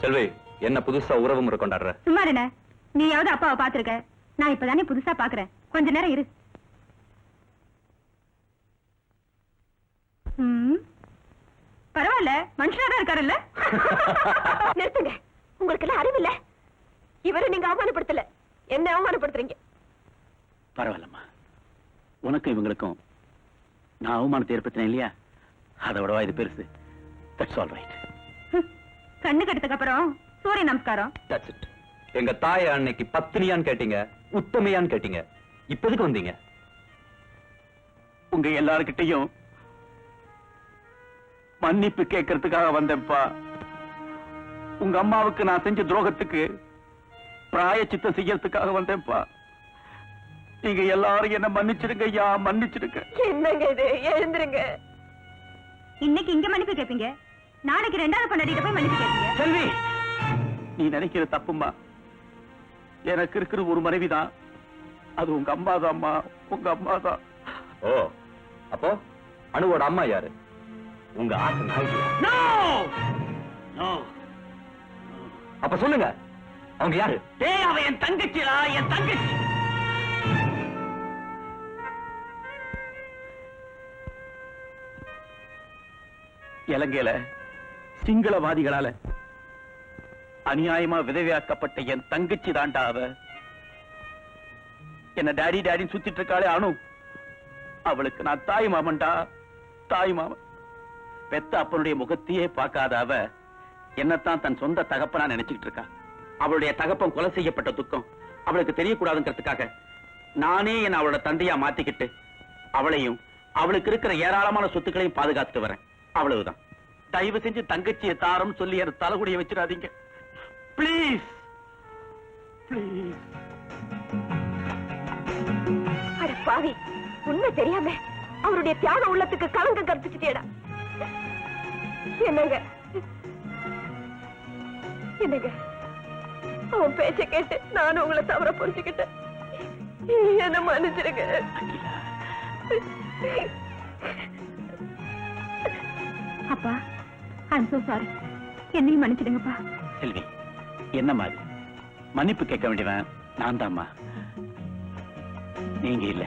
Selvi, என்ன புதுசா உறவு முறை கொண்டாடுற? சும்மா என்ன, நீயாவது அப்பாவை பாத்துருக்க, நான் இப்பதானே புதுசா பாக்குறேன். கொஞ்ச நேரம் இரு. பரவாயில்ல, மனுஷனாதான் இருக்காருல்ல? நிறுத்துங்க. உங்களுக்கு எல்லாம் அறிவில்ல. இவரை நீங்க அவமானப்படுத்தல, என்ன அவமானப்படுத்துறீங்க. பரவாயில்லம்மா, உனக்கும் இவங்களுக்கும் நான் அவமானத்தை ஏற்படுத்தினேன் இல்லையா? அதோடவா இது பெருசு. That's all right. கண்ணு கட்டதுக்கு அப்புறம் சூரிய நமஸ்காரம். That's it. எங்க தாய அன்னைக்கு பத்தினியான்னு கேட்டீங்க, உத்தமையான்னு கேட்டீங்க. இப்போதுக்கு வந்தீங்க. உங்க எல்லார்கிட்டையும் மன்னிப்பு கேட்கறதுக்காக வந்தேன்ப்பா. உங்க அம்மாவுக்கு நான் செஞ்ச துரோகத்துக்கு பிராயச்சித்தம் செய்யறதுக்காக வந்தேன்ப்பா. நீங்க எல்லாரும் என்ன மன்னிச்சிடுங்க ஐயா, மன்னிச்சிடுங்க. என்னங்க இது? எழுந்துருங்க. இன்னைக்கு இங்க மன்னிப்பு கேட்பீங்க, நாளைக்கு ரெண்டாவது கொண்டாடிட்டு போய் மன்னிப்பு கேட்பீங்க. செல்வி, நீ நினைக்கிற தப்புமா. எனக்கு இருக்கிற ஒரு மனைவிதான், அது உங்க அம்மா தான்மா, உங்க அம்மா தான். ஓ, அப்போ அனுவோட அம்மா யாரு? உங்க ஆசை நாயகியா? No! No! அப்ப சொல்லுங்க, அவங்க யாரு? டேய், அவ என் தங்கச்சிடா, என் தங்கச்சி. இலங்கையில சிங்களவாதிகளால அநியாயமா விதவையாக்கப்பட்ட என் தங்கச்சி தாண்டா அவ. என்ன டாடி டாடின்னு சுத்திட்டு இருக்காளே அனு, அவளுக்கு நான் தாய் மாமன்டா, தாய் மாமன். பெத்த அப்பனுடைய முகத்தையே பார்க்காத அவ என்னத்தான் தன் சொந்த தகப்பனா நினைச்சுக்கிட்டு இருக்கா. அவளுடைய தகப்பன் கொலை செய்யப்பட்ட துக்கம் அவளுக்கு தெரியக்கூடாதுங்கிறதுக்காக நானே என்ன அவளோட தந்தையா மாத்திக்கிட்டு அவளையும் அவளுக்கு இருக்கிற ஏராளமான சொத்துக்களையும் பாதுகாத்துட்டு வரேன். அவ்வளவுதான். தயவு செஞ்சு தங்கச்சியை தாரம் சொல்லி என் தலைகுடிய வச்சிடாதீங்க பிளீஸ், பிளீஸ். அட பாவி, உண்மை தெரியாம அவருடைய தியாக உள்ளத்துக்கு களங்கம் கற்பிச்சுட்டேடா. என்னங்க என்னங்க, அவன் பேச்ச கேட்டு நானும் உங்களை தவற புரிஞ்சுக்கிட்டேன். என்ன மன்னிச்சிருங்க. அப்பா, ஐம் சோ சாரி. என்னையும் மன்னிச்சிடுங்கப்பா. செல்வி, என்னம்மா அது? மன்னிப்பு கேட்க வேண்டியவன் நான் தான்மா, நீங்க இல்ல.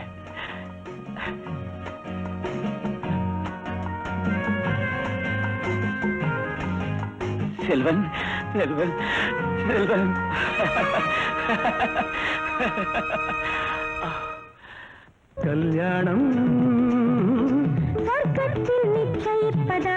செல்வன், செல்வன், செல்வன். கல்யாணம் சொர்க்கத்தில் நிச்சயிப்பதா